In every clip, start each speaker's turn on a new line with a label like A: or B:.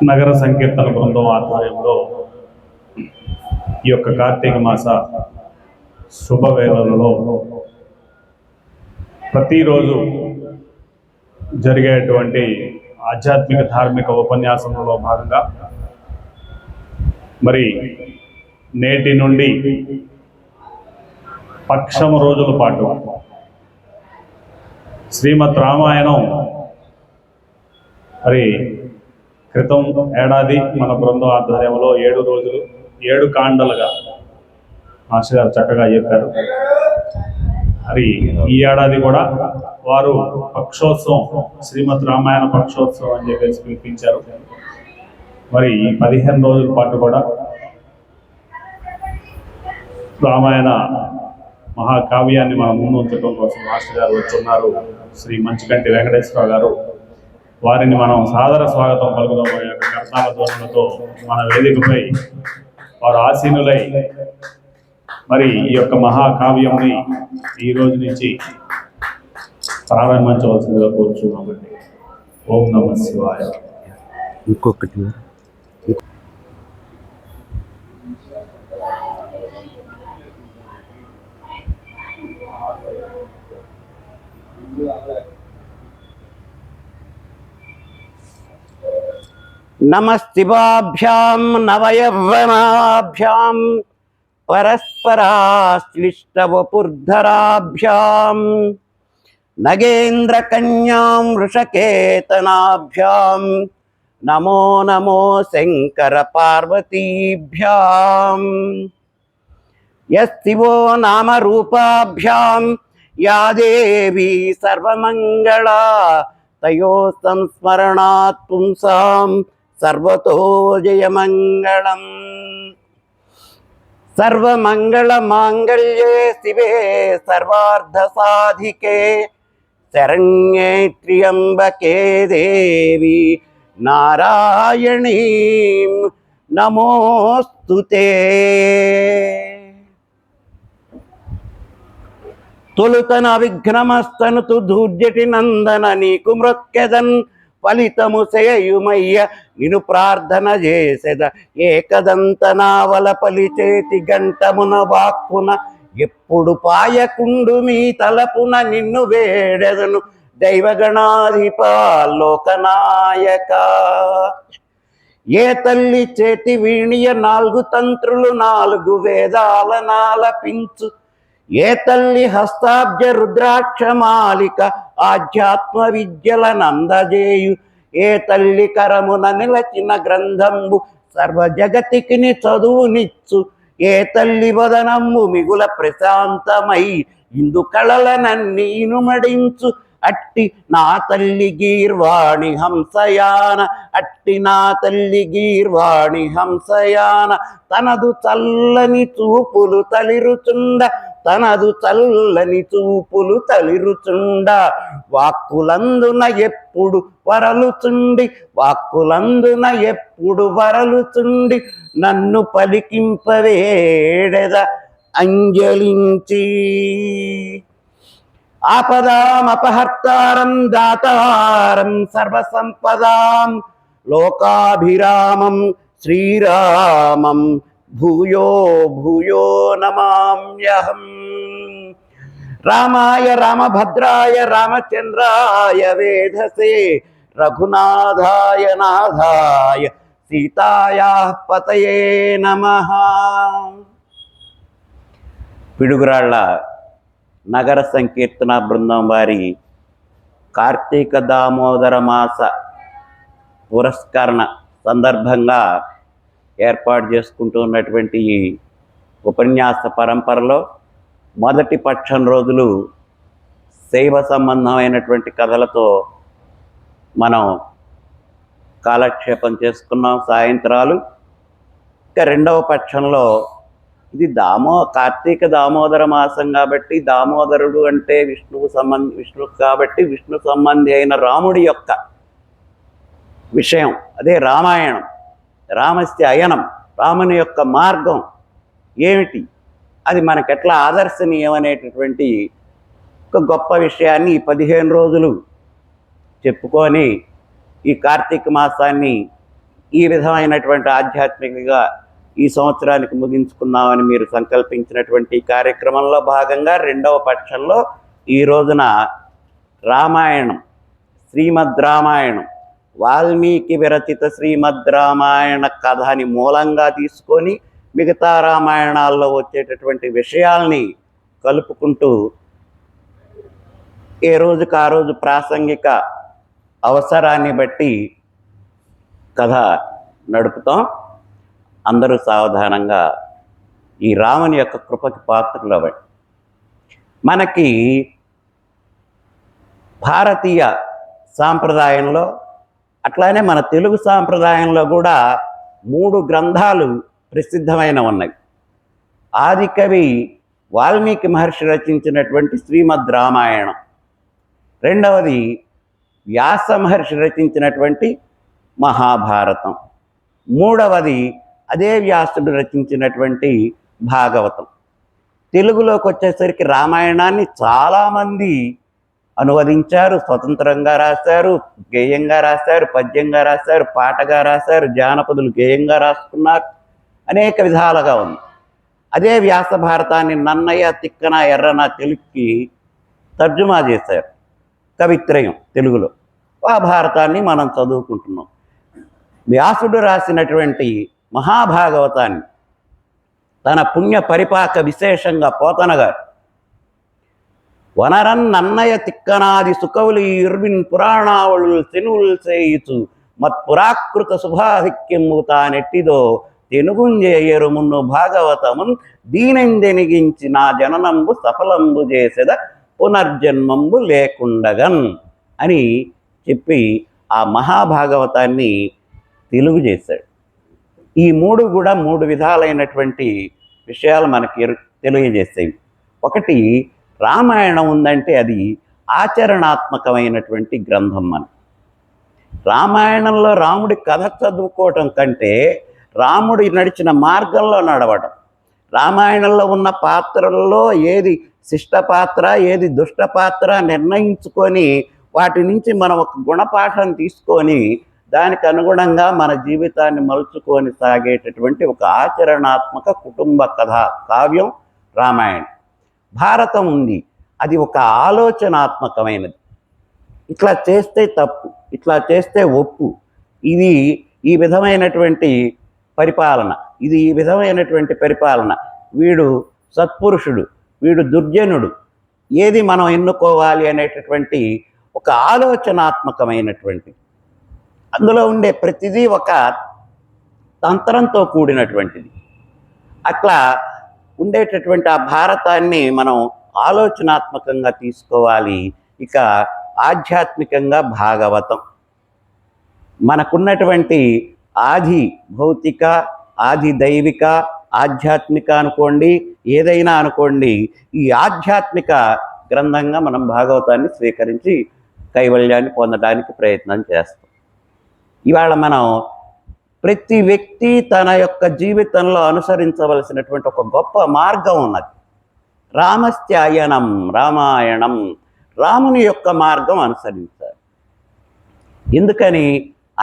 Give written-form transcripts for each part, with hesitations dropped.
A: నగర సంకీర్తన బృందం ఆధ్వర్యంలో ఈ యొక్క కార్తీక మాస శుభవేళలలో ప్రతిరోజు జరిగేటువంటి ఆధ్యాత్మిక ధార్మిక ఉపన్యాసంలో భాగంగా మరి నేటి నుండి పక్షము రోజుల పాటు శ్రీమద్ రామాయణం మరి క్రితం ఏడాది మన బృందం ఆధ్వర్యంలో 7 రోజులు 7 కాండలుగా మాస్టర్ గారు చక్కగా చెప్పారు. మరి ఈ ఏడాది కూడా వారు పక్షోత్సవం శ్రీమద్ రామాయణ పక్షోత్సవం అని చెప్పేసి పిలిపించారు. మరి 15 రోజుల పాటు కూడా రామాయణ మహాకావ్యాన్ని మనం ముందు ఉంచడం కోసం మాస్టర్ గారు వచ్చున్నారు. శ్రీ మంచికంటి వెంకటేశ్వరరావు గారు, వారిని మనం సాదర స్వాగతం పలుకుదాం. కర్తాల ధ్వనులతో మన వేదికపై వారు ఆసీనులై మరి ఈ యొక్క మహాకావ్యంని ఈ రోజు నుంచి ప్రారంభించవలసిందిగా కోరుచున్నామండి. ఓం నమః శివాయ.
B: ఇంకొకటి నమస్తిభాభ్యాం నవయవ్వనాభ్యాం పరస్పరాశ్లిష్టవపుర్ధరాభ్యాం నగేంద్రకన్యాం వృషకేతనాభ్యాం నమో నమో శంకర పార్వతీభ్యాం. యస్తివో నామరూపాభ్యాం యా దేవీ సర్వమంగళా తయో సంస్మరణాత్ పుంసాం సర్వతో జయమంగళం. సర్వమంగళమాంగళ్యే శివే సర్వార్థసాధికే శరణ్యే త్ర్యంబకే దేవి నారాయణీ నమోస్తుతే. తొలుతన విఘ్నమస్తనుతు ధూర్జటి నందన నీకు మృక్కెదన్ ఫలితము సేయుమయ్య నిను ప్రార్థన చేసెద. ఏకదంతనావల పలిచేతి గంటమున వాక్కున ఎప్పుడు పాయకుండు మీ తలపున నిన్ను వేడెదను దైవగణాధిప లోకనాయక. ఏ తల్లి చేతి వీణియ 4 తంత్రులు 4 వేదాల నాలపించు, ఏ తల్లి హస్తాబ్జ రుద్రాక్షమాలిక ఆధ్యాత్మ విద్యల నందజేయు, ఏ తల్లి కరమున నిలచిన గ్రంథంబు సర్వ జగతికిని చదువునిచ్చు, ఏ తల్లి వదనంబు మిగుల ప్రశాంతమై ఇందు కళలనన్నీ ఇనుమడించు. అట్టి నా తల్లి గీర్వాణి హంసయాన, అట్టి నా తల్లి గీర్వాణి హంసయాన తనదు చల్లని చూపులు తలిరుచుండ, తనదు చల్లని చూపులు తలిరుచుండ. వాక్కులందున ఎప్పుడు వరలుచుండి, వాక్కులందున ఎప్పుడు వరలుచుండి నన్ను పలికింపవేడెద అంజలించి. ఆపదాం అపహర్తారం దాతారం సర్వసంపదాం లోకాభిరామం శ్రీరామం భూయో భూయో నమామ్యహం. రామాయ రామభద్రాయ రామచంద్రాయ వేధసే రఘునాథాయ నాథాయ సీతాయా పతయే నమః. పిడుగురాళ్ల నగర సంకీర్తన బృందం వారి కార్తీక దామోదర మాస పురస్కరణ సందర్భంగా ఏర్పాటు చేసుకుంటున్నటువంటి ఈ ఉపన్యాస పరంపరలో మొదటి పక్షం రోజులు శైవ సంబంధమైనటువంటి కథలతో మనం కాలక్షేపం చేసుకున్నాం సాయంత్రాలు. ఇక రెండవ పక్షంలో ఇది కార్తీక దామోదర మాసం కాబట్టి, దామోదరుడు అంటే విష్ణువు కాబట్టి విష్ణు సంబంధి అయిన రాముడి యొక్క విషయం, అదే రామాయణం. రామస్య అయనం, రాముని యొక్క మార్గం ఏమిటి, అది మనకెట్లా ఆదర్శనీయం అనేటటువంటి ఒక గొప్ప విషయాన్ని 15 రోజులు చెప్పుకొని ఈ కార్తీక మాసాన్ని ఈ విధమైనటువంటి ఆధ్యాత్మికగా ఈ సంవత్సరానికి ముగించుకుందామని మీరు సంకల్పించినటువంటి కార్యక్రమంలో భాగంగా రెండవ పక్షంలో ఈ రోజున రామాయణం, శ్రీమద్ రామాయణం, వాల్మీకి విరచిత శ్రీమద్ రామాయణ కథని మూలంగా తీసుకొని మిగతా రామాయణాల్లో వచ్చేటటువంటి విషయాల్ని కలుపుకుంటూ ఏ రోజుకు ఆ రోజు ప్రాసంగిక అవసరాన్ని బట్టి కథ నడుపుతాం. అందరూ సావధానంగా ఈ రాముని యొక్క కృపకి పాత్రలు అవ్వండి. మనకి భారతీయ సాంప్రదాయంలో అట్లానే మన తెలుగు సాంప్రదాయంలో కూడా 3 గ్రంథాలు ప్రసిద్ధమైన ఉన్నాయి. ఆదికవి వాల్మీకి మహర్షి రచించినటువంటి శ్రీమద్ రామాయణం, రెండవది వ్యాస మహర్షి రచించినటువంటి మహాభారతం, మూడవది అదే వ్యాసుడు రచించినటువంటి భాగవతం. తెలుగులోకి వచ్చేసరికి రామాయణాన్ని చాలామంది అనువదించారు, స్వతంత్రంగా రాశారు, గేయంగా రాశారు, పద్యంగా రాశారు, పాటగా రాశారు, జానపదులు గేయంగా రాసుకున్నారు, అనేక విధాలుగా ఉంది. అదే వ్యాస భారతాన్ని నన్నయ్య, తిక్కన, ఎర్రన తెలుగుకి తర్జుమా చేశారు, కవిత్రయం తెలుగులో. ఆ భారతాన్ని మనం చదువుకుంటున్నాం. వ్యాసుడు రాసినటువంటి మహాభాగవతాన్ని తన పుణ్య పరిపాక విశేషంగా పోతన గారు వనరన్ నన్నయ తిక్కనాది సుకవులు ఇర్విన్ పురాణావళులు తెనువులు చేయుచు మత్పురాకృత శుభాధిక్యము తానెట్టిదో తెనుగుంజేయరు మున్ను భాగవతమున్ దీనెందెనిగించి నా జననంబు సఫలంబు చేసేద పునర్జన్మంబు లేకుండగన్ అని చెప్పి ఆ మహాభాగవతాన్ని తెలుగు చేశాడు. ఈ 3 కూడా 3 విధాలైనటువంటి విషయాలు మనకి తెలియజేస్తాయి. ఒకటి, రామాయణం ఉందంటే అది ఆచరణాత్మకమైనటువంటి గ్రంథం. మనం రామాయణంలో రాముడి కథ చదువుకోవటం కంటే రాముడి నడిచిన మార్గంలో నడవడం, రామాయణంలో ఉన్న పాత్రల్లో ఏది శిష్ట పాత్ర, ఏది దుష్ట పాత్ర నిర్ణయించుకొని వాటి నుంచి మనం ఒక గుణపాఠం తీసుకొని దానికి అనుగుణంగా మన జీవితాన్ని మలుచుకొని సాగేటటువంటి ఒక ఆచరణాత్మక కుటుంబ కథ కావ్యం రామాయణం. భారతం ఉంది, అది ఒక ఆలోచనాత్మకమైనది. ఇట్లా చేస్తే తప్పు, ఇట్లా చేస్తే ఒప్పు, ఇది ఈ విధమైనటువంటి పరిపాలన, ఇది ఈ విధమైనటువంటి పరిపాలన, వీడు సత్పురుషుడు, వీడు దుర్జనుడు, ఏది మనం ఎన్నుకోవాలి అనేటటువంటి ఒక ఆలోచనాత్మకమైనటువంటి, అందులో ఉండే ప్రతిదీ ఒక తంత్రంతో కూడినటువంటిది. అట్లా ఉండేటటువంటి ఆ భారతాన్ని మనం ఆలోచనాత్మకంగా తీసుకోవాలి. ఇక ఆధ్యాత్మికంగా భాగవతం, మనకున్నటువంటి ఆది భౌతిక, ఆది దైవిక, ఆధ్యాత్మిక అనుకోండి, ఏదైనా అనుకోండి, ఈ ఆధ్యాత్మిక గ్రంథంగా మనం భాగవతాన్ని స్వీకరించి కైవల్యాన్ని పొందడానికి ప్రయత్నం చేస్తాం. ఇవాళ మనం ప్రతి వ్యక్తి తన యొక్క జీవితంలో అనుసరించవలసినటువంటి ఒక గొప్ప మార్గం ఉన్నది. రామస్త్యాయనం రామాయణం, రాముని యొక్క మార్గం అనుసరించాలి. ఎందుకని?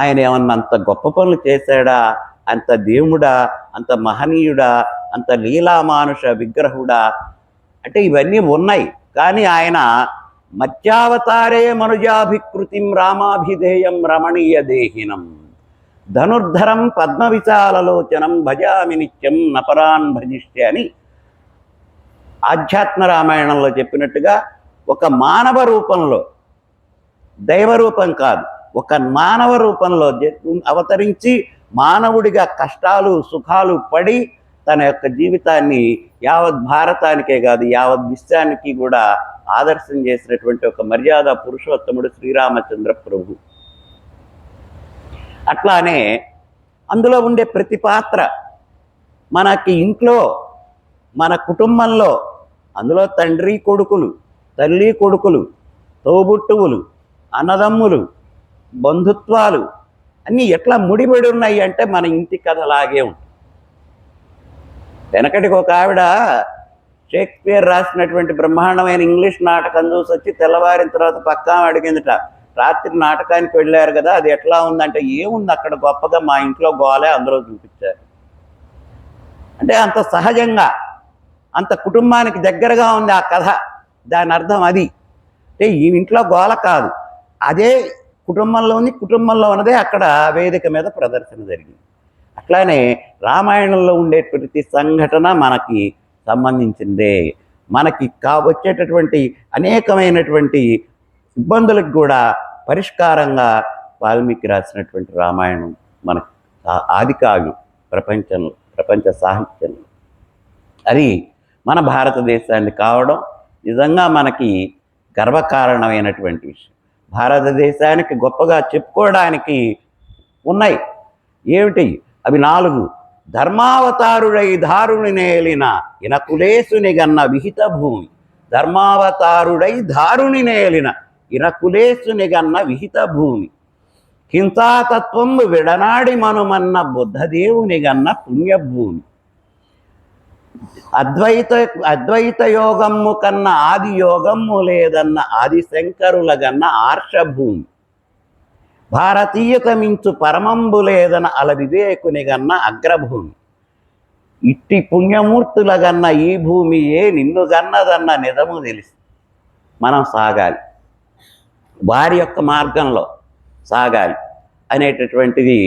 B: ఆయన ఏమన్నా అంత గొప్ప పనులు చేశాడా, అంత దేవుడా, అంత మహనీయుడా, అంత లీలామానుష విగ్రహుడా అంటే ఇవన్నీ ఉన్నాయి. కానీ ఆయన మత్యావతారే మనుజాభికృతిం రామాభిధేయం రమణీయ దేహినం ధనుర్ధరం పద్మవిశాలలోచనం భజామి నిత్యం నపరాన్ భజిష్య అని ఆధ్యాత్మ రామాయణంలో చెప్పినట్టుగా ఒక మానవ రూపంలో, దైవరూపం కాదు, ఒక మానవ రూపంలో అవతరించి మానవుడిగా కష్టాలు సుఖాలు పడి తన యొక్క జీవితాన్ని యావత్ భారతానికే కాదు యావత్ విశ్వానికి కూడా ఆదర్శం చేసినటువంటి ఒక మర్యాద పురుషోత్తముడు శ్రీరామచంద్ర ప్రభు. అట్లానే అందులో ఉండే ప్రతి పాత్ర మనకి ఇంట్లో, మన కుటుంబంలో, అందులో తండ్రి కొడుకులు, తల్లి కొడుకులు, తోబుట్టువులు, అన్నదమ్ములు, బంధుత్వాలు అన్నీ ఎట్లా ముడిపడి ఉన్నాయి అంటే మన ఇంటి కథలాగే ఉంటుంది. వెనకటికి ఒక ఆవిడ షేక్స్పియర్ రాసినటువంటి బ్రహ్మాండమైన ఇంగ్లీష్ నాటకం చూసి వచ్చి తెల్లవారిన తర్వాత పక్కా అడిగిందిట, రాత్రి నాటకానికి వెళ్ళారు కదా, అది ఎట్లా ఉందంటే, ఏముంది అక్కడ గొప్పగా, మా ఇంట్లో గోలే అందరూ చూపించారు. అంటే అంత సహజంగా, అంత కుటుంబానికి దగ్గరగా ఉంది ఆ కథ. దాని అర్థం అది. అంటే ఈ ఇంట్లో గోల కాదు, అదే కుటుంబంలో ఉన్నదే అక్కడ వేదిక మీద ప్రదర్శన జరిగింది. అట్లానే రామాయణంలో ఉండే ప్రతి సంఘటన మనకి సంబంధించిందే. మనకి వచ్చేటటువంటి అనేకమైనటువంటి ఇబ్బందులకు కూడా పరిష్కారంగా వాల్మీకి రాసినటువంటి రామాయణం మనకు ఆది కావ్యం ప్రపంచ సాహిత్యంలో. అది మన భారతదేశాన్ని కావడం నిజంగా మనకి గర్వకారణమైనటువంటి విషయం. భారతదేశానికి గొప్పగా చెప్పుకోవడానికి ఉన్నాయి. ఏమిటి అవి? 4. ధర్మావతారుడై ధారుని నేలిన ఇనకులేసుని గన్న విహిత భూమి. ధర్మావతారుడై ధారుని నేలిన ఇనకులేసుని గన్న విహిత భూమి. హింసాతత్వం విడనాడి మనుమన్న బుద్ధదేవుని గన్న పుణ్యభూమి. అద్వైత యోగమ్ము కన్న ఆది యోగమ్ము లేదన్న ఆదిశంకరుల గన్న ఆర్షభూమి. భారతీయత మించు పరమంబు లేదన్న అల వివేకుని గన్న అగ్రభూమి. ఇట్టి పుణ్యమూర్తుల గన్న ఈ భూమియే నిన్ను గన్నదన్న నిజము తెలిసి మనం సాగాలి, వారి యొక్క మార్గంలో సాగాలి అనేటటువంటిది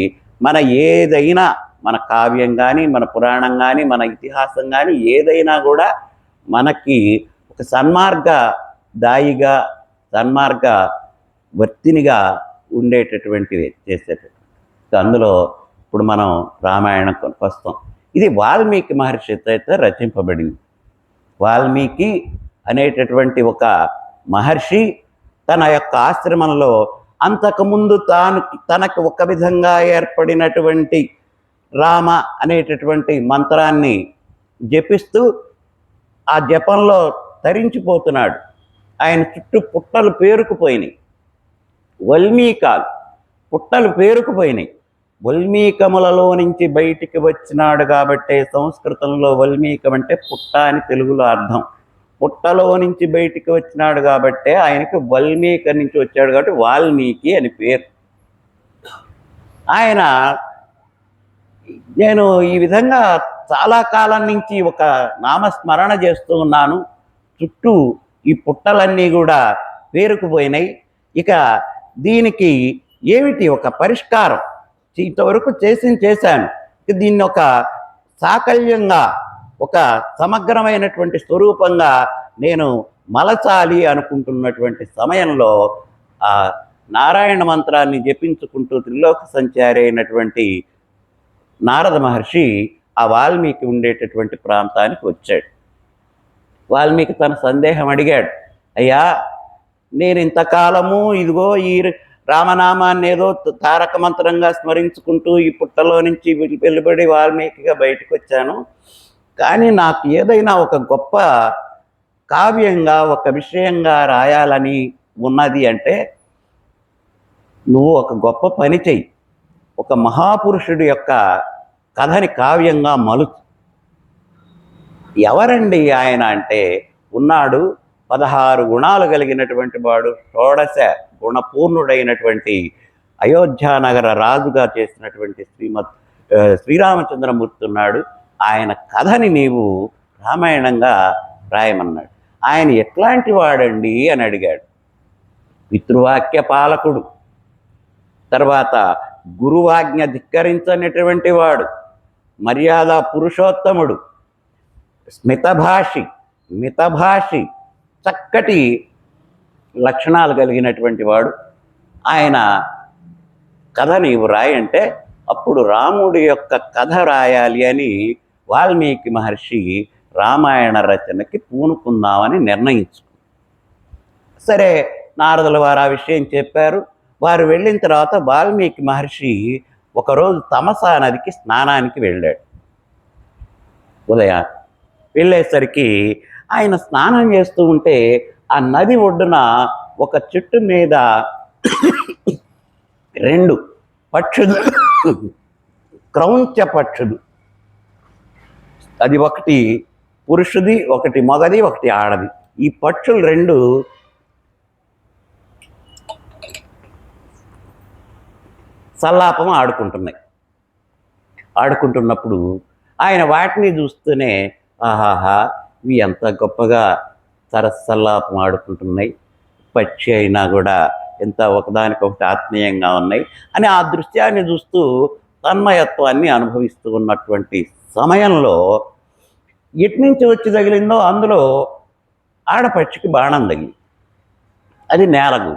B: మన ఏదైనా, మన కావ్యం కానీ, మన పురాణం కానీ, మన ఇతిహాసం కానీ, ఏదైనా కూడా మనకి ఒక సన్మార్గ దాయిగా, సన్మార్గ వర్తినిగా ఉండేటటువంటివి చేసేటటువంటి. అందులో ఇప్పుడు మనం రామాయణం వస్తాం. ఇది వాల్మీకి మహర్షి చేత రచింపబడింది. వాల్మీకి అనేటటువంటి ఒక మహర్షి తన యొక్క ఆశ్రమంలో అంతకుముందు తనకు ఒక విధంగా ఏర్పడినటువంటి రామ అనేటటువంటి మంత్రాన్ని జపిస్తూ ఆ జపంలో తరించిపోతున్నాడు. ఆయన చుట్టూ పుట్టలు పేరుకుపోయినాయి, వల్మీకాలు పుట్టలు పేరుకుపోయినాయి. వల్మీకములలో నుంచి బయటికి వచ్చినాడు కాబట్టే సంస్కృతంలో వల్మీకం అంటే పుట్ట అని తెలుగులో అర్థం. పుట్టలో నుంచి బయటికి వచ్చినాడు కాబట్టే ఆయనకి వల్మీక నుంచి వచ్చాడు కాబట్టి వాల్మీకి అని పేరు. నేను ఈ విధంగా చాలా కాలం నుంచి ఒక నామస్మరణ చేస్తూ ఉన్నాను. చుట్టూ ఈ పుట్టలన్నీ కూడా పేరుకుపోయినాయి. ఇక దీనికి ఏమిటి ఒక పరిష్కారం? ఇంతవరకు చేశాను. దీన్ని ఒక సాకల్యంగా, ఒక సమగ్రమైనటువంటి స్వరూపంగా నేను మలచాలి అనుకుంటున్నటువంటి సమయంలో ఆ నారాయణ మంత్రాన్ని జపించుకుంటూ త్రిలోక సంచారి అయినటువంటి నారద మహర్షి ఆ వాల్మీకి ఉండేటటువంటి ప్రాంతానికి వచ్చాడు. వాల్మీకి తన సందేహం అడిగాడు, అయ్యా నేను ఇంతకాలము ఇదిగో ఈ రామనామాన్ని ఏదో తారక మంత్రంగా స్మరించుకుంటూ ఈ పుట్టలో నుంచి వెలుబడి వాల్మీకిగా బయటకు వచ్చాను, కానీ నాకు ఏదైనా ఒక గొప్ప కావ్యంగా, ఒక విషయంగా రాయాలని ఉన్నది అంటే నువ్వు ఒక గొప్ప పని చెయ్యి, ఒక మహాపురుషుడి యొక్క కథని కావ్యంగా మలుచు. ఎవరండి ఆయన అంటే, ఉన్నాడు 16 గుణాలు కలిగినటువంటి వాడు, షోడశ గుణపూర్ణుడైనటువంటి అయోధ్యానగర రాజుగా చేసినటువంటి శ్రీరామచంద్రమూర్తి ఉన్నాడు. ఆయన కథని నీవు రామాయణంగా రాయమన్నాడు. ఆయన ఎట్లాంటి వాడండి అని అడిగాడు. పితృవాక్య పాలకుడు, తర్వాత గురువాజ్ఞ ధిక్కరించనటువంటి వాడు, మర్యాద పురుషోత్తముడు, మితభాషి, చక్కటి లక్షణాలు కలిగినటువంటి వాడు. ఆయన కథ నీవు రాయంటే అప్పుడు రాముడి యొక్క కథ రాయాలి అని వాల్మీకి మహర్షి రామాయణ రచనకి పూనుకుందామని నిర్ణయించుకున్నారు. సరే, నారదుల వారు ఆ విషయం చెప్పారు. వారు వెళ్ళిన తర్వాత వాల్మీకి మహర్షి ఒకరోజు తమసా నదికి స్నానానికి వెళ్ళాడు. ఉదయం వెళ్ళేసరికి ఆయన స్నానం చేస్తూ ఉంటే ఆ నది ఒడ్డున ఒక చెట్టు మీద 2 పక్షులు, క్రౌంచ పక్షులు, అది ఒకటి పురుషుది, ఒకటి మగది, ఒకటి ఆడది. ఈ పక్షులు 2 సల్లాపం ఆడుకుంటున్నప్పుడు ఆయన వాటిని చూస్తూనే ఆహాహా ఇవి ఎంత గొప్పగా సరస్సల్లాపం ఆడుకుంటున్నాయి, పక్షి అయినా కూడా ఎంత ఒకదానికొకటి ఆత్మీయంగా ఉన్నాయి అని ఆ దృశ్యాన్ని చూస్తూ తన్మయత్వాన్ని అనుభవిస్తూ ఉన్నటువంటి సమయంలో ఎట్నుంచి వచ్చి తగిలిందో అందులో ఆడపక్షికి బాణం తగిలి అది నేలకు.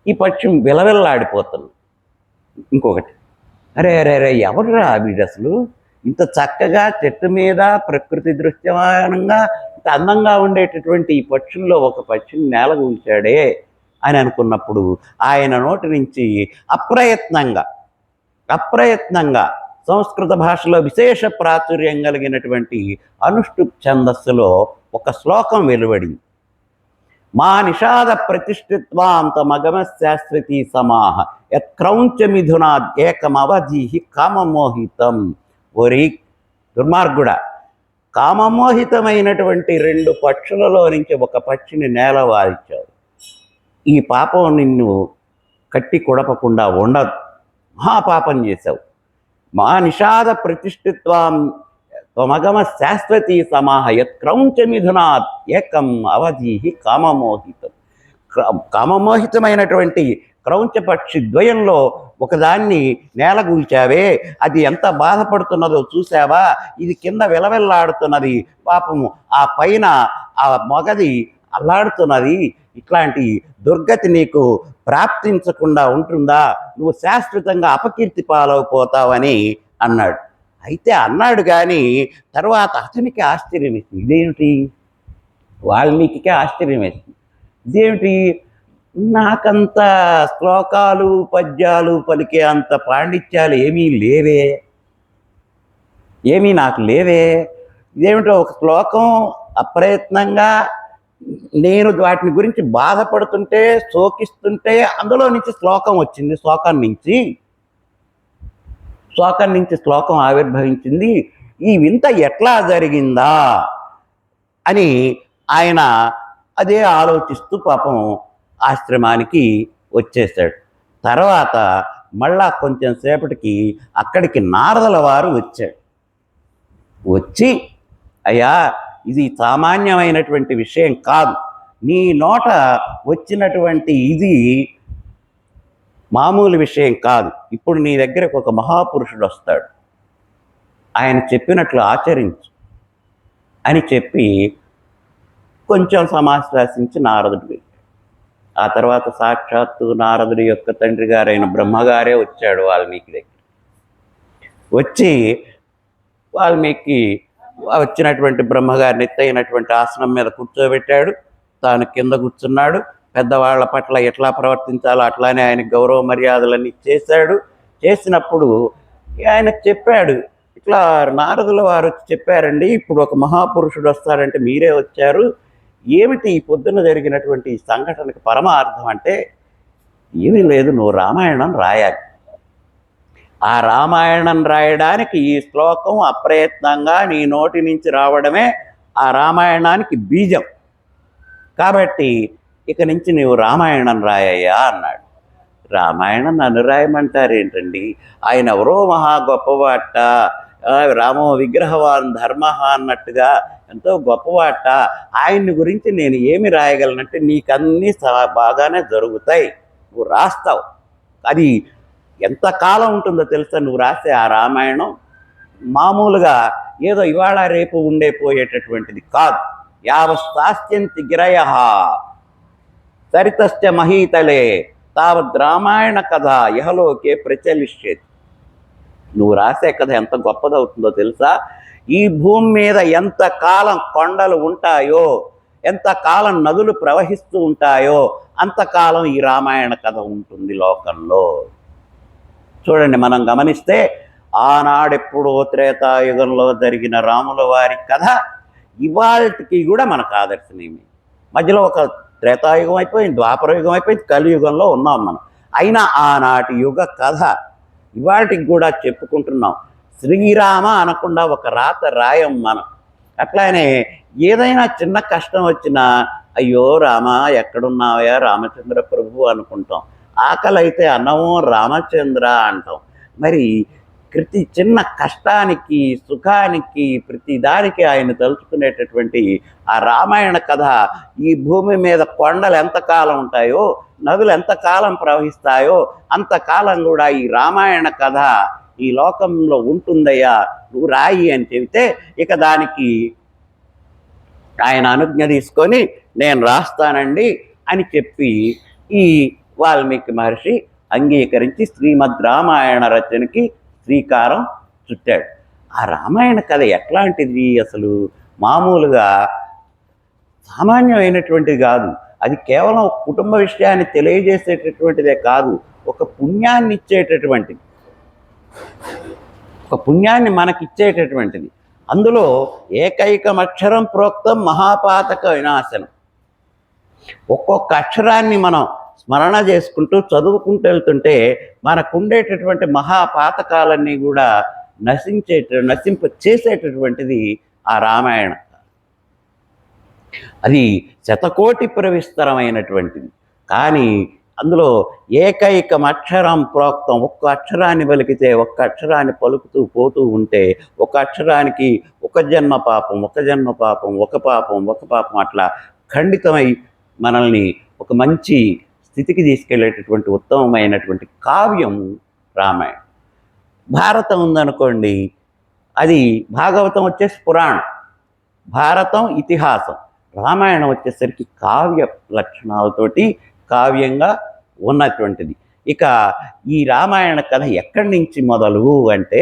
B: ఈ పక్షి విలవిల్లాడిపోతుంది. ఇంకొకటి, అరే అరే అరే ఎవరురా వీడు అసలు ఇంత చక్కగా చెట్టు మీద ప్రకృతి దృశ్యమానంగా ఇంత అందంగా ఉండేటటువంటి ఈ పక్షుల్లో ఒక పక్షిని నేలగూల్చాడే అని అనుకున్నప్పుడు ఆయన నోటి నుంచి అప్రయత్నంగా సంస్కృత భాషలో విశేష ప్రాచుర్యం కలిగినటువంటి అనుష్టుప్ ఛందస్సులో ఒక శ్లోకం వెలువడింది. మా నిషాద ప్రతిష్ఠిత్వాం తమగమ శాశ్వతీ సమాహ యత్క్రౌంచ మిథునాద్ ఏకమవధీహి కామమోహితం. ఓరి దుర్మార్గుడా, కామమోహితమైనటువంటి 2 పక్షులలో నుంచి ఒక పక్షిని నేలవాల్చావు. ఈ పాపం నిన్ను కట్టి కొడపకుండా ఉండదు, మహాపాపం చేశావు. మా నిషాద ప్రతిష్ఠిత్వాం త్వమగమ శాశ్వతీ సమాహ యత్క్రౌంచ మిథునాత్ ఏకం అవధీహి కామమోహితం. కామమోహితమైనటువంటి క్రౌంచ పక్షి ద్వయంలో ఒకదాన్ని నేలగూల్చావే, అది ఎంత బాధపడుతున్నదో చూసావా? ఇది కింద విలవిల్లాడుతున్నది పాపము, ఆ పైన ఆ మగది అల్లాడుతున్నది. ఇట్లాంటి దుర్గతి నీకు ప్రాప్తించకుండా ఉంటుందా? నువ్వు శాశ్వతంగా అపకీర్తి పాలవుపోతావని అన్నాడు. అయితే అన్నాడు కానీ తర్వాత అతనికి ఆశ్చర్యం వేసింది. ఇదేమిటి? వాల్మీకి ఆశ్చర్యం వేసింది. ఇదేమిటి, నాకంత శ్లోకాలు పద్యాలు పలికే అంత పాండిత్యాలు ఏమీ నాకు లేవే. ఇదేమిటో ఒక శ్లోకం అప్రయత్నంగా నేను వాటిని గురించి బాధపడుతుంటే శోకిస్తుంటే అందులో నుంచి శ్లోకం వచ్చింది, శ్లోకం నుంచి శ్లోకం ఆవిర్భవించింది. ఈ వింత ఎట్లా జరిగిందా అని ఆయన అదే ఆలోచిస్తూ పాపం ఆశ్రమానికి వచ్చేసాడు. తర్వాత మళ్ళా కొంచెం సేపటికి అక్కడికి నారదుల వారు వచ్చి అయ్యా ఇది సామాన్యమైనటువంటి విషయం కాదు, నీ నోట వచ్చినటువంటి ఇది మామూలు విషయం కాదు. ఇప్పుడు నీ దగ్గరకు ఒక మహాపురుషుడు వస్తాడు, ఆయన చెప్పినట్లు ఆచరించు అని చెప్పి కొంచెం సమాశ్వాసించి నారదుడు వెళ్ళాడు. ఆ తర్వాత సాక్షాత్తు నారదుడి యొక్క తండ్రి గారైన బ్రహ్మగారే వచ్చాడు వాల్మీకి దగ్గర. వచ్చి వాల్మీకి వచ్చినటువంటి బ్రహ్మగారిని ఎత్తైనటువంటి ఆసనం మీద కూర్చోబెట్టాడు, తాను కింద కూర్చున్నాడు. పెద్దవాళ్ల పట్ల ఎట్లా ప్రవర్తించాలో అట్లానే ఆయన గౌరవ మర్యాదలన్నీ చేశాడు. చేసినప్పుడు ఆయన చెప్పాడు, ఇట్లా నారదుల వారు వచ్చి చెప్పారండి, ఇప్పుడు ఒక మహాపురుషుడు వస్తారంటే మీరే వచ్చారు, ఏమిటి ఈ పొద్దున జరిగినటువంటి ఈ సంఘటనకు పరమార్థం అంటే, ఏమీ లేదు, నువ్వు రామాయణం రాయాలి. ఆ రామాయణం రాయడానికి ఈ శ్లోకం అప్రయత్నంగా నీ నోటి నుంచి రావడమే ఆ రామాయణానికి బీజం. కాబట్టి ఇక నుంచి నీవు రామాయణం రాయ్యా అన్నాడు. రామాయణం నన్ను రాయమంటారు ఏంటండి, ఆయన ఎవరో మహా గొప్పవాట, రామో విగ్రహవాన్ ధర్మ అన్నట్టుగా ఎంతో గొప్పవాట, ఆయన్ని గురించి నేను ఏమి రాయగలనంటే నీకన్నీ బాగానే జరుగుతాయి, నువ్వు రాస్తావు. అది ఎంత కాలం ఉంటుందో తెలుసా నువ్వు రాస్తే ఆ రామాయణం? మామూలుగా ఏదో ఇవాళ రేపు పోయేటటువంటిది కాదు. యావస్తాస్యంతి గిరయ సరితశ్చ మహీతలే తావద్ రామాయణ కథ ఇహలోకే ప్రచలిష్యేది. నువ్వు రాసే కథ ఎంత గొప్పదవుతుందో తెలుసా? ఈ భూమి మీద ఎంతకాలం కొండలు ఉంటాయో, ఎంతకాలం నదులు ప్రవహిస్తూ ఉంటాయో అంతకాలం ఈ రామాయణ కథ ఉంటుంది లోకంలో. చూడండి, మనం గమనిస్తే ఆనాడెప్పుడో త్రేతాయుగంలో జరిగిన రాముల వారి కథ ఇవాళకి కూడా మనకు ఆదర్శనీయమే. మధ్యలో ఒక త్రేతాయుగం అయిపోయింది, ద్వాపరయుగం అయిపోయింది, కలియుగంలో ఉన్నాం మనం. అయినా ఆనాటి యుగ కథ ఇవాళకి కూడా చెప్పుకుంటున్నాం. శ్రీరామ అనకుండా ఒక రాత రాయం మనం. అట్లానే ఏదైనా చిన్న కష్టం వచ్చినా అయ్యో రామ ఎక్కడున్నావయా రామచంద్ర ప్రభు అనుకుంటాం. ఆకలి అయితే అన్నమో రామచంద్ర అంటాం. మరి ప్రతి చిన్న కష్టానికి సుఖానికి ప్రతి దానికి ఆయన తలుచుకునేటటువంటి ఆ రామాయణ కథ ఈ భూమి మీద కొండలు ఎంతకాలం ఉంటాయో, నదులు ఎంతకాలం ప్రవహిస్తాయో అంతకాలం కూడా ఈ రామాయణ కథ ఈ లోకంలో ఉంటుందయ్యా, నువ్వు రాయి అని చెబితే ఇక దానికి ఆయన అనుజ్ఞ తీసుకొని నేను రాస్తానండి అని చెప్పి ఈ వాల్మీకి మహర్షి అంగీకరించి శ్రీమద్ రామాయణ రచనకి శ్రీకారం చుట్టాడు. ఆ రామాయణ కథ ఎట్లాంటిది? అసలు మామూలుగా సామాన్యమైనటువంటిది కాదు. అది కేవలం కుటుంబ విషయాన్ని తెలియజేసేటటువంటిదే కాదు, ఒక పుణ్యాన్ని ఇచ్చేటటువంటిది, ఒక పుణ్యాన్ని మనకిచ్చేటటువంటిది. అందులో ఏకైకమక్షరం ప్రోక్తం మహాపాతక వినాశనం. ఒక్కొక్క అక్షరాన్ని మనం స్మరణ చేసుకుంటూ చదువుకుంటూ వెళ్తుంటే మనకుండేటటువంటి మహాపాతకాలన్నీ కూడా నశింప చేసేటటువంటిది ఆ రామాయణ. అది శతకోటి ప్రవిస్తరమైనటువంటిది. కానీ అందులో ఏకైకం అక్షరం ప్రోక్తం, ఒక్క అక్షరాన్ని పలికితే ఒక్క అక్షరాన్ని పలుకుతూ పోతూ ఉంటే ఒక అక్షరానికి ఒక జన్మ పాపం, ఒక జన్మ పాపం, ఒక పాపం, ఒక పాపం అట్లా ఖండితమై మనల్ని ఒక మంచి స్థితికి తీసుకెళ్లేటటువంటి ఉత్తమమైనటువంటి కావ్యం రామాయణం. భారతం ఉందనుకోండి, అది భాగవతం వచ్చేసి పురాణం, భారతం ఇతిహాసం, రామాయణం వచ్చేసరికి కావ్య లక్షణాలతోటి కావ్యంగా ఉన్నటువంటిది. ఇక ఈ రామాయణ కథ ఎక్కడి నుంచి మొదలు అంటే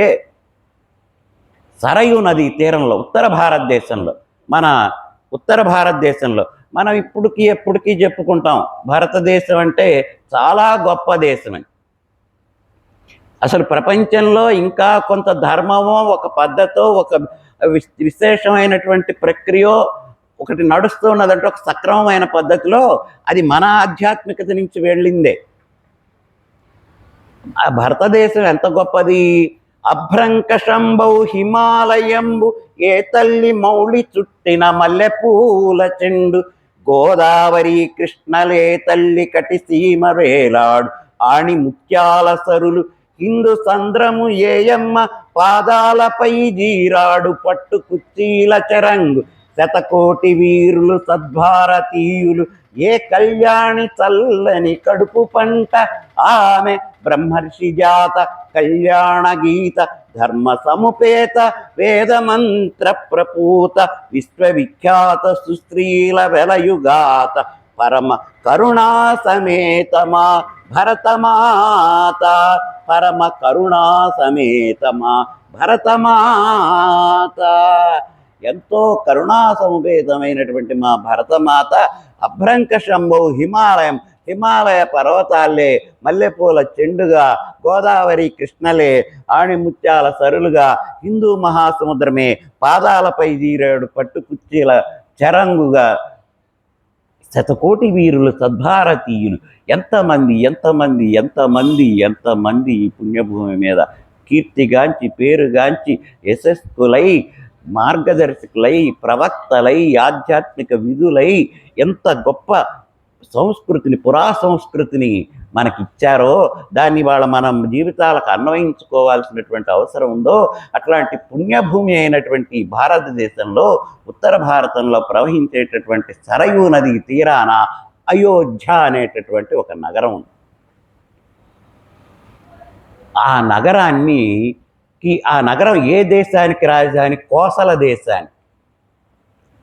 B: సరయూ నదీ తీరంలో ఉత్తర భారతదేశంలో మనం ఎప్పటికీ చెప్పుకుంటాం భారతదేశం అంటే చాలా గొప్ప దేశం అని. అసలు ప్రపంచంలో ఇంకా కొంత ధర్మమో ఒక పద్ధతో ఒక విశేషమైనటువంటి ప్రక్రియో ఒకటి నడుస్తున్నదంటే ఒక సక్రమమైన పద్ధతిలో అది మన ఆధ్యాత్మికత నుంచి వెళ్ళిందే. ఆ భారతదేశం ఎంత గొప్పది! అభ్రంకశంభౌ హిమాలయంబు ఏ తల్లి మౌళి చుట్టిన మల్లెపూల చెండు గోదావరి కృష్ణలే తల్లి కటి సీమ వేలాడు ఆణి ముత్యాల సరులు హిందూ సంద్రము ఏయమ్మ పాదాలపై జీరాడు పట్టు కుచ్చీల చరంగు శతకోటి వీరులు సద్భారతీయులు ఏ కళ్యాణి చల్లని కడుపు పంట ఆమె బ్రహ్మర్షి జాత కళ్యాణ గీత ధర్మ సముపేత వేద మంత్ర ప్రపూత విశ్వవిఖ్యాత సుస్త్రీల వెలయుగాత పరమ కరుణా సమేతమా భరతమాత, పరమ కరుణా సమేతమా భరతమాత. ఎంతో కరుణా సమేతమైనటువంటి మా భరతమాత అభ్రంకశంభౌ హిమాలయ పర్వతాలే మల్లెపూల చెండుగా, గోదావరి కృష్ణలే ఆణిముత్యాల సరులుగా, హిందూ మహాసముద్రమే పాదాలపై జీరాడు పట్టుకుచ్చీల చరంగుగా, శతకోటి వీరులు సద్భారతీయులు ఎంతమంది ఎంతమంది ఎంతమంది ఎంతమంది ఈ పుణ్యభూమి మీద కీర్తిగాంచి పేరుగాంచి యశస్కులై మార్గదర్శకులై ప్రవక్తలై ఆధ్యాత్మిక విధులై ఎంత గొప్ప సంస్కృతిని పురా సంస్కృతిని మనకిచ్చారో దాన్ని వాళ్ళ మనం జీవితాలకు అన్వయించుకోవాల్సినటువంటి అవసరం ఉందో అట్లాంటి పుణ్యభూమి అయినటువంటి భారతదేశంలో ఉత్తర భారతంలో ప్రవహించేటటువంటి సరయూ నది తీరాన అయోధ్య అనేటటువంటి ఒక నగరం ఉంది. ఆ నగరం ఏ దేశానికి రాజధాని? కోసల దేశానికి.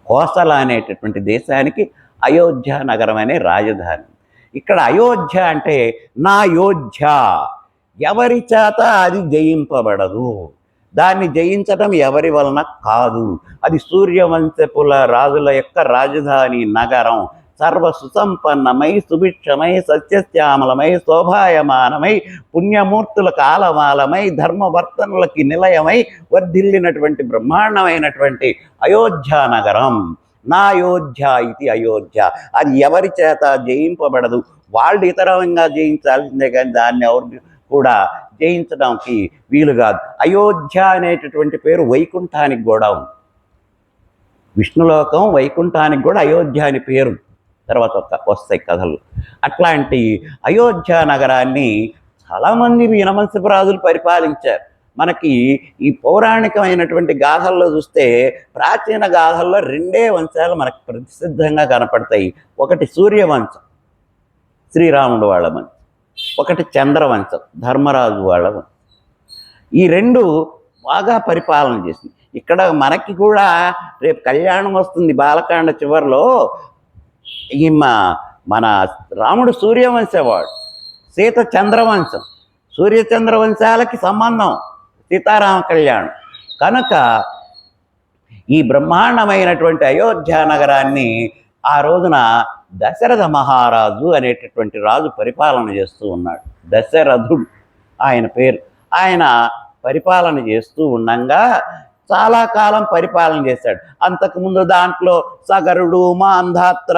B: కోసల అనేటటువంటి దేశానికి అయోధ్య నగరం అనే రాజధాని. ఇక్కడ అయోధ్య అంటే నా యోధ్య, ఎవరి చేత అది జయింపబడదు, దాన్ని జయించడం ఎవరి వలన కాదు. అది సూర్యవంశపుల రాజుల యొక్క రాజధాని నగరం. సర్వ సుసంపన్నమై సుభిక్షమై సస్యశ్యామలమై శోభాయమానమై పుణ్యమూర్తుల కాలమాలమై ధర్మవర్తనులకి నిలయమై వర్ధిల్లినటువంటి బ్రహ్మాండమైనటువంటి అయోధ్య నగరం. నా అయోధ్య ఇది అయోధ్య. అది ఎవరి చేత జయింపబడదు. వాళ్ళు ఇతరంగా జయించాల్సిందే కానీ దాన్ని ఎవరు కూడా జయించడానికి వీలు కాదు. అయోధ్య అనేటటువంటి పేరు వైకుంఠానికి కూడా ఉంది. విష్ణులోకం వైకుంఠానికి కూడా అయోధ్య అని పేరు. తర్వాత వస్తాయి కథలు. అట్లాంటి అయోధ్య నగరాన్ని చాలామంది యనమలసపు రాజులు పరిపాలించారు. మనకి ఈ పౌరాణికమైనటువంటి గాథల్లో చూస్తే ప్రాచీన గాథల్లో రెండే వంశాలు మనకు ప్రసిద్ధంగా కనపడతాయి. ఒకటి సూర్యవంశం, శ్రీరాముడు వాళ్ళ వంశం. ఒకటి చంద్రవంశం, ధర్మరాజు వాళ్ళ వంశం. ఈ రెండు బాగా పరిపాలన చేసింది. ఇక్కడ మనకి కూడా రేపు కళ్యాణం వస్తుంది బాలకాండ చివరిలో. ఈ మన రాముడు సూర్యవంశవాడు, సీత చంద్రవంశం. సూర్యచంద్రవంశాలకి సంబంధం సీతారామ కళ్యాణం. కనుక ఈ బ్రహ్మాండమైనటువంటి అయోధ్య నగరాన్ని ఆ రోజున దశరథ మహారాజు అనేటటువంటి రాజు పరిపాలన చేస్తూ ఉన్నాడు. దశరథుడు ఆయన పేరు. ఆయన పరిపాలన చేస్తూ ఉండంగా చాలా కాలం పరిపాలన చేశాడు. అంతకుముందు దాంట్లో సగరుడు, మాంధాత్ర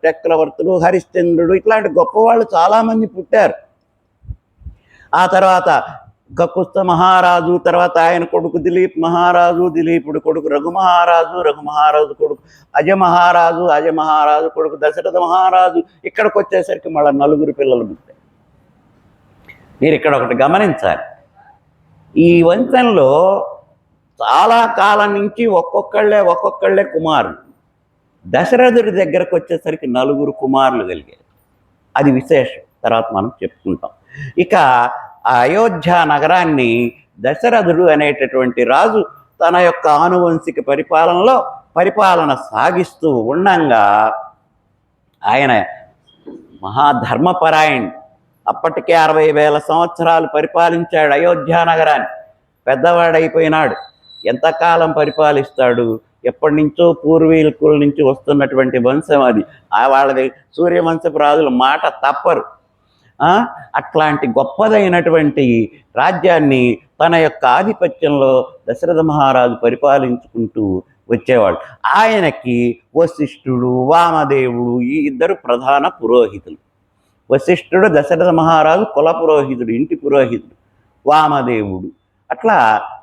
B: చక్రవర్తులు, హరిశ్చంద్రుడు ఇట్లాంటి గొప్పవాళ్ళు చాలామంది పుట్టారు. ఆ తర్వాత కకుస్థ మహారాజు, తర్వాత ఆయన కొడుకు దిలీప్ మహారాజు, దిలీపుడు కొడుకు రఘుమహారాజు, రఘుమహారాజు కొడుకు అజమహారాజు, అజమహారాజు కొడుకు దశరథ మహారాజు. ఇక్కడికి వచ్చేసరికి మళ్ళీ 4 పిల్లలు పుట్టారు. మీరు ఇక్కడ ఒకటి గమనించాలి. ఈ వంశంలో చాలా కాలం నుంచి ఒక్కొక్కళ్ళే కుమారులు. దశరథుడి దగ్గరకు వచ్చేసరికి 4 కుమారులు కలిగారు. అది విశేషం, తర్వాత మనం చెప్పుకుంటాం. ఇక ఆ అయోధ్య నగరాన్ని దశరథుడు అనేటటువంటి రాజు తన యొక్క ఆనువంశిక పరిపాలన సాగిస్తూ ఉండంగా ఆయన మహాధర్మపరాయణుడు. అప్పటికే 60,000 సంవత్సరాలు పరిపాలించాడు అయోధ్య నగరాన్ని. పెద్దవాడైపోయినాడు. ఎంతకాలం పరిపాలిస్తాడు? ఎప్పటి నుంచో పూర్వీకుల నుంచి వస్తున్నటువంటి వంశం అది. వాళ్ళది సూర్యవంశపు రాజుల మాట తప్పరు. అట్లాంటి గొప్పదైనటువంటి రాజ్యాన్ని తన యొక్క ఆధిపత్యంలో దశరథ మహారాజు పరిపాలించుకుంటూ వచ్చేవాడు. ఆయనకి వశిష్ఠుడు, వామదేవుడు ఈ 2 ప్రధాన పురోహితులు. వశిష్ఠుడు దశరథ మహారాజు కుల పురోహితుడు, ఇంటి పురోహితుడు. వామదేవుడు అట్లా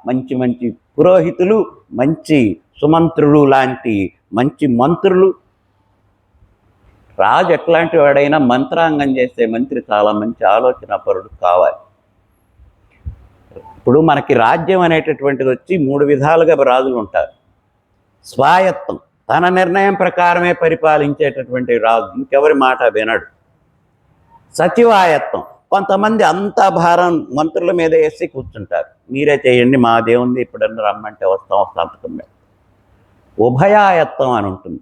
B: మంచి మంచి పురోహితులు, మంచి సుమంత్రులు లాంటి మంచి మంత్రులు. రాజు ఎట్లాంటి వాడైనా మంత్రాంగం చేసే మంత్రి చాలా మంచి ఆలోచనాపరుడు కావాలి. ఇప్పుడు మనకి రాజ్యం అనేటటువంటిది వచ్చి 3 విధాలుగా రాజులు ఉంటారు. స్వాయత్తం, తన నిర్ణయం ప్రకారమే పరిపాలించేటటువంటి రాజు, ఇంకెవరి మాట వినడు. సచివాయత్తం, కొంతమంది అంతా భారం మంత్రుల మీద వేసి కూర్చుంటారు. మీరే చేయండి, మా దేవుంది, ఎప్పుడన్నా రమ్మంటే వస్తాం సంతకం మీద. ఉభయాయత్తం అని ఉంటుంది.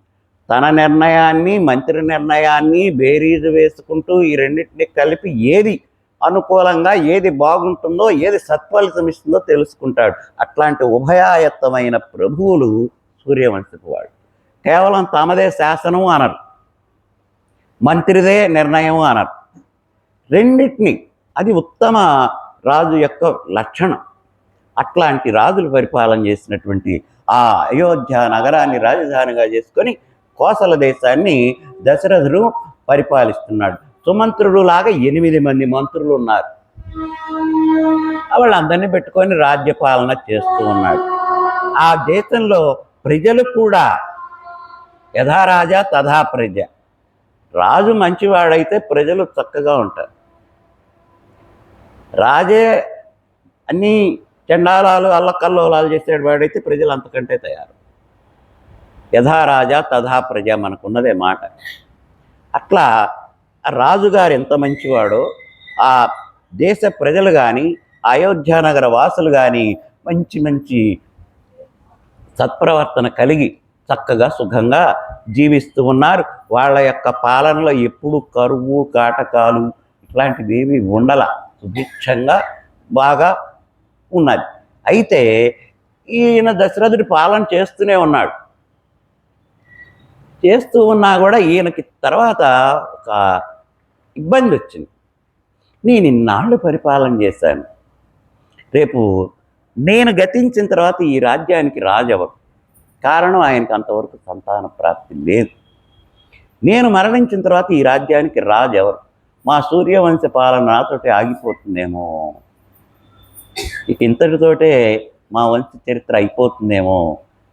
B: తన నిర్ణయాన్ని మంత్రి నిర్ణయాన్ని బేరీజు వేసుకుంటూ ఈ రెండింటిని కలిపి ఏది అనుకూలంగా, ఏది బాగుంటుందో, ఏది సత్ఫలితం ఇస్తుందో తెలుసుకుంటాడు. అట్లాంటి ఉభయాయత్తమైన ప్రభువులు సూర్యవంశపు వాడు. కేవలం తమదే శాసనం అనరు, మంత్రిదే నిర్ణయం అనరు. రెండింటిని, అది ఉత్తమ రాజు యొక్క లక్షణం. అట్లాంటి రాజులు పరిపాలన చేసినటువంటి ఆ అయోధ్య నగరాన్ని రాజధానిగా చేసుకొని కోసల దేశాన్ని దశరథుడు పరిపాలిస్తున్నాడు. సుమంత్రుడు లాగా 8 మంది మంత్రులు ఉన్నారు. వాళ్ళందరినీ పెట్టుకొని రాజ్యపాలన చేస్తూ ఉన్నాడు. ఆ దేశంలో ప్రజలు కూడా యథా రాజా తథా ప్రజ. రాజు మంచివాడైతే ప్రజలు చక్కగా ఉంటారు. రాజే అన్నీ చండాలాలు అల్లకల్లోలాలు చేసేవాడైతే ప్రజలు అంతకంటే తయారు. యథా రాజా తథా ప్రజ మనకున్నదే మాట. అట్లా రాజుగారు ఎంత మంచివాడో ఆ దేశ ప్రజలు కానీ, అయోధ్యానగర వాసులు కానీ మంచి మంచి సత్ప్రవర్తన కలిగి చక్కగా సుఖంగా జీవిస్తూ ఉన్నారు. వాళ్ళ యొక్క పాలనలో ఎప్పుడు కరువు కాటకాలు ఇట్లాంటివి ఏవి ఉండల, సుభిక్షంగా బాగా ఉన్నది. అయితే ఈయన దశరథుడి పాలన చేస్తూనే ఉన్నాడు. చేస్తూ ఉన్నా కూడా ఈయనకి తర్వాత ఒక ఇబ్బంది వచ్చింది. నేను ఇన్నాళ్ళు పరిపాలన చేశాను, రేపు నేను గతించిన తర్వాత ఈ రాజ్యానికి రాజు ఎవరు? కారణం ఆయనకి అంతవరకు సంతాన ప్రాప్తి లేదు. నేను మరణించిన తర్వాత ఈ రాజ్యానికి రాజు ఎవరు? మా సూర్యవంశ పాలన నాతోటి ఆగిపోతుందేమో, ఇక ఇంతటితోటే మా వంశ చరిత్ర అయిపోతుందేమో,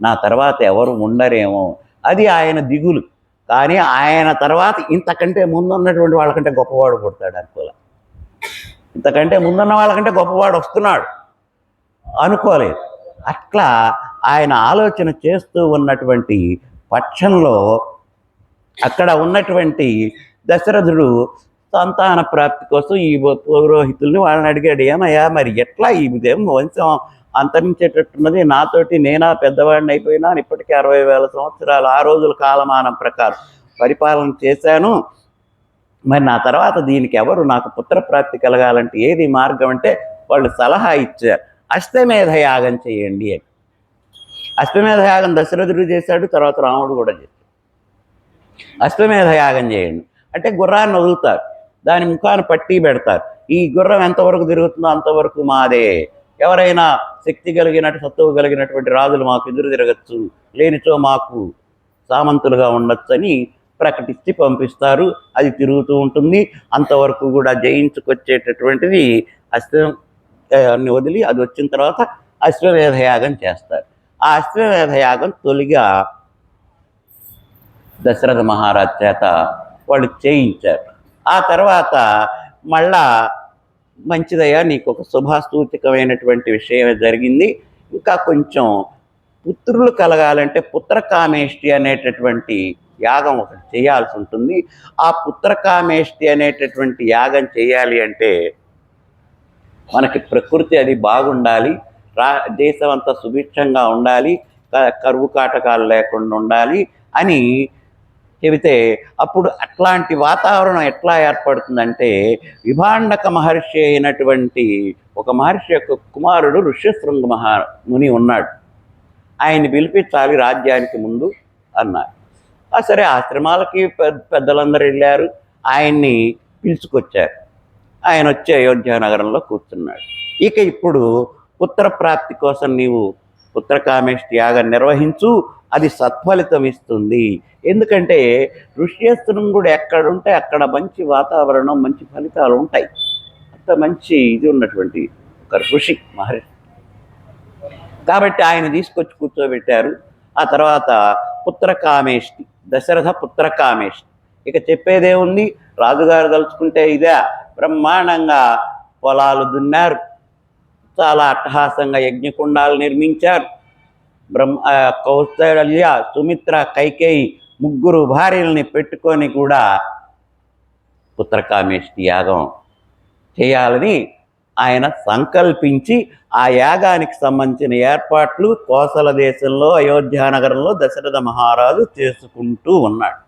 B: నా తర్వాత ఎవరు ఉండరేమో, అది ఆయన దిగులు. కానీ ఆయన తర్వాత ఇంతకంటే ముందున్నటువంటి వాళ్ళకంటే గొప్పవాడు పుడతాడు అనుకోలే. ఇంతకంటే ముందున్న వాళ్ళకంటే గొప్పవాడు వస్తున్నాడు అనుకోలేదు. అట్లా ఆయన ఆలోచన చేస్తూ ఉన్నటువంటి పక్షంలో అక్కడ ఉన్నటువంటి దశరథుడు సంతాన ప్రాప్తి కోసం ఈ పురోహితుల్ని వాళ్ళని అడిగాడు, ఏమయ్యా మరి ఎట్లా ఇదేం వంశం అంతరించేటట్టున్నది, నాతోటి నేనా పెద్దవాడిని అయిపోయినా ఇప్పటికీ 60,000 సంవత్సరాలు ఆ రోజుల కాలమానం ప్రకారం పరిపాలన చేశాను, మరి నా తర్వాత దీనికి ఎవరు నాకు పుత్రప్రాప్తి కలగాలంటే ఏది మార్గం అంటే వాళ్ళు సలహా ఇచ్చారు, అశ్వమేధ యాగం చేయండి అని. అశ్వమేధ యాగం దశరథుడు చేశాడు, తర్వాత రాముడు కూడా చేశాడు. అశ్వమేధ యాగం చేయండి అంటే గుర్రాన్ని వదులుతారు, దాని ముఖాన్ని పట్టి పెడతారు, ఈ గుర్రం ఎంతవరకు తిరుగుతుందో అంతవరకు మాదే, ఎవరైనా శక్తి కలిగినట్టు సత్తువ కలిగినటువంటి రాజులు మాకు ఎదురు తిరగచ్చు, లేనిచో మాకు సామంతులుగా ఉండొచ్చు అని ప్రకటించి పంపిస్తారు. అది తిరుగుతూ ఉంటుంది, అంతవరకు కూడా జయించుకొచ్చేటటువంటిది అశ్వాన్ని వదిలి అది వచ్చిన తర్వాత అశ్వమేధ యాగం చేస్తారు. ఆ అశ్వమేధ యాగం తొలిగా దశరథ మహారాజ్ చేత వాళ్ళు చేయించారు. ఆ తర్వాత మళ్ళా మంచిదయ్యా, నీకు ఒక శుభసూచకమైనటువంటి విషయం జరిగింది, ఇంకా కొంచెం పుత్రులు కలగాలంటే పుత్రకామేష్టి అనేటటువంటి యాగం ఒకటి చేయాల్సి ఉంటుంది. ఆ పుత్రకామేష్టి అనేటటువంటి యాగం చేయాలి అంటే మనకి ప్రకృతి అది బాగుండాలి, దేశం అంతా సుభిక్షంగా ఉండాలి, కరువు కాటకాలు లేకుండా ఉండాలి అని చెబితే అప్పుడు అట్లాంటి వాతావరణం ఎట్లా ఏర్పడుతుందంటే విభాండక మహర్షి అయినటువంటి ఒక మహర్షి యొక్క కుమారుడు ఋష్యశృంగ ముని ఉన్నాడు, ఆయన్ని పిలిపించాలి రాజ్యానికి ముందు అన్నారు. సరే ఆశ్రమాలకి పెద్దలందరూ వెళ్ళారు, ఆయన్ని పిలుచుకొచ్చారు. ఆయన వచ్చి అయోధ్య నగరంలో కూర్చున్నాడు. ఇక ఇప్పుడు పుత్రప్రాప్తి కోసం నీవు పుత్రకామేష్టి యాగం నిర్వహించు, అది సత్ఫలితం ఇస్తుంది. ఎందుకంటే ఋష్యశృంగుడు ఎక్కడుంటే అక్కడ మంచి వాతావరణం, మంచి ఫలితాలు ఉంటాయి. అంత మంచి ఇది ఉన్నటువంటి ఒక ఋషి మహర్షి కాబట్టి ఆయన తీసుకొచ్చి కూర్చోబెట్టారు. ఆ తర్వాత పుత్రకామేష్టి, దశరథ పుత్రకామేష్టి. ఇక చెప్పేదేముంది, రాజుగారు తలుచుకుంటే ఇదే బ్రహ్మాండంగా పొలాలు దున్నారు, చాలా అట్టహాసంగా యజ్ఞకుండాలు నిర్మించారు. కౌసల్య, సుమిత్ర, కైకేయి ముగ్గురు భార్యల్ని పెట్టుకొని కూడా పుత్రకామేష్టి యాగం చేయాలని ఆయన సంకల్పించి ఆ యాగానికి సంబంధించిన ఏర్పాట్లు కోసల దేశంలో అయోధ్య నగరంలో దశరథ మహారాజు చేసుకుంటూ ఉన్నాడు.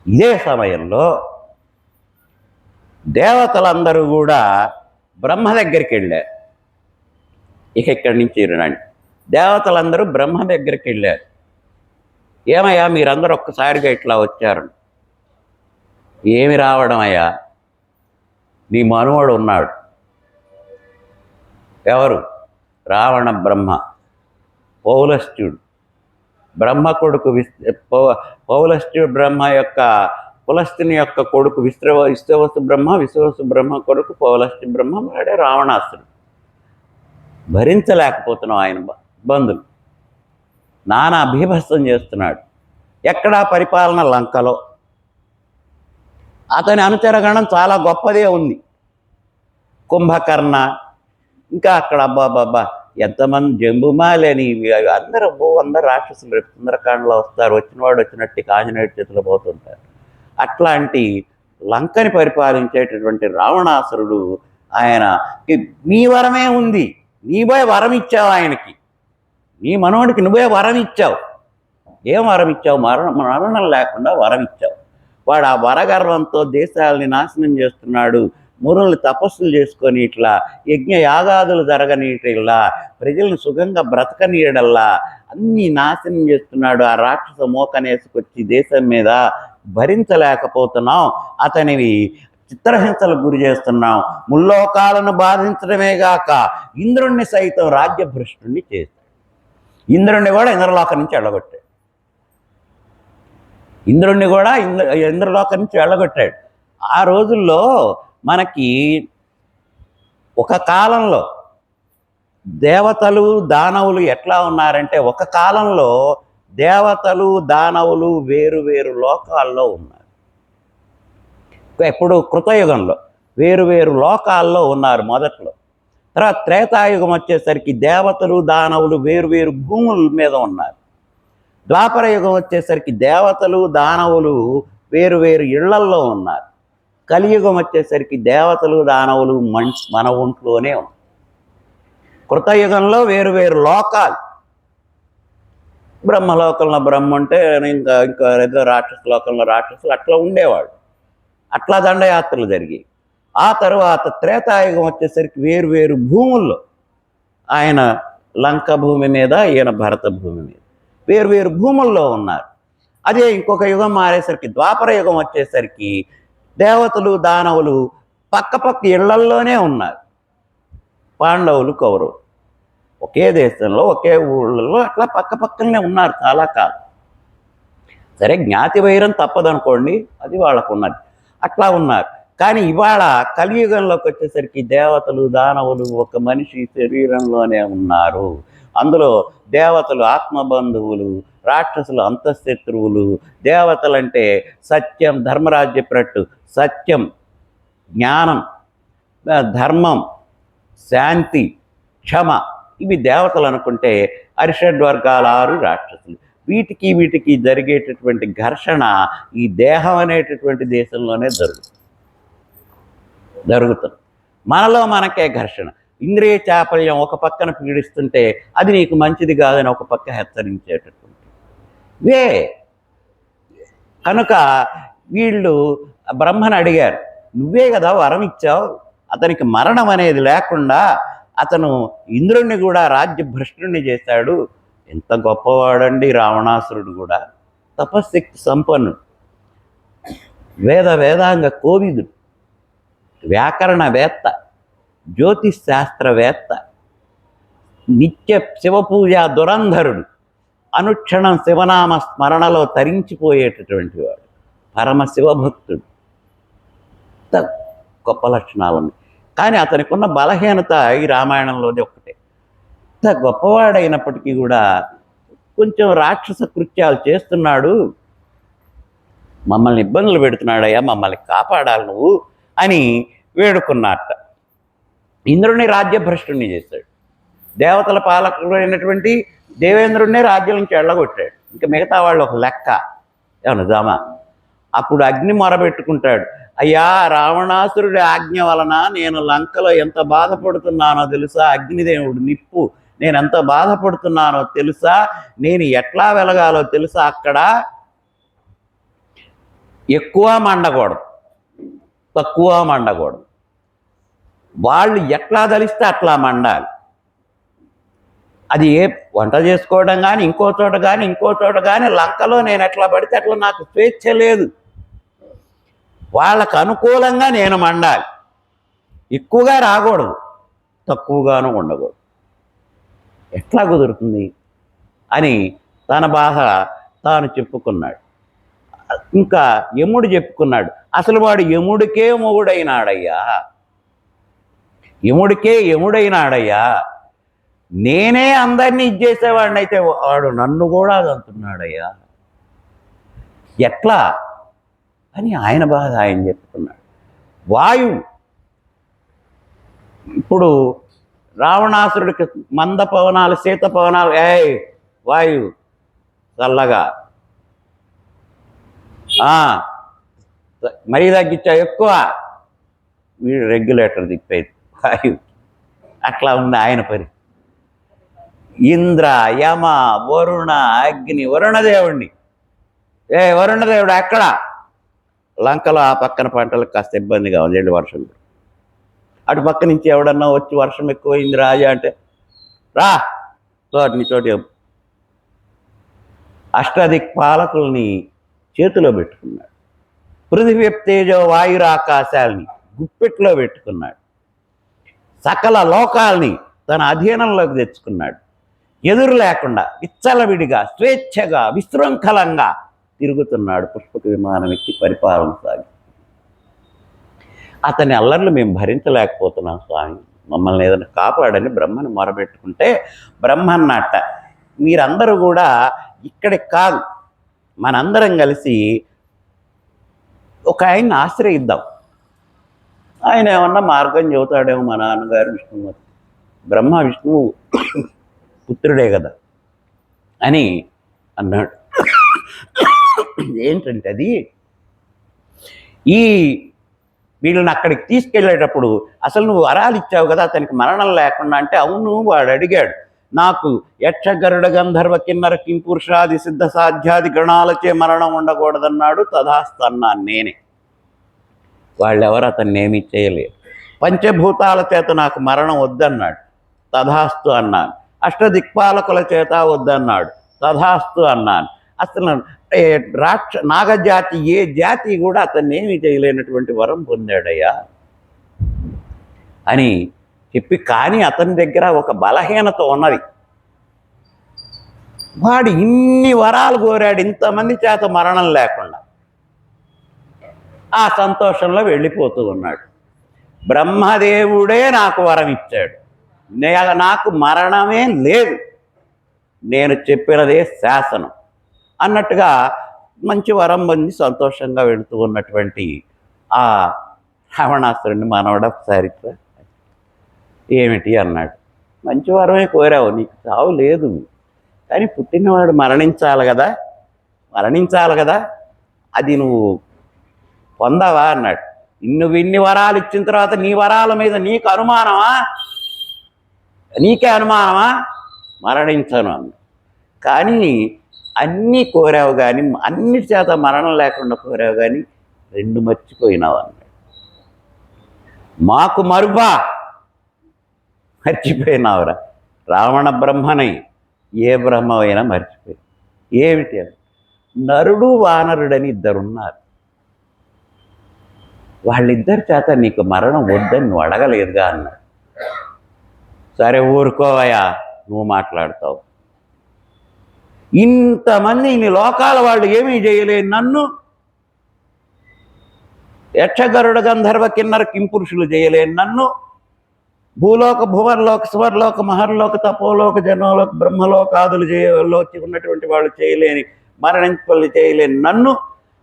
B: ఇదే సమయంలో దేవతలందరూ కూడా బ్రహ్మ దగ్గరికి వెళ్ళారు. ఇక ఇక్కడి నుంచి రండి, దేవతలందరూ బ్రహ్మ దగ్గరికి వెళ్ళారు. ఏమయ్యా మీరందరూ ఒక్కసారిగా ఇట్లా వచ్చారు? ఏమి రావడం అయ్యా, నీ మనుమడు ఉన్నాడు. ఎవరు? రావణ బ్రహ్మ, పౌలస్త్యుడు. బ్రహ్మ కొడుకు పౌలస్త్యుడు బ్రహ్మ యొక్క పులస్త్యుని యొక్క కొడుకు విశ్వవసు బ్రహ్మ, విశ్వవసు బ్రహ్మ కొడుకు పౌలస్త్య బ్రహ్మ, వాడే రావణాసురుడు. భరించలేకపోతున్నాం ఆయన బంధులు, నానా బీభత్సం చేస్తున్నాడు. ఎక్కడా పరిపాలన లంకలో. అతని అనుచరగణం చాలా గొప్పదే ఉంది. కుంభకర్ణ, ఇంకా అక్కడ అబ్బాబ్బా ఎంతమంది జంబుమాలని అందరూ రాక్షసులు రేపు సుందరకాండలో వస్తారు, వచ్చినవాడు వచ్చినట్టు ఆంజనేయుడి చేతిలో పోతుంటారు. అట్లాంటి లంకని పరిపాలించేటటువంటి రావణాసురుడు ఆయన, నీ వరమే ఉంది, నీవే వరం ఇచ్చావు ఆయనకి, నీ మనవుడికి నువ్వే వరం ఇచ్చావు. ఏం వరం ఇచ్చావు? మరణం లేకుండా వరం ఇచ్చావు. వాడు ఆ వరగర్వంతో దేశాలని నాశనం చేస్తున్నాడు, మురుల్ని తపస్సులు చేసుకొని ఇట్లా యజ్ఞ యాగాదులు జరగనీయటల్లా, ప్రజలను సుఖంగా బ్రతకనీయడల్లా అన్నీ నాశనం చేస్తున్నాడు. ఆ రాక్షస మోకనేసుకొచ్చి దేశం మీద భరించలేకపోతున్నాం, అతనివి చిత్రహింసలకు గురి చేస్తున్నాం, ముల్లోకాలను బాధించడమే గాక ఇంద్రుణ్ణి సైతం రాజ్యభ్రష్టుణ్ణి చేస్తాడు. ఇంద్రుణ్ణి కూడా ఇంద్రలోకం నుంచి వెళ్ళగొట్టాడు. ఇంద్రుణ్ణి కూడా ఇంద్రలోకం నుంచి వెళ్ళగొట్టాడు. ఆ రోజుల్లో మనకి ఒక కాలంలో దేవతలు దానవులు ఎట్లా ఉన్నారంటే, ఒక కాలంలో దేవతలు దానవులు వేరు వేరు లోకాల్లో ఉన్నారు. ఎప్పుడు కృతయుగంలో వేరు వేరు లోకాల్లో ఉన్నారు మొదట్లో. తర్వాత త్రేతాయుగం వచ్చేసరికి దేవతలు దానవులు వేరు వేరు భూముల మీద ఉన్నారు. ద్వాపర యుగం వచ్చేసరికి దేవతలు దానవులు వేరు వేరు ఇళ్లల్లో ఉన్నారు. కలియుగం వచ్చేసరికి దేవతలు దానవులు మన ఒంట్లోనే ఉన్నారు. కృతయుగంలో వేరు వేరు లోకాలు. బ్రహ్మలోకంలో బ్రహ్మ ఉంటే ఇంకా ఇంకా ఏదో రాక్షస లోకంలో రాక్షసులు అట్లా ఉండేవాళ్ళు. అట్లా దండయాత్రలు జరిగాయి. ఆ తర్వాత త్రేతాయుగం వచ్చేసరికి వేరు వేరు భూముల్లో, ఆయన లంక భూమి మీద, ఈయన భరత భూమి మీద వేరు వేరు భూముల్లో ఉన్నారు. అదే ఇంకొక యుగం మారేసరికి ద్వాపర యుగం వచ్చేసరికి దేవతలు దానవులు పక్క పక్క ఇళ్లల్లోనే ఉన్నారు. పాండవులు కౌరవులు ఒకే దేశంలో ఒకే ఊళ్ళలో అట్లా పక్క పక్కనే ఉన్నారు చాలా కాలం. సరే, జ్ఞాతి వైరం తప్పదనుకోండి, అది వాళ్ళకు ఉన్నది, అట్లా ఉన్నారు. కానీ ఇవాళ కలియుగంలోకి వచ్చేసరికి దేవతలు దానవులు ఒక మనిషి శరీరంలోనే ఉన్నారు. అందులో దేవతలు ఆత్మబంధువులు, రాక్షసులు అంతఃశత్రువులు. దేవతలంటే సత్యం, ధర్మరాజు చెప్పినట్టు సత్యం, జ్ఞానం, ధర్మం, శాంతి, క్షమ, ఇవి దేవతలు అనుకుంటే అరిషడ్వర్గాల 6 రాక్షసులు. వీటికి జరిగేటటువంటి ఘర్షణ ఈ దేహం అనేటటువంటి దేశంలోనే జరుగుతుంది. మనలో మనకే ఘర్షణ. ఇంద్రియ చాపల్యం ఒక పక్కన పీడిస్తుంటే అది నీకు మంచిది కాదని ఒక పక్క హెచ్చరించేటటువంటి వే. కనుక వీళ్ళు బ్రహ్మను అడిగారు, నువ్వే కదా వరం ఇచ్చావు, అతనికి మరణం అనేది లేకుండా అతను ఇంద్రుణ్ణి కూడా రాజ్యభ్రష్టుణ్ణి చేశాడు. ఎంత గొప్పవాడండి రావణాసురుడు కూడా. తపశ్శక్తి సంపన్నుడు, వేదాంగ కోవిదుడు, వ్యాకరణవేత్త, జ్యోతిష్ శాస్త్రవేత్త, నిత్య శివపూజ దురంధరుడు, అనుక్షణం శివనామ స్మరణలో తరించిపోయేటటువంటి వాడు, పరమ శివభక్తుడు. గొప్ప లక్షణాలు. కానీ అతనికి ఉన్న బలహీనత ఈ రామాయణంలోది ఒక్కటే. ఇంత గొప్పవాడైనప్పటికీ కూడా కొంచెం రాక్షస కృత్యాలు చేస్తున్నాడు, మమ్మల్ని ఇబ్బందులు పెడుతున్నాడయ్యా, మమ్మల్ని కాపాడాలి నువ్వు అని వేడుకున్నట్ట. ఇంద్రుడిని రాజ్యభ్రష్టుణ్ణి చేశాడు. దేవతల పాలకుడు అయినటువంటి దేవేంద్రుడినే రాజ్యం నుంచి వెళ్ళగొట్టాడు. ఇంకా మిగతా వాళ్ళు ఒక లెక్క. ఏమన్నా జామా? అప్పుడు అగ్ని మొరబెట్టుకుంటాడు, అయ్యా రావణాసురుడి ఆజ్ఞ వలన నేను లంకలో ఎంత బాధపడుతున్నానో తెలుసా? అగ్నిదేవుడు నిప్పు, నేను ఎంత బాధపడుతున్నానో తెలుసా? నేను ఎట్లా వెలగాలో తెలుసా? అక్కడ ఎక్కువ మండకూడదు, తక్కువ మండకూడదు. వాళ్ళు ఎట్లా తలిస్తే అట్లా మండాలి. అది ఏ వంట చేసుకోవడం కానీ ఇంకో చోట కానీ లంకలో నేను ఎట్లా పడితే అట్లా నాకు స్వేచ్ఛ లేదు. వాళ్ళకు అనుకూలంగా నేను మండాలి. ఎక్కువగా రాకూడదు, తక్కువగాను ఉండకూడదు. ఎట్లా కుదురుతుంది అని తన బాధ తాను చెప్పుకున్నాడు. ఇంకా యముడు చెప్పుకున్నాడు, అసలు వాడు యముడికే యముడైనాడయ్యా, నేనే అందరినీ ఇచ్చేసేవాడిని, అయితే వాడు నన్ను కూడా అంటున్నాడయ్యా, ఎట్లా అని ఆయన బాధ ఆయన చెప్పుకున్నాడు. వాయువు ఇప్పుడు రావణాసురుడికి మంద పవనాలు, శీత పవనాలు, వాయువు చల్లగా, మరీ తగ్గించా ఎక్కువ, వీడు రెగ్యులేటర్ తిప్పేది వాయువు. అట్లా ఉంది ఆయన పని. ఇంద్ర, యమ, వరుణ, అగ్ని, వరుణదేవుడిని, వరుణదేవుడు ఎక్కడ? లంకలో ఆ పక్కన పంటలకు కాస్త ఇబ్బందిగా ఉంది, ఎండు వర్షం. అటు పక్క నుంచి ఎవడన్నా వచ్చి వర్షం ఎక్కువైంది రాజా అంటే, రా చోటి అష్టదిక్పాలకుల్ని చేతిలో పెట్టుకున్నాడు. పృథివీ తేజో వాయురాకాశాలని గుప్పెట్లో పెట్టుకున్నాడు. సకల లోకాల్ని తన అధీనంలోకి తెచ్చుకున్నాడు. ఎదురు లేకుండా విచ్చలవిడిగా స్వేచ్ఛగా విశృంఖలంగా తిరుగుతున్నాడు. పుష్పక విమానం ఎక్కి పరిపాలన సాగి. అతని అల్లర్లు మేము భరించలేకపోతున్నాం స్వామి, మమ్మల్ని ఏదైనా కాపాడని బ్రహ్మను మొరబెట్టుకుంటే బ్రహ్మ అన్నట్ట, మీరందరూ కూడా ఇక్కడికి కాదు, మనందరం కలిసి ఒక ఆయన్ని ఆశ్రయిద్దాం. ఆయన ఏమన్నా మార్గం చెబుతాడేమో. మా నాన్నగారు విష్ణుమూర్తి, బ్రహ్మ విష్ణువు పుత్రుడే కదా అని అన్నాడు. ఏంటంటే అది, ఈ వీళ్ళని అక్కడికి తీసుకెళ్ళేటప్పుడు అసలు నువ్వు వరాలు ఇచ్చావు కదా అతనికి మరణం లేకుండా అంటే, అవును. వాడు అడిగాడు, నాకు యక్ష గరుడ గంధర్వ కిన్నర కింపురుషాది సిద్ధ సాధ్యాది గణాలచే మరణం ఉండకూడదన్నాడు. తథాస్తు అన్నాను నేనే. వాళ్ళెవరు అతన్ని ఏమీ చేయలేరు. పంచభూతాల చేత నాకు మరణం వద్దన్నాడు. తథాస్తు అన్నాను. అష్టదిక్పాలకుల చేత వద్దన్నాడు. తథాస్తు అన్నాను. అసలు నాగజాతి ఏ జాతి కూడా అతన్ని ఏమీ చేయలేనటువంటి వరం పొందాడయ్యా అని చెప్పి, కానీ అతని దగ్గర ఒక బలహీనత ఉన్నది. వాడు ఇన్ని వరాలు కోరాడు, ఇంతమంది చేత మరణం లేకుండా. ఆ సంతోషంలో వెళ్ళిపోతూ ఉన్నాడు. బ్రహ్మదేవుడే నాకు వరం ఇచ్చాడు, నాకు మరణమే లేదు, నేను చెప్పినదే శాసనం అన్నట్టుగా మంచి వరం పొంది సంతోషంగా వెళుతూ ఉన్నటువంటి ఆ రావణాసురుడిని మనవడ ఒకసారి ఏమిటి అన్నాడు. మంచి వరమే కోరావు, నీకు చావు లేదు, కానీ పుట్టినవాడు మరణించాలి కదా, అది నువ్వు పొందావా అన్నాడు. నువ్వు ఇన్ని వరాలు ఇచ్చిన తర్వాత నీ వరాల మీద నీకే అనుమానమా? మరణించను అన్న. కానీ అన్నీ కోరావు కానీ, అన్నిటి చేత మరణం లేకుండా కోరావు కానీ 2 మర్చిపోయినావు అన్నాడు. మాకు మర్చిపోయినావురా. రావణ బ్రహ్మని ఏ బ్రహ్మమైనా మర్చిపోయి. ఏమిటి అని, నరుడు వానరుడని 2 ఉన్నారు. వాళ్ళిద్దరి చేత నీకు మరణం వద్దని నువ్వు అడగలేదుగా అన్నాడు. సరే ఊరుకోవయ్యా, నువ్వు మాట్లాడతావు. ఇంతమంది ఇన్ని లోకాల వాళ్ళు ఏమీ చేయలేని నన్ను, యక్షగరుడ గంధర్వ కిన్నర కింపురుషులు చేయలేని నన్ను, భూలోక భువర్లోక స్వర్లోక మహర్లోక తపోలోక జనలోక బ్రహ్మలోకాదులు చేయలోకి ఉన్నటువంటి వాళ్ళు చేయలేని, మరణింపల్లి చేయలేని నన్ను,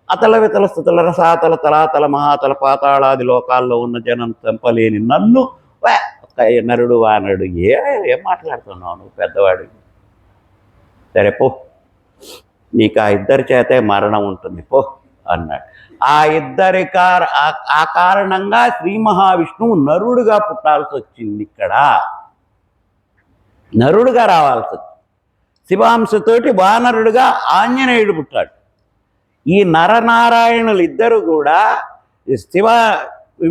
B: అతల వితల స్థుతల రసాతల తలాతల మహాతల పాతాళాది లోకాల్లో ఉన్న జనం చంపలేని నన్ను, నరుడు వానరుడు ఏం మాట్లాడుతున్నావు నువ్వు పెద్దవాడు? సరే పో, నీకు ఆ 2 చేతే మరణం ఉంటుంది పో అన్నాడు. ఆ కారణంగా శ్రీ మహావిష్ణువు నరుడుగా పుట్టాల్సి వచ్చింది. ఇక్కడ నరుడుగా రావాల్సి వచ్చింది. శివాంశతోటి వానరుడుగా ఆంజనేయుడు పుట్టాడు. ఈ నరనారాయణులు ఇద్దరు కూడా,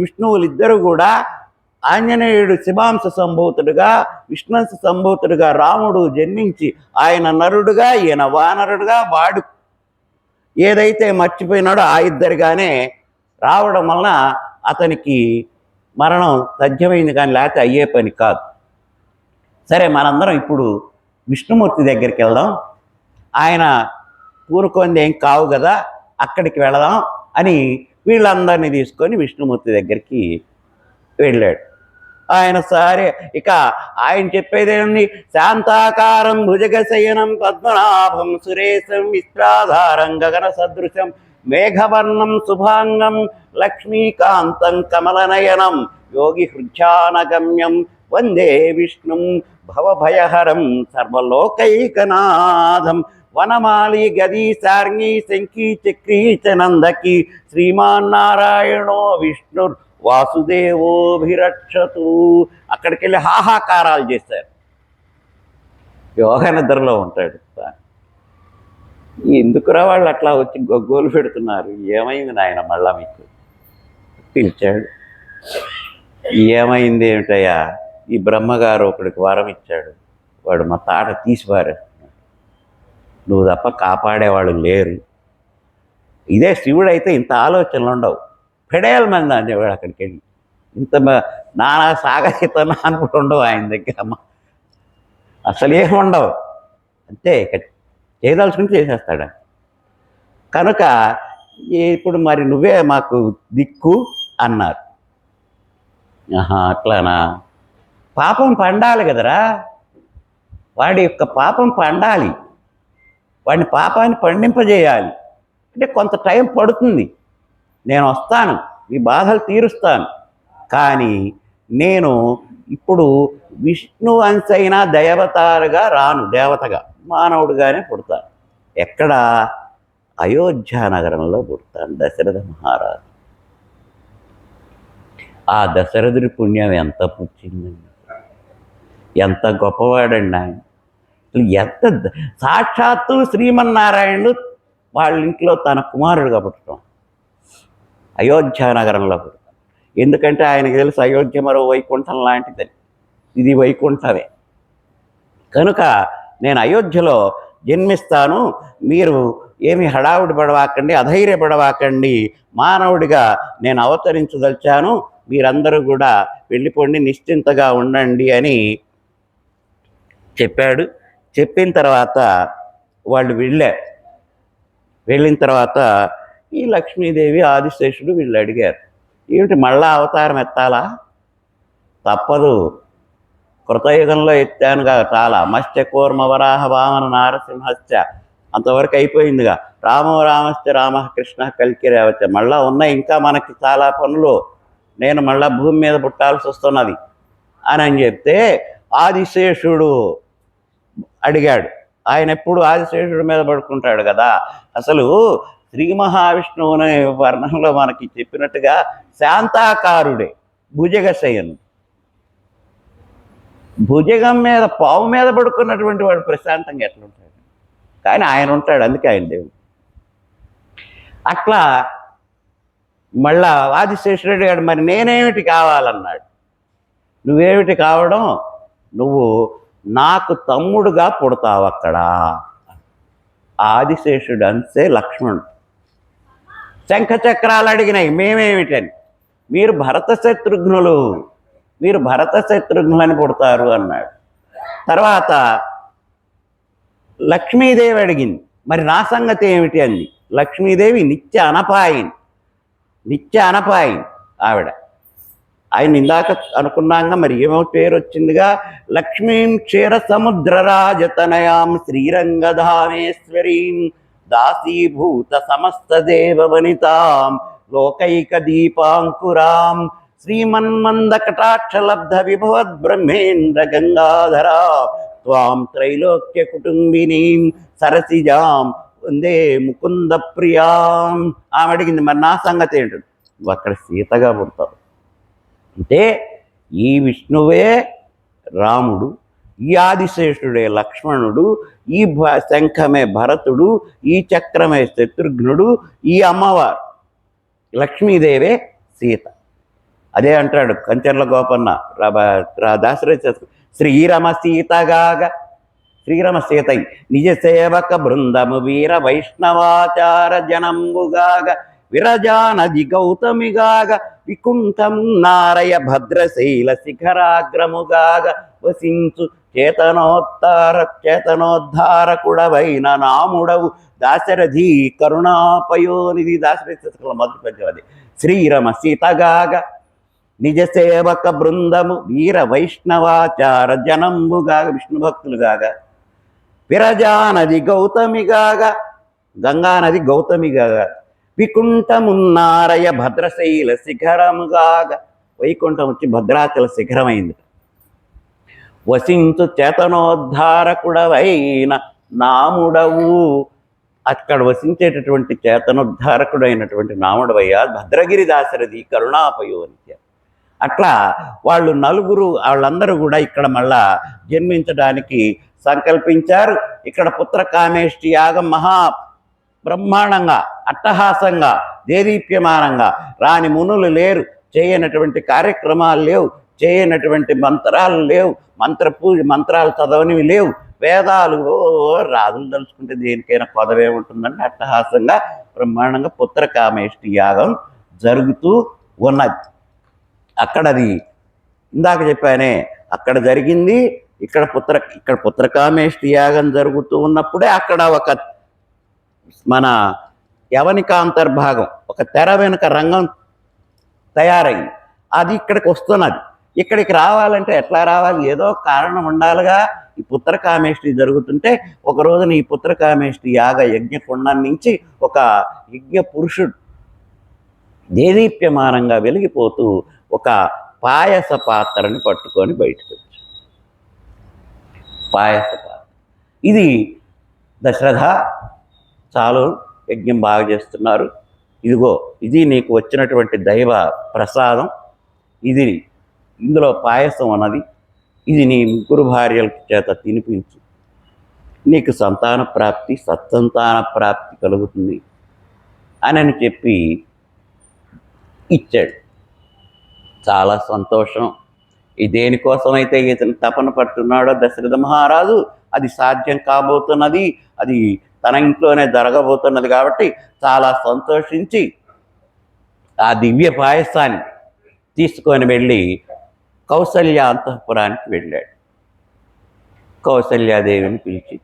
B: విష్ణువులిద్దరూ కూడా, ఆంజనేయుడు శివాంశ సంభూతుడుగా, విష్ణుంశ సంభూతుడుగా రాముడు జన్మించి, ఆయన నరుడుగా ఈయన వానరుడుగా, వాడు ఏదైతే మర్చిపోయినాడో ఆ 2గానే రావడం వలన అతనికి మరణం తథ్యమైంది, కానీ లేకపోతే అయ్యే పని కాదు. సరే, మనందరం ఇప్పుడు విష్ణుమూర్తి దగ్గరికి వెళ్దాం. ఆయన పూనుకొంది ఏం కావు కదా, అక్కడికి వెళదాం అని వీళ్ళందరినీ తీసుకొని విష్ణుమూర్తి దగ్గరికి వెళ్ళాడు. ఆయన సరే, ఇక ఆయన చెప్పేదేంది, శాంతాకారం భుజగశయనం పద్మనాభం సురేశం విశ్రాధారం గగన సదృశం మేఘవర్ణం శుభాంగం లక్ష్మీకాంతం కమలనయనం యోగి హృధ్యానగమ్యం వందే విష్ణుం భవభయహరం సర్వలోకైకనాథం వనమాలి గదీ సార్ంగీ శంఖీ చక్రీ చ నందకి శ్రీమాన్నారాయణో విష్ణుర్ వాసుదేవోభిరక్షతు. అక్కడికి వెళ్ళి హాహాకారాలు చేశారు. యోగ నిద్రలో ఉంటాడు. ఎందుకురా వాళ్ళు అట్లా వచ్చి గొగ్గోలు పెడుతున్నారు? ఏమైంది నాయన? మళ్ళా మీకు పిలిచాడు. ఏమైంది ఏమిటయ్యా? ఈ బ్రహ్మగారు ఒకడికి వరం ఇచ్చాడు, వాడు మా తాట తీసిపారేస్తున్నాడు, నువ్వు తప్ప కాపాడేవాళ్ళు లేరు. ఇదే శివుడైతే ఇంత ఆలోచనలు ఉండవు. పెడేల మంది అనేవాడు అక్కడికి వెళ్ళి. ఇంత నానా సాగసితన అనుకుంటూ ఉండవు ఆయన దగ్గర. అసలు ఏముండవు, అంతే. ఇక చేయదలుచుకుని చేసేస్తాడు. కనుక ఇప్పుడు మరి నువ్వే మాకు దిక్కు అన్నారు. అట్లానా? పాపం పండాలి కదరా, వాడి యొక్క పాపం పండాలి. వాడిని పాపాన్ని పండింపజేయాలి. అంటే కొంత టైం పడుతుంది. నేను వస్తాను, మీ బాధలు తీరుస్తాను, కానీ నేను ఇప్పుడు విష్ణు అంశైన దేవతారుగా రాను, దేవతగా మానవుడిగానే పుడతాను. ఎక్కడ? అయోధ్య నగరంలో పుడతాను, దశరథ మహారాజు. ఆ దశరథుడి పుణ్యం ఎంత పుచ్చిందండి, ఎంత గొప్పవాడండి ఆయన. ఎంత సాక్షాత్తు శ్రీమన్నారాయణుడు వాళ్ళ ఇంట్లో తన కుమారుడుగా పుట్టడం, అయోధ్య నగరంలో పుట్టడం. ఎందుకంటే ఆయనకు తెలుసు అయోధ్య మరో వైకుంఠం లాంటిదని, ఇది వైకుంఠమే. కనుక నేను అయోధ్యలో జన్మిస్తాను, మీరు ఏమి హడావుడి పడవాకండి, అధైర్యపడవాకండి, మానవుడిగా నేను అవతరించదలిచాను, మీరందరూ కూడా వెళ్ళిపోండి, నిశ్చింతగా ఉండండి అని చెప్పాడు. చెప్పిన తర్వాత వాళ్ళు వెళ్ళిన తర్వాత ఈ లక్ష్మీదేవి ఆదిశేషుడు వీళ్ళు అడిగారు, ఏమిటి మళ్ళా అవతారం ఎత్తాలా? తప్పదు, కృతయుగంలో ఎత్తానుగా చాలా, మత్స్య కూర్మ వరాహ వామన నారసింహశ్చ, అంతవరకు అయిపోయిందిగా. రామో రామశ్చ రామ కృష్ణ కల్కి రేవచ్చ, మళ్ళా ఉన్నాయి ఇంకా మనకి చాలా పనులు, నేను మళ్ళా భూమి మీద పుట్టాల్సి వస్తున్నది అని చెప్తే ఆదిశేషుడు అడిగాడు. ఆయన ఎప్పుడు ఆదిశేషుడి మీద పడుకుంటాడు కదా. అసలు శ్రీ మహావిష్ణువుని వర్ణంలో మనకి చెప్పినట్టుగా శాంతాకారుడే, భుజగశయను. భుజగం మీద పావు మీద పడుకున్నటువంటి వాడు ప్రశాంతంగా ఎట్లుంటాడు? కానీ ఆయన ఉంటాడు, అందుకే ఆయన దేవుడు. అట్లా మళ్ళా ఆదిశేషుడు అడిగాడు, మరి నేనేమిటి కావాలన్నాడు. నువ్వేమిటి కావడం? నువ్వు నాకు తమ్ముడుగా పుడతావు అక్కడ. ఆదిశేషుడు అంతే లక్ష్మణుడు. శంఖచక్రాలు అడిగినాయి, మేమేమిటని. మీరు భరత శత్రుఘ్నులని పుడతారు అన్నాడు. తర్వాత లక్ష్మీదేవి అడిగింది, మరి నా సంగతి ఏమిటి అంది. లక్ష్మీదేవి నిత్య అనపాయిని ఆవిడ. ఆయన ఇందాక అనుకున్నాక మరి ఏమో పేరు వచ్చిందిగా, లక్ష్మీం క్షీర సముద్రరాజతనయాం శ్రీరంగధామేశ్వరీం దాసీభూత సమస్త దేవవనితాం లోకైక దీపాంకురాం శ్రీమన్మంద కటాక్షలబ్ధ విభవద్ బ్రహ్మేంద్ర గంగాధరా త్వాం త్రైలోక్య కుటుంబినీం సరసిజాం వందే ముకుంద ప్రియాం. ఆమె అడిగింది, మరి నా సంగతి ఏంటి? నువ్వు అక్కడ సీతగా పుడతావు. అంటే ఈ విష్ణువే రాముడు, ఈ ఆదిశేషుడే లక్ష్మణుడు, ఈ శంఖమే భరతుడు, ఈ చక్రమే శత్రుఘ్నుడు, ఈ అమ్మవారు లక్ష్మీదేవే సీత. అదే అంటాడు కంచర్ల గోపన్న దాశరథ శ్రీరమ సీతై నిజ సేవక బృందము వీర వైష్ణవాచార జనంబుగాగ విరజానది గౌతమిగాగ వికుంఠం నారయ భద్రశైల శిఖరాగ్రముగాగ వసించు చేతనోద్ధారకుడవైన నాముడవు దాశరథి కరుణాపయోనిధి. దాశరథి మొదటి పద్యం అది. శ్రీరమ సీతగాగ నిజ సేవక బృందము వీర వైష్ణవాచార జనంబుగాగ విష్ణు భక్తులుగాగా విరజానది గౌతమిగాగా గంగానది గౌతమిగాగా వికుంఠమున్నారయ భద్రశైల శిఖరముగాగా వైకుంఠం వచ్చి భద్రాచల శిఖరమైంది. వసించు చేతనోద్ధారకుడవైన నాముడవు, అక్కడ వసించేటటువంటి చేతనోద్ధారకుడైనటువంటి నాముడవయ్యా భద్రగిరి దాశరథి కరుణాపయోనిత్య. అట్లా వాళ్ళు నలుగురు వాళ్ళందరూ కూడా ఇక్కడ మళ్ళా జన్మించడానికి సంకల్పించారు. ఇక్కడ పుత్రకామేష్టి యాగం మహా బ్రహ్మాండంగా అట్టహాసంగా దేదీప్యమానంగా, రాని మునులు లేరు, చేయనటువంటి కార్యక్రమాలు లేవు, చేయనటువంటి మంత్రాలు లేవు, మంత్రాలు చదవనివి లేవు, వేదాలు రాజులు తలుచుకుంటే దేనికైనా కొదవే ఉంటుందండి. అట్టహాసంగా బ్రహ్మాండంగా పుత్రకామేష్టి యాగం జరుగుతూ ఉన్నది. అక్కడది ఇందాక చెప్పానే అక్కడ జరిగింది. ఇక్కడ పుత్రకామేష్టి యాగం జరుగుతూ ఉన్నప్పుడే అక్కడ ఒక మన యవనికాంతర్భాగం, ఒక తెర వెనుక రంగం తయారైంది. అది ఇక్కడికి వస్తున్నది. ఇక్కడికి రావాలంటే ఎట్లా రావాలి? ఏదో కారణం ఉండాలిగా. ఈ పుత్రకామేష్టి జరుగుతుంటే ఒక రోజున ఈ పుత్రకామేష్టి యాగ యజ్ఞకుండం నుంచి ఒక యజ్ఞ పురుషుడు దేదీప్యమానంగా వెలిగిపోతూ ఒక పాయస పాత్రని పట్టుకొని బయటకు వచ్చాడు. పాయస పాత్ర. ఇది దశరథ, చాలు యజ్ఞం బాగా చేస్తున్నారు, ఇదిగో ఇది నీకు వచ్చినటువంటి దైవ ప్రసాదం, ఇది ఇందులో పాయసం అన్నది, ఇది నీ ముగ్గురు భార్యల చేత తినిపించు, నీకు సంతాన ప్రాప్తి సత్సంతాన ప్రాప్తి కలుగుతుంది అని చెప్పి ఇచ్చాడు. చాలా సంతోషం. ఈ దేనికోసమైతే ఇతను తపన పట్టున్నాడో దశరథ మహారాజు అది సాధ్యం కాబోతున్నది, అది తన ఇంట్లోనే జరగబోతున్నది కాబట్టి చాలా సంతోషించి ఆ దివ్య పాయసాన్ని తీసుకొని వెళ్ళి కౌసల్య అంతఃపురానికి వెళ్ళాడు. కౌసల్యాదేవిని పిలిచి,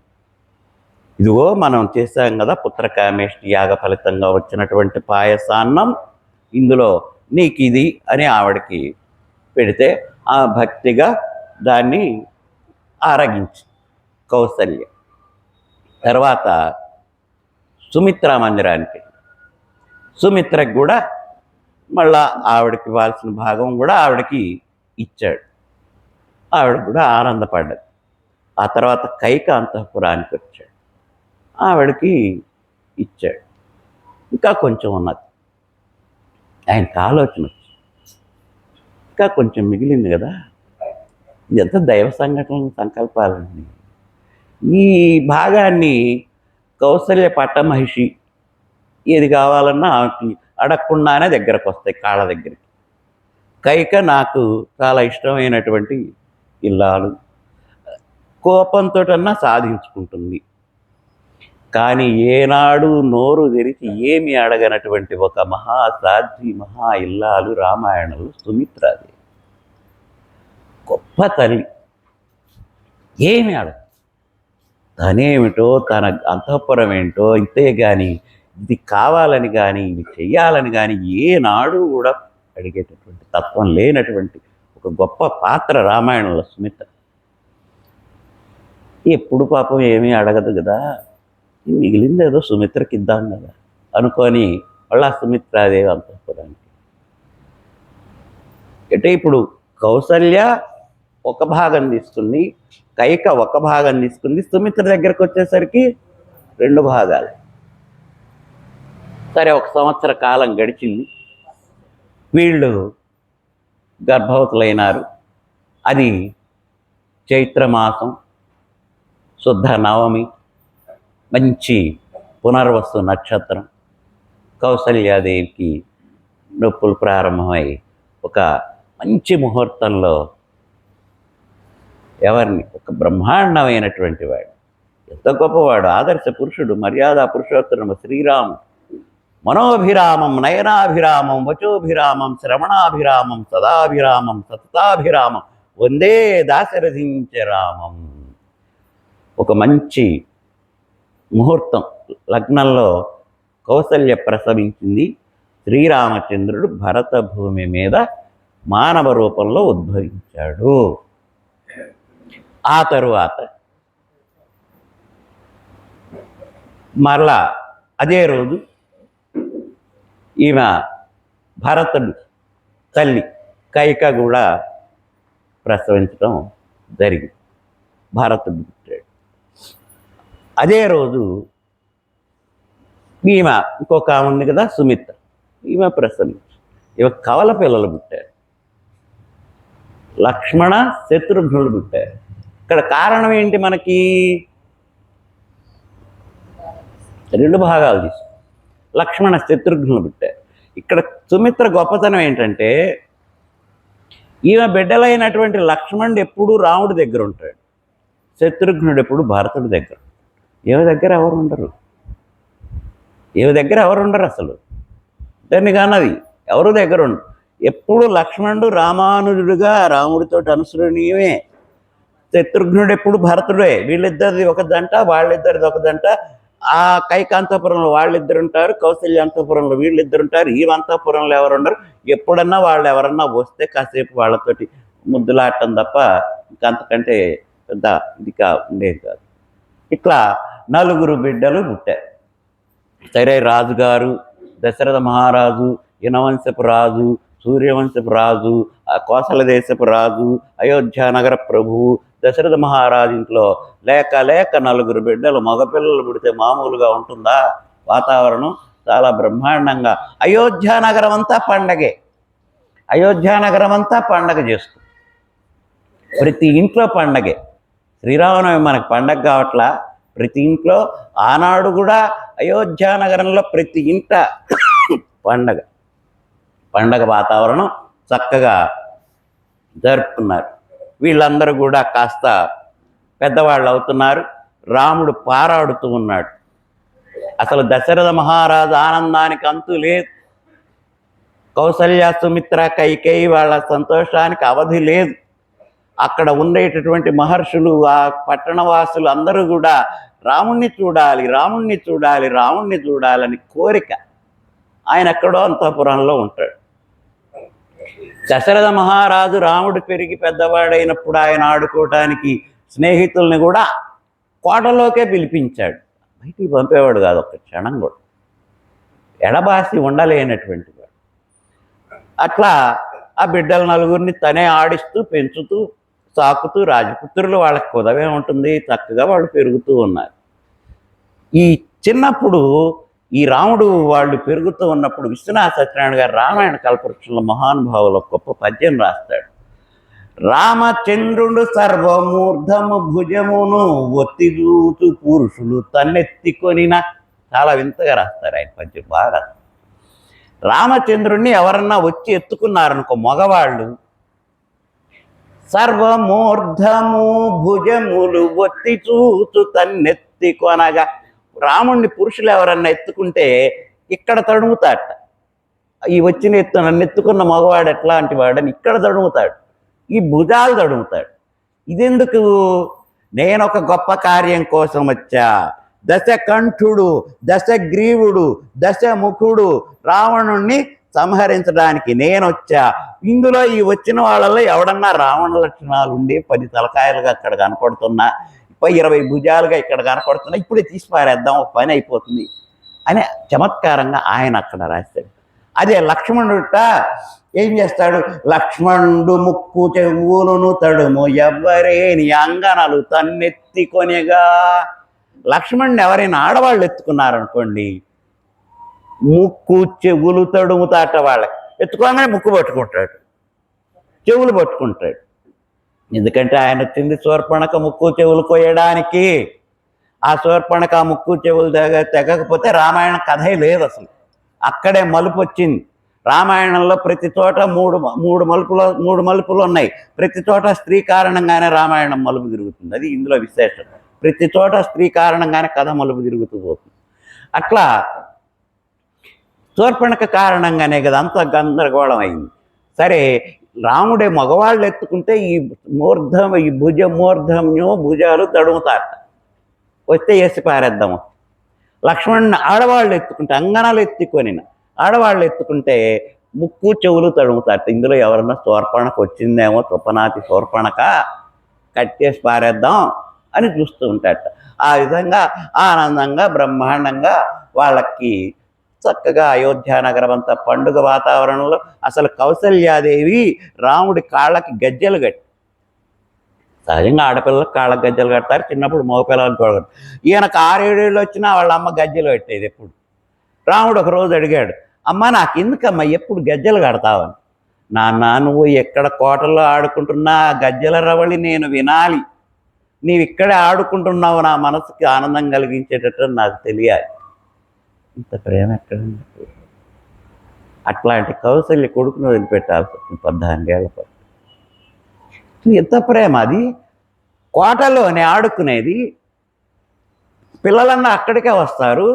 B: ఇదిగో మనం చేశాం కదా పుత్రకామేష్టి యాగ ఫలితంగా వచ్చినటువంటి పాయసాన్నం, ఇందులో నీకు ఇది అని ఆవిడకి పెడితే ఆ భక్తిగా దాన్ని ఆరగించి కౌసల్య. తర్వాత సుమిత్ర మందిరానికి, సుమిత్రకు కూడా మళ్ళా ఆవిడకి ఇవ్వాల్సిన భాగం కూడా ఆవిడకి ఇచ్చాడు. ఆవిడ కూడా ఆనందపడ్డది. ఆ తర్వాత కైక అంతఃపురానికి వచ్చాడు, ఆవిడకి ఇచ్చాడు. ఇంకా కొంచెం ఉన్నది, ఆయనకు ఆలోచన వచ్చింది, ఇంకా కొంచెం మిగిలింది కదా, ఇదంతా దైవ సంఘటనలు సంకల్పాలండి. ఈ భాగాన్ని కౌసల్య పట్టమహిషి ఏది కావాలన్నా ఆమెకి అడగకుండానే దగ్గరకు వస్తాయి, కాళ్ళ దగ్గరికి. కైక నాకు చాలా ఇష్టమైనటువంటి ఇల్లాలు, కోపంతోటన్నా సాధించుకుంటుంది. కానీ ఏనాడు నోరు తెరిచి ఏమి అడగనటువంటి ఒక మహాసాధ్వి మహా ఇల్లాలు రామాయణంలో సుమిత్రాదేవి. గొప్ప తల్లి, ఏమి అడగ, తనేమిటో తన అంతఃపురం ఏంటో ఇంతే కానీ ఇది కావాలని కానీ ఇది చెయ్యాలని కానీ ఏనాడు కూడా అడిగేటటువంటి తత్వం లేనటువంటి ఒక గొప్ప పాత్ర రామాయణంలో సుమిత్ర. ఎప్పుడు పాపం ఏమీ అడగదు కదా, మిగిలింది ఏదో సుమిత్రకి ఇద్దాం కదా అనుకొని మళ్ళా సుమిత్రాదేవి అంతఃపురానికి. అంటే ఇప్పుడు కౌసల్య ఒక భాగం తీసుకుంది, కైక ఒక భాగం తీసుకుంది, సుమిత్ర దగ్గరకు వచ్చేసరికి 2 భాగాలు. సరే, 1 సంవత్సర కాలం గడిచింది, వీళ్ళు గర్భవతులైనారు. అది చైత్రమాసం శుద్ధ నవమి, మంచి పునర్వసు నక్షత్రం. కౌసల్యాదేవికి నొప్పులు ప్రారంభమై ఒక మంచి ముహూర్తంలో ఎవరిని, ఒక బ్రహ్మాండమైనటువంటి వాడు, ఎంత గొప్పవాడు, ఆదర్శ పురుషుడు, మర్యాద పురుషోత్తమ శ్రీరాముడు, మనోభిరామం నయనాభిరామం వచోభిరామం శ్రవణాభిరామం సదాభిరామం సతతాభిరామం వందే దాశరథించ రామం. ఒక మంచి ముహూర్తం లగ్నంలో కౌసల్య ప్రసవించింది. శ్రీరామచంద్రుడు భరత భూమి మీద మానవ రూపంలో ఉద్భవించాడు. ఆ తరువాత మరలా అదే రోజు ఈమె భరతుడు తల్లి కైక కూడా ప్రసవించడం జరిగింది. భరతుడు పుట్టాడు. అదే రోజు ఈమె ఇంకొక ఆమె ఉంది కదా సుమిత్ర, ఈమె ప్రసవించి ఈమె కవల పిల్లలు పుట్టారు. లక్ష్మణ శత్రుఘ్నుడు పుట్టారు. ఇక్కడ కారణం ఏంటి, మనకి 2 భాగాలు తీసుకు లక్ష్మణ శత్రుఘ్నులు పుట్టారు. ఇక్కడ సుమిత్ర గొప్పతనం ఏంటంటే ఈమె బిడ్డలైనటువంటి లక్ష్మణుడు ఎప్పుడూ రాముడి దగ్గర ఉంటాడు, శత్రుఘ్నుడు ఎప్పుడు భరతుడి దగ్గర. ఈమె దగ్గర ఎవరు ఉండరు, ఈమె దగ్గర ఎవరు ఉండరు అసలు. దాన్ని కానది ఎవరు దగ్గర ఉండరు. ఎప్పుడు లక్ష్మణుడు రామానుజుడుగా రాముడితో అనుసరణీయమే, శత్రుఘ్నుడు ఎప్పుడు భరతుడే. వీళ్ళిద్దరిది ఒక జంట, వాళ్ళిద్దరిది ఒక జంట. ఆ కైకాంతపురంలో వాళ్ళిద్దరు ఉంటారు, కౌసల్య అంతఃపురంలో వీళ్ళిద్దరు ఉంటారు. ఈ అంతఃపురంలో ఎవరు ఉండరు. ఎప్పుడన్నా వాళ్ళు ఎవరన్నా వస్తే కాసేపు వాళ్ళతోటి ముద్దులాడటం తప్ప అంతకంటే పెద్ద ఇదిగా ఉండేది కాదు. ఇట్లా 4 బిడ్డలు పుట్టారు. సరే, రాజుగారు దశరథ మహారాజు, ఇనవంశపు రాజు, సూర్యవంశపు రాజు, కోసల దేశపు రాజు, అయోధ్య నగర ప్రభువు దశరథ మహారాజు ఇంట్లో లేక 4 బిడ్డలు మగపిల్లలు పుడితే మామూలుగా ఉంటుందా? వాతావరణం చాలా బ్రహ్మాండంగా. అయోధ్య నగరం అంతా పండగే. అయోధ్య నగరం అంతా పండగ చేస్తుంది. ప్రతి ఇంట్లో పండగే. శ్రీరామనవమి మనకు పండగ కావట్లా. ప్రతి ఇంట్లో ఆనాడు కూడా అయోధ్య నగరంలో ప్రతి ఇంట పండగ వాతావరణం చక్కగా జరుపుకున్నారు. వీళ్ళందరూ కూడా కాస్త పెద్దవాళ్ళు అవుతున్నారు. రాముడు పారాడుతూ ఉన్నాడు. అసలు దశరథ మహారాజు ఆనందానికి అంతు లేదు. కౌసల్య, సుమిత్ర, కైకేయి వాళ్ళ సంతోషానికి అవధి లేదు. అక్కడ ఉండేటటువంటి మహర్షులు, ఆ పట్టణవాసులు అందరూ కూడా రాముణ్ణి చూడాలి, రాముణ్ణి చూడాలి, రాముణ్ణి చూడాలని కోరిక. ఆయన ఎక్కడో అంతఃపురంలో ఉంటాడు. దశరథ మహారాజు రాముడు పెరిగి పెద్దవాడైనప్పుడు ఆయన ఆడుకోవటానికి స్నేహితుల్ని కూడా కోటలోకే పిలిపించాడు. బయటికి పంపేవాడు కాదు ఒక్క క్షణం కూడా. ఎడబాసి ఉండలేనటువంటి వాడు. అట్లా ఆ బిడ్డల 4 తనే ఆడిస్తూ పెంచుతూ సాకుతూ, రాజపుత్రులు వాళ్ళకి కుదవే ఉంటుంది, చక్కగా వాళ్ళు పెరుగుతూ ఉన్నారు. ఈ చిన్నప్పుడు ఈ రాముడు వాళ్ళు పెరుగుతూ ఉన్నప్పుడు విశ్వనాథ సత్యనారాయణ గారు రామాయణ కల్పవృక్షంలో మహానుభావులు గొప్ప పద్యం రాస్తాడు. రామచంద్రుడు సర్వమూర్ధము భుజమును ఒత్తిదూతు పురుషులు తన్నెత్తికొనిన. చాలా వింతగా రాస్తారు ఆయన పద్యం, బాగా. రామచంద్రుణ్ణి ఎవరన్నా వచ్చి ఎత్తుకున్నారనుకో మగవాళ్ళు, సర్వమూర్ధము భుజములు ఒత్తి చూచు తన్నెత్తి కొనగా. రాముణ్ణి పురుషులు ఎవరన్నా ఎత్తుకుంటే ఇక్కడ తడుముతాడట. ఈ వచ్చిన నన్ను ఎత్తుకున్న మగవాడు ఎట్లాంటి వాడని ఇక్కడ తడుముతాడు, ఈ భుజాలు తడుముతాడు. ఇదెందుకు? నేనొక గొప్ప కార్యం కోసం వచ్చా. దశకంఠుడు, దశగ్రీవుడు, దశముఖుడు రావణుణ్ణి సంహరించడానికి నేనొచ్చా. ఇందులో ఈ వచ్చిన వాళ్ళలో ఎవడన్నా రావణ లక్షణాలు ఉండి 10 తలకాయలుగా అక్కడ కనపడుతున్నా, 20 భుజాలుగా ఇక్కడ కనపడుతున్నా, ఇప్పుడే తీసి పారేద్దాం, ఒక పని అయిపోతుంది అని చమత్కారంగా ఆయన అక్కడ రాశాడు. అదే లక్ష్మణుట ఏం చేస్తాడు? లక్ష్మణుడు ముక్కు చెవులను తడుము ఎవ్వరేని అంగనలు తన్నెత్తికొనిగా. లక్ష్మణుని ఎవరైనా ఆడవాళ్ళు ఎత్తుకున్నారనుకోండి, ముక్కు చెవులు తడుముతాట. వాళ్ళకి ఎత్తుకోగానే ముక్కు పట్టుకుంటాడు, చెవులు పట్టుకుంటాడు. ఎందుకంటే ఆయన వచ్చింది శూర్పణఖ ముక్కు చెవులు కోయడానికి. ఆ శూర్పణఖ ముక్కు చెవులు తెగకపోతే రామాయణ కథే లేదు అసలు. అక్కడే మలుపు వచ్చింది. రామాయణంలో ప్రతి చోట మూడు మలుపులు ఉన్నాయి. ప్రతి చోట స్త్రీ కారణంగానే రామాయణం మలుపు తిరుగుతుంది. అది ఇందులో విశేషం. ప్రతి చోట స్త్రీ కారణంగానే కథ మలుపు తిరుగుతూ పోతుంది. అట్లా శూర్పణఖ కారణంగానే కదా అంత గందరగోళం అయింది. సరే, రాముడే మగవాళ్ళు ఎత్తుకుంటే ఈ భుజాలు తడుముతాట. వస్తే వేసి పారేద్దాము. లక్ష్మణుని ఆడవాళ్ళు ఎత్తుకుంటే, అంగనాలు ఎత్తుకొనిన ఆడవాళ్ళు ఎత్తుకుంటే ముక్కు చెవులు తడుముతాట. ఇందులో ఎవరన్నా శూర్పణఖ వచ్చిందేమో, తుపనాతి శూర్పణఖ, కట్టేసి పారేద్దాం అని చూస్తూ ఉంటాట. ఆ విధంగా ఆనందంగా బ్రహ్మాండంగా వాళ్ళకి చక్కగా అయోధ్య నగరం అంతా పండుగ వాతావరణంలో. అసలు కౌసల్యాదేవి రాముడి కాళ్ళకి గజ్జెలు కట్టి, సహజంగా ఆడపిల్లలకు కాళ్ళకి గజ్జెలు కడతారు, చిన్నప్పుడు మగపిల్లలకు కూడా కడతారు. ఈయనకు 6-7 ఏళ్ళు వచ్చినా వాళ్ళ అమ్మ గజ్జెలు కట్టేది ఎప్పుడు. రాముడు ఒక రోజు అడిగాడు, అమ్మ నాకు ఎందుకమ్మా ఎప్పుడు గజ్జెలు కడతావని. నాన్న, నువ్వు ఎక్కడ కోటల్లో ఆడుకుంటున్నా గజ్జెల రవళి నేను వినాలి. నీవు ఇక్కడే ఆడుకుంటున్నావు, నా మనసుకి ఆనందం కలిగించేటట్టు నాకు తెలియాలి. ఇంత ప్రేమ ఎక్కడుంది? అట్లాంటి కౌసల్య కొడుకును వదిలిపెట్టాల్సి వస్తుంది 14 ఏళ్ల పాటు. ఎంత ప్రేమ అది! కోటలోనే ఆడుకునేది. పిల్లలన్నా అక్కడికే వస్తారు.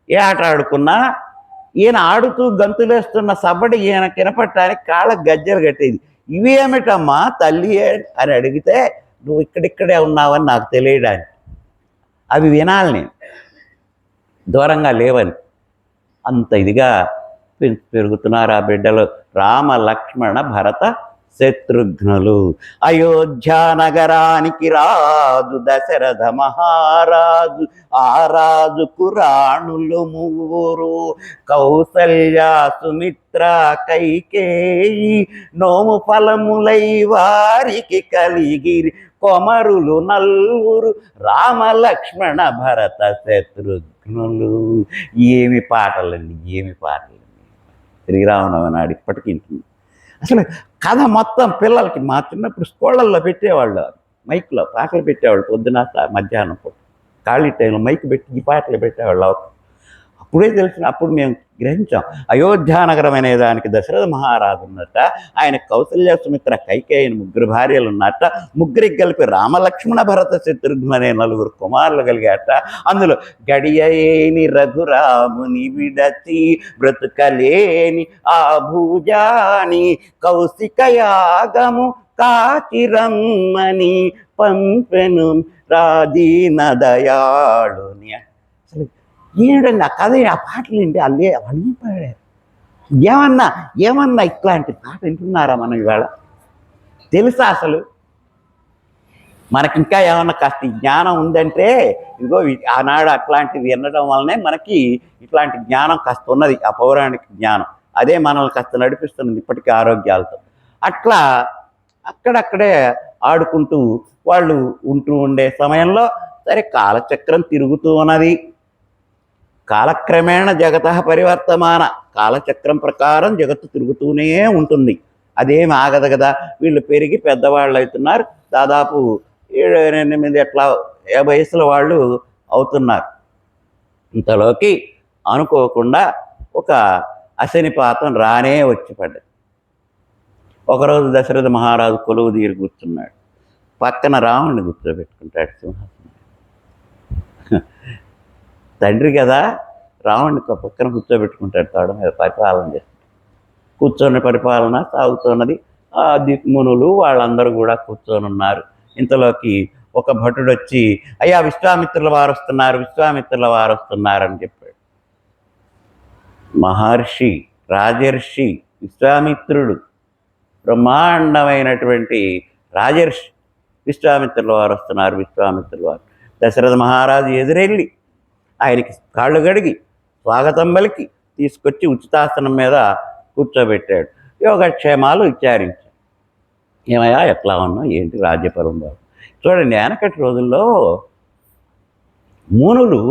B: ఏ ఆట ఆడుకున్నా ఈయన ఆడుతూ గంతులేస్తున్న సబ్బడి ఈయన కినపట్టడానికి కాళ్ళకు గజ్జెలు కట్టేది. ఇవి ఏమిటమ్మా తల్లి అని అడిగితే, నువ్వు ఇక్కడిక్కడే ఉన్నావని నాకు తెలియడానికి. అవి వినాలి నేను, దూరంగా లేవని. అంత ఇదిగా పెరుగుతున్నారు ఆ బిడ్డలు. రామ లక్ష్మణ భరత శత్రుఘ్నులు. అయోధ్య నగరానికి రాజు దశరథ మహారాజు. ఆ రాజుకు రాణులు ముగ్గురు, కౌసల్య సుమిత్ర కైకేయి. నోము ఫలములై వారికి కలిగిరి కొమరులు నల్వురు, రామ లక్ష్మణ భరత శత్రుఘ్నులు. ఏమి పాటలండి, ఏమి పాటలండి. శ్రీరామనవమి నాడు ఇప్పటికీ ఉంటుంది. అసలు కథ మొత్తం పిల్లలకి మా చిన్నప్పుడు స్కూళ్ళల్లో పెట్టేవాళ్ళు, మైక్లో పాటలు పెట్టేవాళ్ళు. పొద్దున మధ్యాహ్నం పూట ఖాళీ టైంలో మైక్ పెట్టి ఈ పాటలు పెట్టేవాళ్ళు. అప్పుడే తెలిసిన, అప్పుడు మేము గ్రహించాం అయోధ్యానగరం అనే దానికి దశరథ మహారాజు ఉన్నట్ట, ఆయన కౌసల్య సుమిత్ర కైకేయిని ముగ్గురు భార్యలు ఉన్నట్ట, ముగ్గురికి కలిపి రామలక్ష్మణ భరత శత్రుఘ్న అనే నలుగురు కుమారులు కలిగాట. అందులో గడియలేని రఘురాముని విడచి బ్రతుకలేని ఆ భూజాని కౌశికయాగము కాచిరమ్మని పంపెను రాజీన దయాళుని. అసలు ఏంటండి ఆ కథ, ఆ పాటలు ఏంటి అల్లే అవన్నీ పాడారు. ఏమన్నా ఇట్లాంటి పాట వింటున్నారా మనం ఇవాళ? తెలుసా అసలు మనకి? ఇంకా ఏమన్నా కాస్త జ్ఞానం ఉందంటే ఇదిగో ఆనాడు అట్లాంటివి వినడం వల్లనే మనకి ఇట్లాంటి జ్ఞానం కాస్త ఉన్నది, ఆ పౌరాణిక జ్ఞానం. అదే మనల్ని కాస్త నడిపిస్తున్నది ఇప్పటికీ ఆరోగ్యాలతో. అట్లా అక్కడక్కడే ఆడుకుంటూ వాళ్ళు ఉంటూ ఉండే సమయంలో సరే కాలచక్రం తిరుగుతూ ఉన్నది. కాలక్రమేణ జగత పరివర్తమాన, కాలచక్రం ప్రకారం జగత్తు తిరుగుతూనే ఉంటుంది, అదేమి ఆగదు కదా. వీళ్ళు పెరిగి పెద్దవాళ్ళు అవుతున్నారు, దాదాపు 7-8 అట్లా వయసుల వాళ్ళు అవుతున్నారు. ఇంతలోకి అనుకోకుండా ఒక అశనిపాతం రానే వచ్చి పడ్డది. ఒకరోజు దశరథ మహారాజు కొలువు తీరి కూర్చున్నాడు, పక్కన రాముడిని కూర్చోబెట్టుకుంటాడు సింహాసనం. తండ్రి కదా, రావణ్ణి పక్కన కూర్చోబెట్టుకుంటాడు, తోడ మీద పరిపాలన చేస్తాడు. కూర్చొని పరిపాలన సాగుతున్నది. ఆ దిక్మునులు వాళ్ళందరూ కూడా కూర్చొని ఉన్నారు. ఇంతలోకి ఒక భటుడు వచ్చి, అయ్యా విశ్వామిత్రుల వారు వస్తున్నారు, విశ్వామిత్రుల వారు వస్తున్నారు అని చెప్పాడు. మహర్షి, రాజర్షి విశ్వామిత్రుడు, బ్రహ్మాండమైనటువంటి రాజర్షి. విశ్వామిత్రుల వారు వస్తున్నారు, విశ్వామిత్రుల వారు. దశరథ మహారాజు ఎదురెళ్ళి ఆయనకి కాళ్ళు గడిగి స్వాగతం పలికి తీసుకొచ్చి ఉచితాసనం మీద కూర్చోబెట్టాడు. యోగక్షేమాలు విచారించాడు. ఏమయ్యా ఎట్లా ఉన్నావు, ఏంటి రాజ్యపరం బాబు? చూడండి, వెనకటి రోజుల్లో మునులు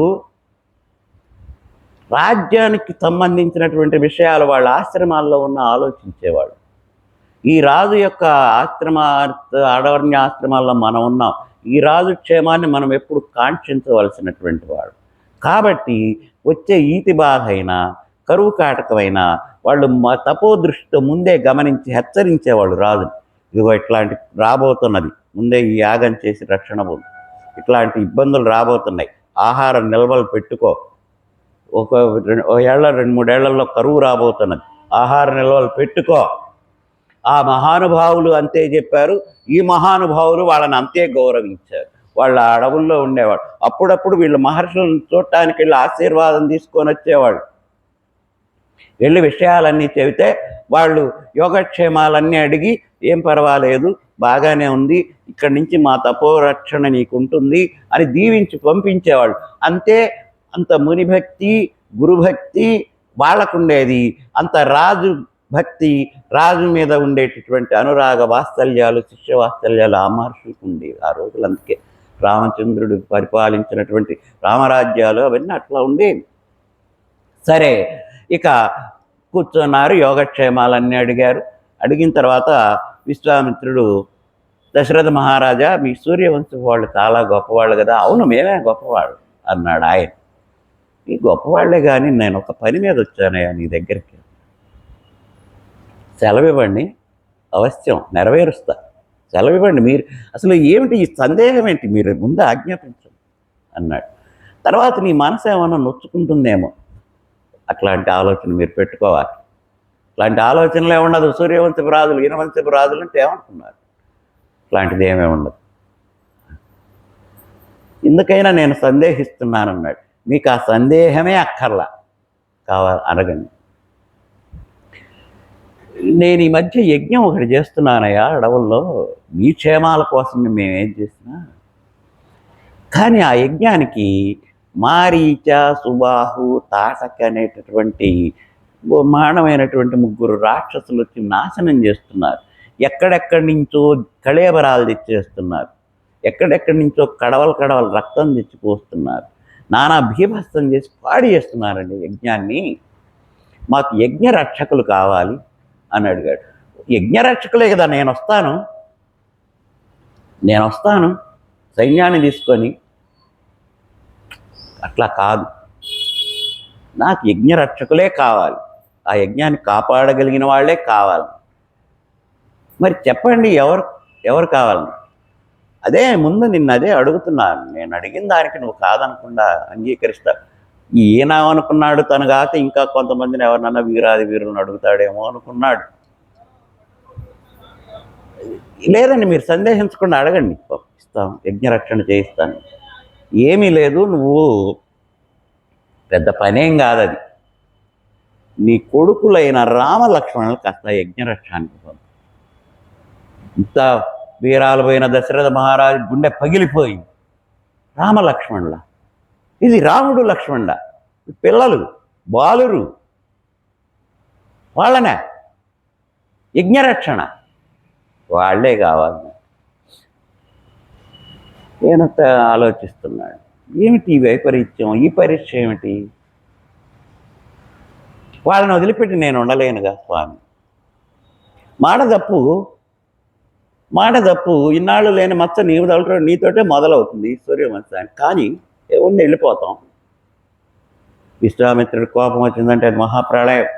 B: రాజ్యానికి సంబంధించినటువంటి విషయాలు వాళ్ళ ఆశ్రమాల్లో ఉన్న ఆలోచించేవాళ్ళు. ఈ రాజు యొక్క ఆడవర్ణ్య ఆశ్రమాల్లో మనం ఉన్నాం. ఈ రాజు క్షేమాన్ని మనం ఎప్పుడు కాంక్షించవలసినటువంటి వాడు. కాబట్టి వచ్చే ఈతి బాధ అయినా కరువు కాటకమైనా వాళ్ళు తపోదృష్టితో ముందే గమనించి హెచ్చరించేవాళ్ళు రాజుని. ఇదిగో ఇట్లాంటి రాబోతున్నది, ముందే ఈ యాగం చేసి రక్షణ పొందు, ఇట్లాంటి ఇబ్బందులు రాబోతున్నాయి, ఆహారం నిల్వలు పెట్టుకో, ఒక 2-3 ఏళ్లలో కరువు రాబోతున్నది, ఆహార నిల్వలు పెట్టుకో. ఆ మహానుభావులు అంతే చెప్పారు. ఈ మహానుభావులు వాళ్ళని అంతే గౌరవించారు. వాళ్ళ అడవుల్లో ఉండేవాడు. అప్పుడప్పుడు వీళ్ళు మహర్షులను చూడటానికి వెళ్ళి ఆశీర్వాదం తీసుకొని వచ్చేవాళ్ళు. వెళ్ళి విషయాలన్నీ చెబితే వాళ్ళు యోగక్షేమాలన్నీ అడిగి, ఏం పర్వాలేదు, బాగానే ఉంది, ఇక్కడి నుంచి మా తపోరక్షణ నీకుంటుంది అని దీవించి పంపించేవాళ్ళు. అంతే, అంత మునిభక్తి గురుభక్తి వాళ్ళకుండేది. అంత రాజు భక్తి, రాజు మీద ఉండేటటువంటి అనురాగ వాత్సల్యాలు, శిష్య వాత్సల్యాలు ఆ మహర్షులకు ఉండేవి ఆ రోజులు. అందుకే రామచంద్రుడు పరిపాలించినటువంటి రామరాజ్యాలు అవన్నీ అట్లా ఉండేవి. సరే, ఇక కూర్చున్నారు, యోగక్షేమాలన్నీ అడిగారు. అడిగిన తర్వాత విశ్వామిత్రుడు, దశరథ మహారాజా మీ సూర్యవంశం వాళ్ళు చాలా గొప్పవాళ్ళు కదా. అవును, మేమే గొప్పవాళ్ళు అన్నాడు ఆయన. ఈ గొప్పవాళ్లే కానీ నేను ఒక పని మీద వచ్చానయ్యా నీ దగ్గరికి, సెలవివ్వండి, అవశ్యం నెరవేరుస్తా, సెలవివ్వండి. మీరు అసలు ఏమిటి ఈ సందేహం ఏంటి, మీరు ముందు ఆజ్ఞాపించండి అన్నాడు. తర్వాత నీ మనసు ఏమన్నా నొచ్చుకుంటుందేమో, అట్లాంటి ఆలోచన మీరు పెట్టుకోవాలి. ఇట్లాంటి ఆలోచనలే ఉండదు. సూర్యవంశపు రాజులు, ఈనవంశపు రాజులు అంటే ఏమనుకున్నారు, ఇట్లాంటిది ఏమీ ఉండదు. ఎందుకైనా నేను సందేహిస్తున్నానన్నాడు. మీకు ఆ సందేహమే అక్కర్లా, కావాలి అడగండి. నేను ఈ మధ్య యజ్ఞం ఒకటి చేస్తున్నానయ్యా అడవుల్లో, మీ క్షేమాల కోసం మేమేం చేసినా. కానీ ఆ యజ్ఞానికి మారీచ, సుబాహు, తాటక అనేటటువంటి మానమైనటువంటి 3 రాక్షసులు వచ్చి నాశనం చేస్తున్నారు. ఎక్కడెక్కడి నుంచో కళేబరాలు తెచ్చేస్తున్నారు, ఎక్కడెక్కడి నుంచో కడవలు రక్తం తెచ్చిపోస్తున్నారు, నానా భీభత్సం చేసి పాడు చేస్తున్నారండి యజ్ఞాన్ని. మాకు యజ్ఞ రక్షకులు కావాలి అని అడిగాడు. యజ్ఞ రక్షకులే కదా, నేను వస్తాను సైన్యాన్ని తీసుకొని. అట్లా కాదు, నాకు యజ్ఞ రక్షకులే కావాలి, ఆ యజ్ఞాన్ని కాపాడగలిగిన వాళ్ళే కావాలి. మరి చెప్పండి ఎవరు కావాలని? అదే ముందు అదే అడుగుతున్నాను. నేను అడిగిన దానికి నువ్వు కాదనకుండా అంగీకరిస్తా. ఈయననుకున్నాడు తను కాక ఇంకా కొంతమందిని ఎవరినన్నా వీరాది వీరులను అడుగుతాడేమో అనుకున్నాడు. లేదండి, మీరు సందేహించకుండా అడగండి, ఇస్తాం, యజ్ఞరక్షణ చేయిస్తాను. ఏమీ లేదు, నువ్వు పెద్ద పనేం కాదు అది. నీ కొడుకులైన రామలక్ష్మణులు కాస్త యజ్ఞరక్షానికి పంపు. ఇంత వీరాలు పోయిన దశరథ మహారాజు గుండె పగిలిపోయింది. రామలక్ష్మణుల, ఇది రాముడు లక్ష్మణుడ, పిల్లలు బాలురు, వాళ్ళనే యజ్ఞరక్షణ వాళ్ళే కావాలి. ఈయనంత ఆలోచిస్తున్నాడు. ఏమిటి ఈ వైపరీత్యం, ఈ పరీక్ష ఏమిటి? వాళ్ళని వదిలిపెట్టి నేను ఉండలేనుగా స్వామి. మాట తప్పు ఇన్నాళ్ళు లేని మచ్చ నీవు తలటం నీతోటే మొదలవుతుంది సూర్యవంశాన్ని. కానీ ఉండి వెళ్ళిపోతాం. విశ్వామిత్రుడి కోపం వచ్చిందంటే అది మహాప్రళయం.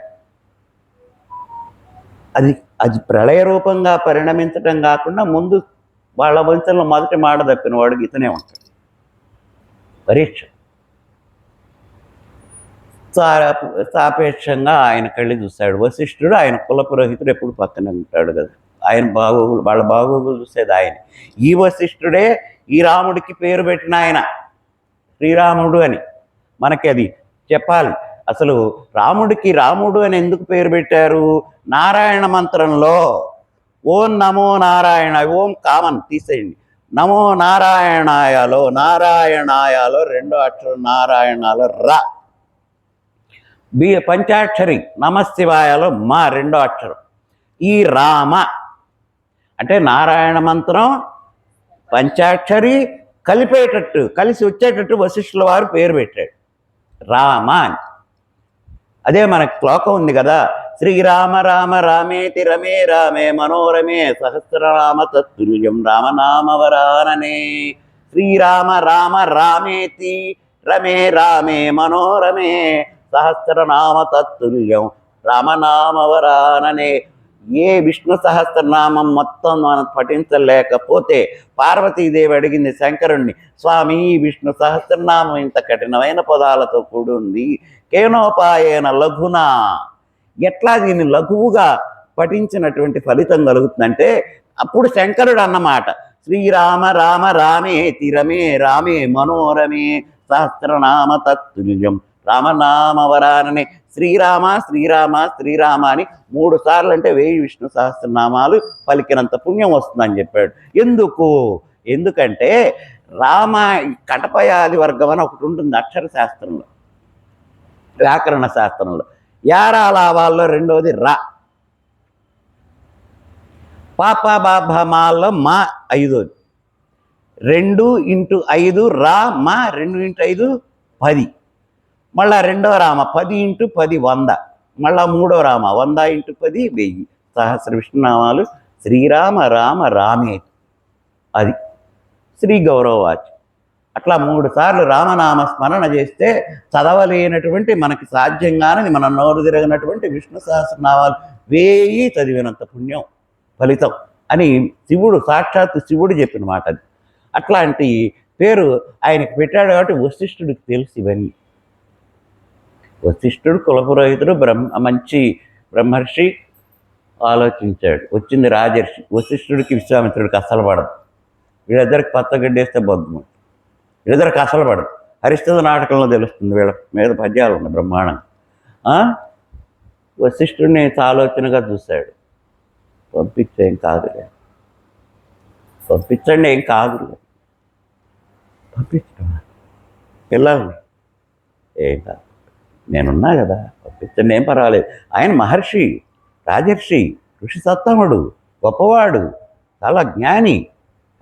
B: అది ప్రళయ రూపంగా పరిణమించటం కాకుండా ముందు వాళ్ళ వంశంలో మొదటి మాట తప్పిన వాడికి ఇతనే ఉంటాడు. పరీక్ష సాపేక్షంగా ఆయన కళ్ళి చూస్తాడు. వశిష్ఠుడు ఆయన కుల పురోహితుడు ఎప్పుడు పక్కన ఉంటాడు కదా, ఆయన బాగోగులు, వాళ్ళ బాగోగులు చూసేది ఆయన. ఈ వశిష్ఠుడే ఈ రాముడికి పేరు పెట్టిన ఆయన శ్రీరాముడు అని. మనకి అది చెప్పాలి. అసలు రాముడికి రాముడు అని ఎందుకు పేరు పెట్టారు? నారాయణ మంత్రంలో ఓం నమో నారాయణ, ఓం కామన్ తీసేయండి, నమో నారాయణాయలో రెండో అక్షరం నారాయణలో రా, పంచాక్షరి నమశివాయలో మా రెండో అక్షరం. ఈ రామ అంటే నారాయణ మంత్రం పంచాక్షరి కలిపేటట్టు, కలిసి వచ్చేటట్టు వశిష్ఠుల వారు పేరు పెట్టాడు రామ అని. అదే మనకు శ్లోకం ఉంది కదా, శ్రీరామ రామ రామేతి రమే రామే మనోరమే సహస్రనామ తత్తుల్యం రామనామవరాననే. శ్రీరామ రామ రామేతి రమే రామే మనోరమే సహస్రనామ తత్తుల్యం రామనామవరాననే. ఏ విష్ణు సహస్రనామం మొత్తం మనం పఠించలేకపోతే పార్వతీదేవి అడిగింది శంకరుణ్ణి, స్వామి విష్ణు సహస్రనామం ఇంత కఠినమైన పదాలతో కూడి ఉంది, కేనోపాయేన లఘునా, ఎట్లా దీన్ని లఘువుగా పఠించినటువంటి ఫలితం కలుగుతుందంటే అప్పుడు శంకరుడు అన్నమాట, శ్రీరామ రామ రామేతి రమే రామే మనోరమే సహస్రనామ తత్తుల్యం రామనామవరాననే. శ్రీరామ శ్రీరామ శ్రీరామ అని 3 సార్లు అంటే 1000 విష్ణు సహస్రనామాలు పలికినంత పుణ్యం వస్తుందని చెప్పాడు. ఎందుకంటే రామ కటపయాది వర్గం అని ఒకటి ఉంటుంది అక్షర శాస్త్రంలో, వ్యాకరణ శాస్త్రంలో. యారాలావాల్లో రెండోది రా, పాప బాభమాల్లో మా ఐదోది, 2 × 5 రా మా, 2 × 5 10, మళ్ళా రెండో రామ 10 × 10 100, మళ్ళా మూడో రామ 100 × 10 1000. సహస్ర విష్ణునామాలు శ్రీరామ రామ రామేతి, అది శ్రీ గౌరవవాచి. అట్లా 3 సార్లు రామనామ స్మరణ చేస్తే చదవలేనటువంటి, మనకి సాధ్యంగానే మన నోరు తిరగనటువంటి విష్ణు సహస్రనామాలు 1000 చదివినంత పుణ్యం ఫలితం అని శివుడు, సాక్షాత్తు శివుడు చెప్పిన మాట అది. అట్లాంటి పేరు ఆయనకు పెట్టాడు కాబట్టి వశిష్ఠుడికి తెలుసు ఇవన్నీ. వశిష్ఠుడు కులపురోహితుడు, మంచి బ్రహ్మర్షి, ఆలోచించాడు. వచ్చింది రాజర్షి. వశిష్ఠుడికి విశ్వామిత్రుడికి అస్సలు పడదు. వీళ్ళిద్దరికి పచ్చగడ్డేస్తే బొద్దు, వీళ్ళిద్దరికి అసలు పడదు. హరిశ్చంద్ర నాటకంలో తెలుస్తుంది, వీళ్ళ మీద పద్యాలు ఉన్నాయి బ్రహ్మాండంగా. వశిష్ఠుడిని ఆలోచనగా చూశాడు. పంపించేం కాదులే, పంపించండి, ఏం కాదులే, పంపించడం పిల్లల్ని ఏం కాదు, నేనున్నా కదా, పంపించండి, ఏం పర్వాలేదు. ఆయన మహర్షి, రాజర్షి, ఋషి సత్తముడు, గొప్పవాడు, చాలా జ్ఞాని,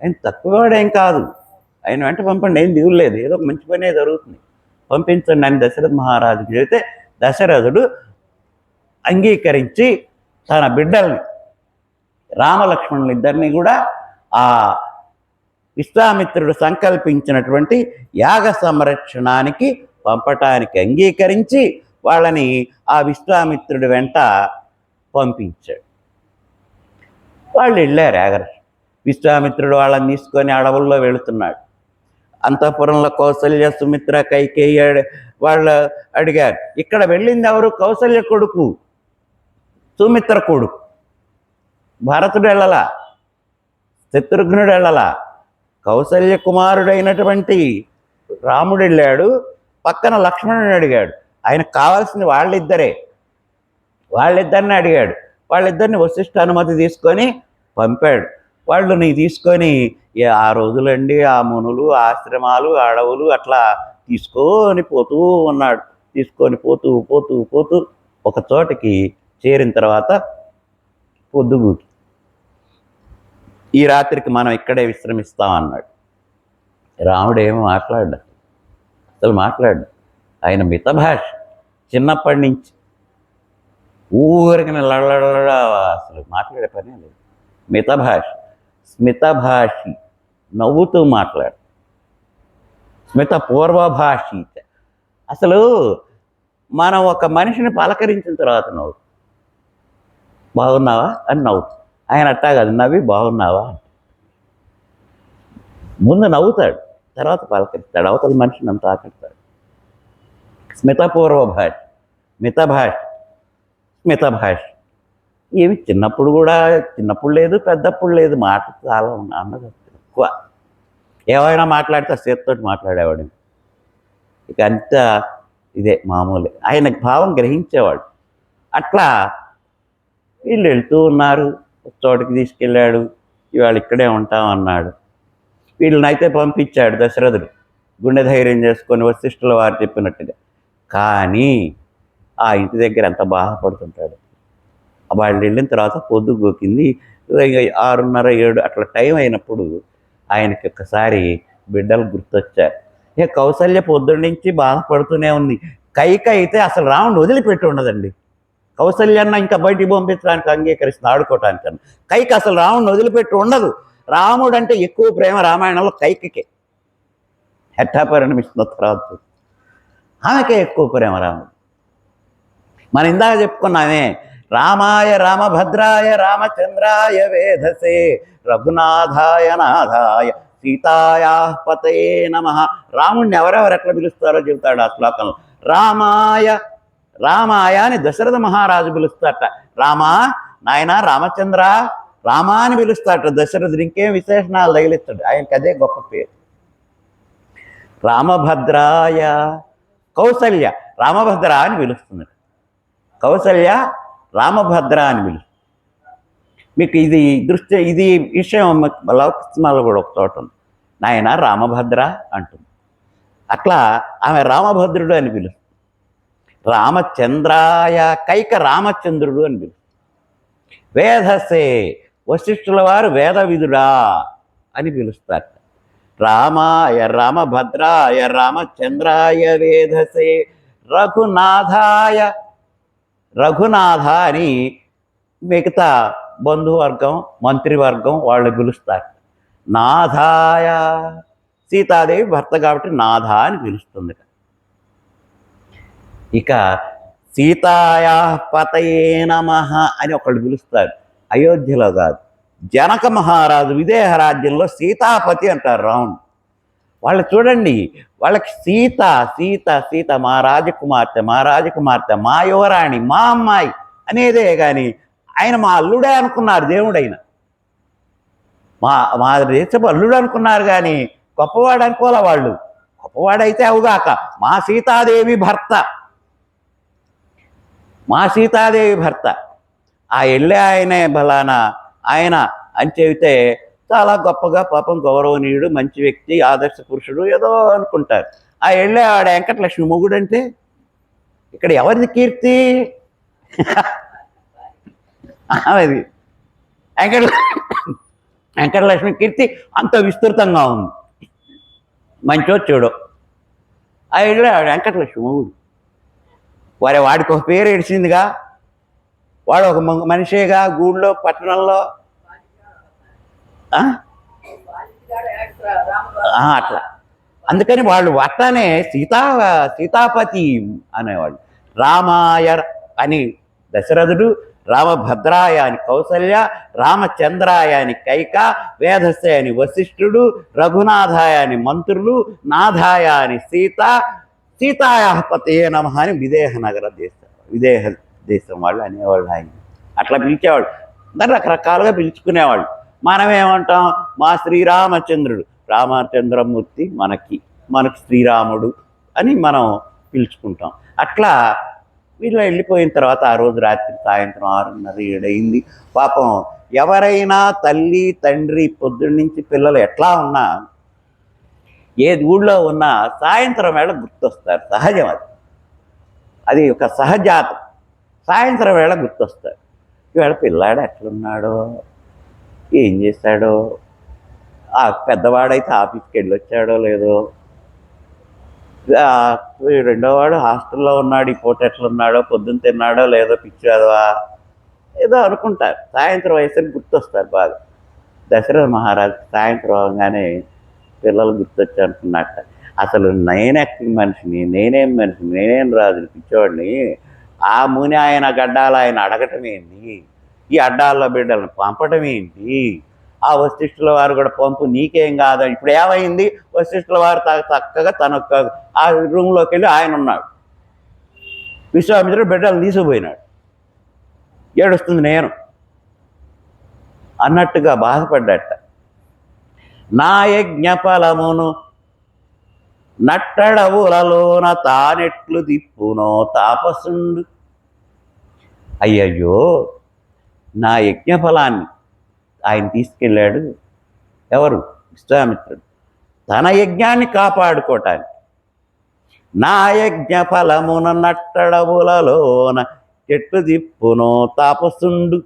B: ఆయన తక్కువవాడేం కాదు, ఆయన వెంట పంపండి, ఏం దిగులేదు, ఏదో ఒక మంచి పనే జరుగుతుంది, పంపించండి అని దశరథ మహారాజుకి చెబితే దశరథుడు అంగీకరించి తన బిడ్డల్ని రామలక్ష్మణులు ఇద్దరిని కూడా ఆ విశ్వామిత్రుడు సంకల్పించినటువంటి యాగ సంరక్షణానికి పంపటానికి అంగీకరించి వాళ్ళని ఆ విశ్వామిత్రుడి వెంట పంపించాడు. వాళ్ళు వెళ్ళారు యాగర. విశ్వామిత్రుడు వాళ్ళని తీసుకొని అడవుల్లో వెళుతున్నాడు. అంతఃపురంలో కౌసల్య, సుమిత్ర, కైకేయి వాళ్ళు అడిగారు, ఇక్కడ వెళ్ళింది ఎవరు? కౌసల్య కొడుకు, సుమిత్ర కొడుకు. భరతుడు వెళ్ళలా, శత్రుఘ్నుడు వెళ్ళలా, కౌసల్య కుమారుడైనటువంటి రాముడు వెళ్ళాడు. పక్కన లక్ష్మణుని అడిగాడు. ఆయనకు కావాల్సింది వాళ్ళిద్దరిని అడిగాడు. వాళ్ళిద్దరిని వశిష్ఠ అనుమతి తీసుకొని పంపాడు. వాళ్ళని తీసుకొని ఆ రోజులండి ఆ మునులు, ఆశ్రమాలు, అడవులు అట్లా తీసుకొని పోతూ ఉన్నాడు. తీసుకొని పోతూ పోతూ పోతూ ఒక చోటకి చేరిన తర్వాత పొద్దుగూకి, ఈ రాత్రికి మనం ఇక్కడే విశ్రమిస్తాం అన్నాడు. రాముడు ఏమో అసలు మాట్లాడు. ఆయన మితభాష, చిన్నప్పటి నుంచి ఊరికి అసలు మాట్లాడే పనే లేదు. స్మితభాషి, నవ్వుతూ మాట్లాడు. స్మిత పూర్వభాషి. అసలు మనం ఒక మనిషిని పలకరించిన తర్వాత నవ్వు, బాగున్నావా అని నవ్వు. ఆయన అట్టా కాదు, నవ్వి బాగున్నావా అంటే ముందు నవ్వుతాడు, తర్వాత పలకరిస్తాడు, అవతల మనిషిని అంత ఆకడతాడు. స్మితపూర్వభాష, స్మితభాష. ఏమి చిన్నప్పుడు లేదు, పెద్దప్పుడు లేదు, మాట చాలా అన్నది ఎక్కువ. ఏమైనా మాట్లాడితే చేతితోటి మాట్లాడేవాడు. ఇక అంతా ఇదే మామూలే. ఆయన భావం గ్రహించేవాడు. అట్లా వీళ్ళు వెళ్తూ ఉన్నారు. చోటుకి తీసుకెళ్ళాడు. ఇవాళ ఇక్కడే ఉంటాం అన్నాడు. వీళ్ళనైతే పంపించాడు దశరథుడు, గుండె ధైర్యం చేసుకొని వశిష్ఠుల వారు చెప్పినట్టుగా. కానీ ఆ ఇంటి దగ్గర ఎంత బాధపడుతుంటాడు. వాళ్ళు వెళ్ళిన తర్వాత పొద్దు గోకింది. 6:30, 7 అట్లా టైం అయినప్పుడు ఆయనకి ఒక్కసారి బిడ్డలు గుర్తొచ్చారు. ఇక కౌసల్య పొద్దున్న నుంచి బాధపడుతూనే ఉంది. కైక అయితే అసలు రాముడు వదిలిపెట్టి ఉండదండి. కౌసల్యన్న ఇంకా బయటికి పంపించడానికి అంగీకరిస్తుంది, ఆడుకోవటానికన్నా. కైక అసలు రాముడిని వదిలిపెట్టి ఉండదు. రాముడు అంటే ఎక్కువ ప్రేమ రామాయణంలో కైకకే. ఎట్టా పరిణమిస్తున్న తర్వాత ఆమెకే ఎక్కువ ప్రేమ రాముడు. మనం ఇందాక చెప్పుకున్నామే, రామాయ రామభద్రాయ రామచంద్రాయ వేధసే రఘునాథాయ నాథాయ సీతాయా పతయే నమః. రాముడిని ఎవరెవరు ఎట్లా పిలుస్తారో చెబుతాడు ఆ శ్లోకంలో. రామాయ అని దశరథ మహారాజు పిలుస్తారట. రామా, నాయన రామచంద్ర, రామా అని పిలుస్తారట దశరథుడు. ఇంకేం విశేషణాలు తగిలిస్తాడు, ఆయనకి అదే గొప్ప పేరు. రామభద్రాయ, కౌసల్య రామభద్ర అని పిలుస్తుంది. కౌసల్య రామభద్ర అని పిలుస్తుంది. మీకు ఇది విషయం లౌకిస్మాలో కూడా ఒక చోట ఉంది. నాయన రామభద్ర అంటుంది. అట్లా ఆమె రామభద్రుడు అని పిలుస్తుంది. రామచంద్రాయ, కైక రామచంద్రుడు అని పిలుస్తుంది. వేధసే, వశిష్ఠుల వారు వేదవిధుడా అని పిలుస్తారు. రామాయ రామభద్రాయ రామచంద్రాయ వేధసే రఘునాథాయ, రఘునాథ అని మిగతా బంధువర్గం, మంత్రివర్గం వాళ్ళు పిలుస్తారు. నాథాయ, సీతాదేవి భర్త కాబట్టి నాథ అని పిలుస్తుంది. ఇక సీతాయా పతయే నమః అని ఒకళ్ళు పిలుస్తారు. అయోధ్యలో కాదు, జనక మహారాజు విదేహ రాజ్యంలో సీతాపతి అంటారు రాముడు. వాళ్ళు చూడండి, వాళ్ళకి సీత సీత సీత మా రాజకుమార్తె, మా యువరాణి, మా అమ్మాయి అనేదే కానీ ఆయన మా అల్లుడే అనుకున్నారు. దేవుడైన మా దేశపు అల్లుడు అనుకున్నారు కానీ గొప్పవాడు అనుకోలే వాళ్ళు. గొప్పవాడైతే అవుగాక మా సీతాదేవి భర్త, మా సీతాదేవి భర్త ఆ వెళ్ళే ఆయనే బలానా ఆయన అని చెబితే చాలా గొప్పగా పాపం గౌరవనీయుడు, మంచి వ్యక్తి, ఆదర్శ పురుషుడు ఏదో అనుకుంటారు. ఆ వెళ్ళే ఆడ వెంకటలక్ష్మి మొగుడు అంటే ఇక్కడ ఎవరిది కీర్తి? అది వెంకటలక్ష్మి కీర్తి అంత విస్తృతంగా ఉంది. మంచో చెడో ఆ వెళ్ళే ఆడ వెంకటలక్ష్మి మొగుడు. వాడికి ఒక పేరు ఏడిచిందిగా, వాడు ఒక మనిషిగా గూళ్ళో పట్టణంలో అట్లా. అందుకని వాళ్ళు అట్లానే సీతాపతి అనేవాళ్ళు. రామాయ అని దశరథుడు, రామభద్రాయ అని కౌసల్య, రామచంద్రాయ అని కైక, వేదస్య అని వశిష్ఠుడు, రఘునాథాయ అని మంత్రులు, నాథాయ అని సీత, సీతాయాపతే నమః అని విదేహ దేశం వాళ్ళు అనేవాళ్ళు. ఆయన అట్లా పిలిచేవాళ్ళు. అందరు రకరకాలుగా పిలుచుకునేవాళ్ళు. మనం ఏమంటాం? మా శ్రీరామచంద్రుడు, రామచంద్రమూర్తి మనకి శ్రీరాముడు అని మనం పిలుచుకుంటాం. అట్లా వీళ్ళు వెళ్ళిపోయిన తర్వాత ఆ రోజు రాత్రి సాయంత్రం 6:30, 7 అయింది. పాపం ఎవరైనా తల్లి తండ్రి పొద్దున్న నుంచి పిల్లలు ఎట్లా ఉన్నా, ఏ ఊళ్ళో ఉన్నా సాయంత్రం వేళ గుర్తొస్తారు. సహజం అది ఒక సహజాతం. సాయంత్రం వేళ గుర్తొస్తారు. ఇవాళ పిల్లాడు ఎట్లున్నాడో, ఏం చేశాడో, ఆ పెద్దవాడైతే ఆఫీస్కి వెళ్ళొచ్చాడో లేదో, రెండోవాడు హాస్టల్లో ఉన్నాడు, ఈ పూట ఎట్లున్నాడో, పొద్దున్న తిన్నాడో లేదో, పిచ్చాదవా ఏదో అనుకుంటారు. సాయంత్రం వయసుకి గుర్తొస్తారు బాగా. దశరథ మహారాజు సాయంత్రం అవగానే పిల్లలు గుర్తొచ్చి అనుకున్నట్ట, అసలు నేనెక్కిన మనిషిని, నేనేం రాజుని, పిచ్చోడిని, ఆ ముని ఆయన గడ్డాలు ఆయన అడగటం ఏంటి, ఈ అడ్డాల్లో బిడ్డలను పంపటం ఏంటి, ఆ వశిష్ఠుల వారు కూడా పంపు నీకేం కాదు. ఇప్పుడు ఏమైంది? వశిష్ఠుల వారు చక్కగా తన ఆ రూమ్లోకి వెళ్ళి ఆయన ఉన్నాడు. విశ్వామిత్రుడు బిడ్డలు తీసుకుపోయినాడు. ఏడుస్తుంది నేను అన్నట్టుగా బాధపడ్డట. నా యజ్ఞ ఫలమును నట్టడవులలోన తానెట్లు దిప్పునో తాపసుండు. అయ్యయ్యో, నా యజ్ఞఫలాన్ని ఆయన తీసుకెళ్ళాడు. ఎవరు? విశ్వామిత్రుడు. తన యజ్ఞాన్ని కాపాడుకోవటానికి. నా యజ్ఞ ఫలమున నట్టడవులలోన చెట్టు దిప్పునో తాపసుండు.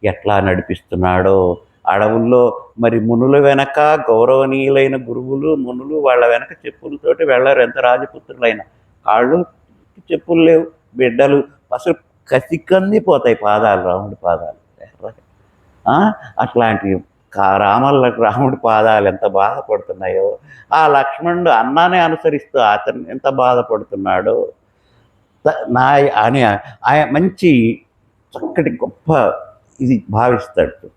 B: ఎట్లా నడిపిస్తున్నాడో అడవుల్లో. మరి మునుల వెనక గౌరవనీయులైన గురువులు, మునులు వాళ్ళ వెనక చెప్పులతోటి వెళ్ళారు. ఎంత రాజపుత్రులైన కాళ్ళు చెప్పులు లేవు. బిడ్డలు అసలు కసికందిపోతాయి పాదాలు, రాముడి పాదాలు. అట్లాంటి రాముడి పాదాలు ఎంత బాధపడుతున్నాయో, ఆ లక్ష్మణుడు అన్నానే అనుసరిస్తూ అతను ఎంత బాధపడుతున్నాడో అని ఆయన మంచి చక్కటి గొప్ప ఇది భావిస్తాడు.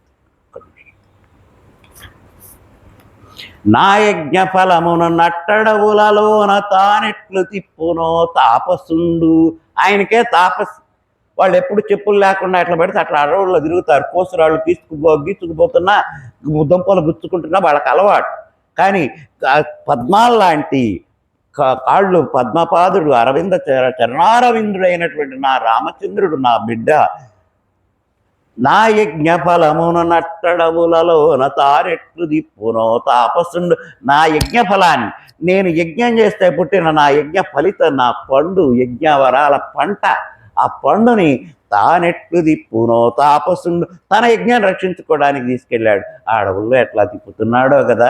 B: నా యజ్ఞ ఫలమును నట్టడవులలోన తానెట్లు తిప్పునో తాపసుండు. ఆయనకే తాపస్సు. వాళ్ళు ఎప్పుడు చెప్పులు లేకుండా ఎట్లా పడితే అట్లా అడవుల్లో తిరుగుతారు. కోసురాళ్ళు గీచుకుపోతున్నా, దుంపలు గుచ్చుకుంటున్నా వాళ్ళకి అలవాటు. కానీ పద్మాల లాంటి కాళ్ళు, పద్మపాదుడు, చరణారవిందుడు అయినటువంటి నా రామచంద్రుడు, నా బిడ్డ, నా యజ్ఞ ఫలమును నట్టడవులలోన తారెట్లు దిప్పునో తాపసుండు. నా యజ్ఞ ఫలాన్ని, నేను యజ్ఞం చేస్తే పుట్టిన నా యజ్ఞ ఫలితం, నా పండు, యజ్ఞవరాల పంట, ఆ పండుని తానెట్లు దిప్పునో తాపసుండు. తన యజ్ఞాన్ని రక్షించుకోవడానికి తీసుకెళ్ళాడు. ఆ అడవుల్లో ఎట్లా తిప్పుతున్నాడో కదా.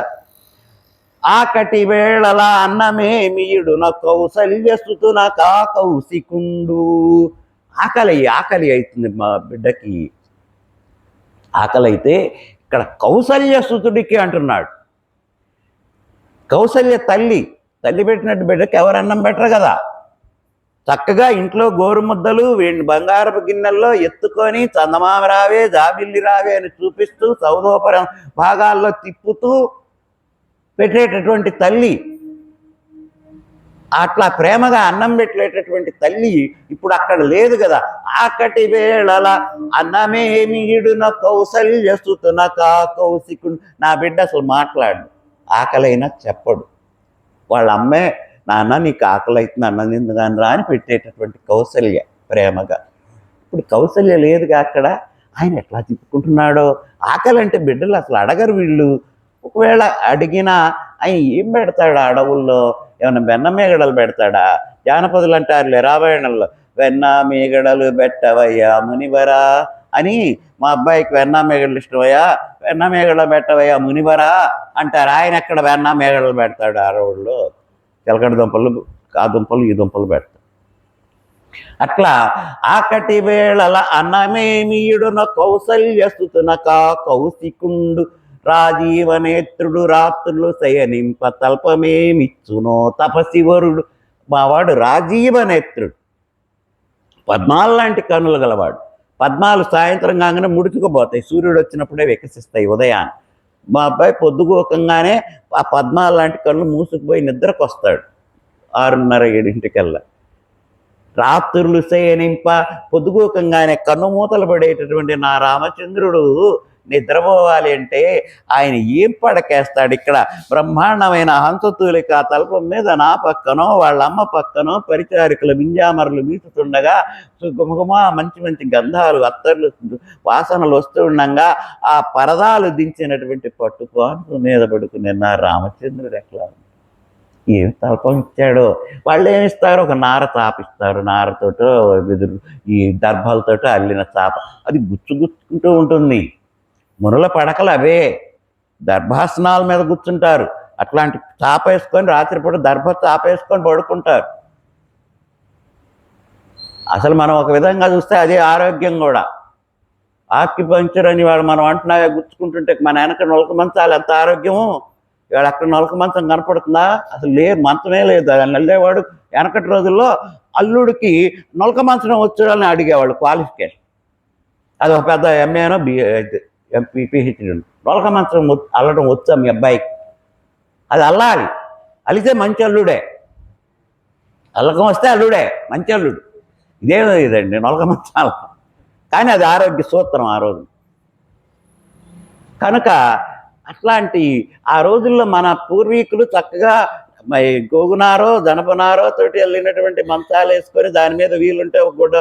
B: ఆకటి వేళల అన్నమేమియుడున కౌసల్యసుతున కా కౌశికుండు. ఆకలి అవుతుంది మా బిడ్డకి. ఆకలి అయితే ఇక్కడ కౌసల్యసుతుడికి అంటున్నాడు. కౌసల్య తల్లి పెట్టినట్టు బిడ్డకి ఎవరు అన్నం పెట్టరు కదా. చక్కగా ఇంట్లో గోరుముద్దలు బంగారపు గిన్నెల్లో ఎత్తుకొని చందమామ రావే, జాబిల్లి రావే అని చూపిస్తూ సౌదోపర భాగాల్లో తిప్పుతూ పెట్టేటటువంటి తల్లి, అట్లా ప్రేమగా అన్నం పెట్టేటటువంటి తల్లి ఇప్పుడు అక్కడ లేదు కదా. ఆకటి వేళల అన్నమేమియుడున కౌసల్యసుతున కా కౌశికుడు. నా బిడ్డ అసలు మాట్లాడు, ఆకలైనా చెప్పడు. వాళ్ళ అమ్మే, నాన్న నీకు ఆకలి అవుతుంది, అన్నం తిందుగాని రా అని పెట్టేటటువంటి కౌసల్య ప్రేమగా. ఇప్పుడు కౌసల్య లేదుగా అక్కడ. ఆయన ఎట్లా తిప్పుకుంటున్నాడో. ఆకలి అంటే బిడ్డలు అసలు అడగరు వీళ్ళు. ఒకవేళ అడిగినా ఆయన ఏం పెడతాడు అడవుల్లో? ఏమైనా వెన్న మేగడలు పెడతాడా? జానపదులు అంటారులే రామాయణంలో, వెన్న మేగడలు పెట్టవయ్యా మునివరా అని. మా అబ్బాయికి వెన్న మేగడలు ఇష్టమయ్యా, వెన్న మేగడలు పెట్టవయ్యా మునివరా అంటారు. ఆయన ఎక్కడ వెన్న మేగడలు పెడతాడు అడవుల్లో? చిలకడ దుంపలు, ఆ దుంపలు ఈ దుంపలు పెడతాడు. అట్లా ఆకటి వేళల అన్నమేమియుడున కౌసల్యస్తుతున కౌశికుండు రాజీవనేత్రుడు రాత్రులు శయనింప తల్పమేమిచ్చునో తపశివరుడు. మావాడు రాజీవనేత్రుడు, పద్మాలు లాంటి కన్నులు గలవాడు. పద్మాలు సాయంత్రం కాగానే ముడుచుకుపోతాయి, సూర్యుడు వచ్చినప్పుడే వికసిస్తాయి ఉదయాన్ని. మా అబ్బాయి పొద్దుగోకంగానే ఆ పద్మాలు లాంటి కళ్ళు మూసుకుపోయి నిద్రకు వస్తాడు 6:30-7 రాత్రులు శయనింప. పొద్దుగోకంగానే కన్నుమూతలు పడేటటువంటి నా రామచంద్రుడు నిద్రపోవాలి అంటే ఆయన ఏం పడకేస్తాడు? ఇక్కడ బ్రహ్మాండమైన హంసతూలిక తల్పం మీద నా పక్కనో వాళ్ళ అమ్మ పక్కనో పరిచారికలు వింజామరులు వీచుతుండగా సుగుమగుమా మంచి మంచి గంధాలు అత్తర్లు వాసనలు వస్తూ ఉండగా ఆ పరదాలు దించినటువంటి పట్టుకోను మీద పడుకునే నా రామచంద్రుడు ఎట్లా ఏం తల్పం ఇచ్చాడో. వాళ్ళు ఏమిస్తారు? ఒక నార చాపిస్తారు, నారతోటో వెదురు ఈ దర్భాలతోటో అల్లిన చాప. అది గుచ్చుకుంటూ ఉంటుంది. మునుల పడకలు అవే, దర్భాసనాల మీద కూర్చుంటారు. అట్లాంటి చాప వేసుకొని రాత్రిపూట దర్భ చాప వేసుకొని పడుకుంటారు. అసలు మనం ఒక విధంగా చూస్తే అదే ఆరోగ్యం కూడా. ఆక్యుపంక్చర్ అని వాడు మనం అంటున్నావే గుచ్చుకుంటుంటే మన వెనక నొలక మంచాలు ఎంత ఆరోగ్యము. ఇవాళ అక్కడ నొలక మంచం కనపడుతుందా? అసలు లేదు, మంచమే లేదు. అది నల్లేవాడు వెనకటి రోజుల్లో అల్లుడికి నొలక మంచం వచ్చాడని అడిగేవాళ్ళు క్వాలిఫికేషన్. అది ఒక పెద్ద ఎంఏనో ఎంపీ పిహెచ్డీ. నొలక మంచం అల్లడం వచ్చా మీ అబ్బాయికి? అది అల్లాలి, అలితే మంచి అల్లుడే. అల్లకం వస్తే అల్లుడే, మంచి అల్లుడు. ఇదేమో ఇదండి నొలక మంచాల. కానీ అది ఆరోగ్య సూత్రం ఆ రోజు. కనుక అట్లాంటి ఆ రోజుల్లో మన పూర్వీకులు చక్కగా గోగునారో జనపనారో తోటి వెళ్ళినటువంటి మంచాలు వేసుకొని దాని మీద వీలుంటే ఒక గుడ్డ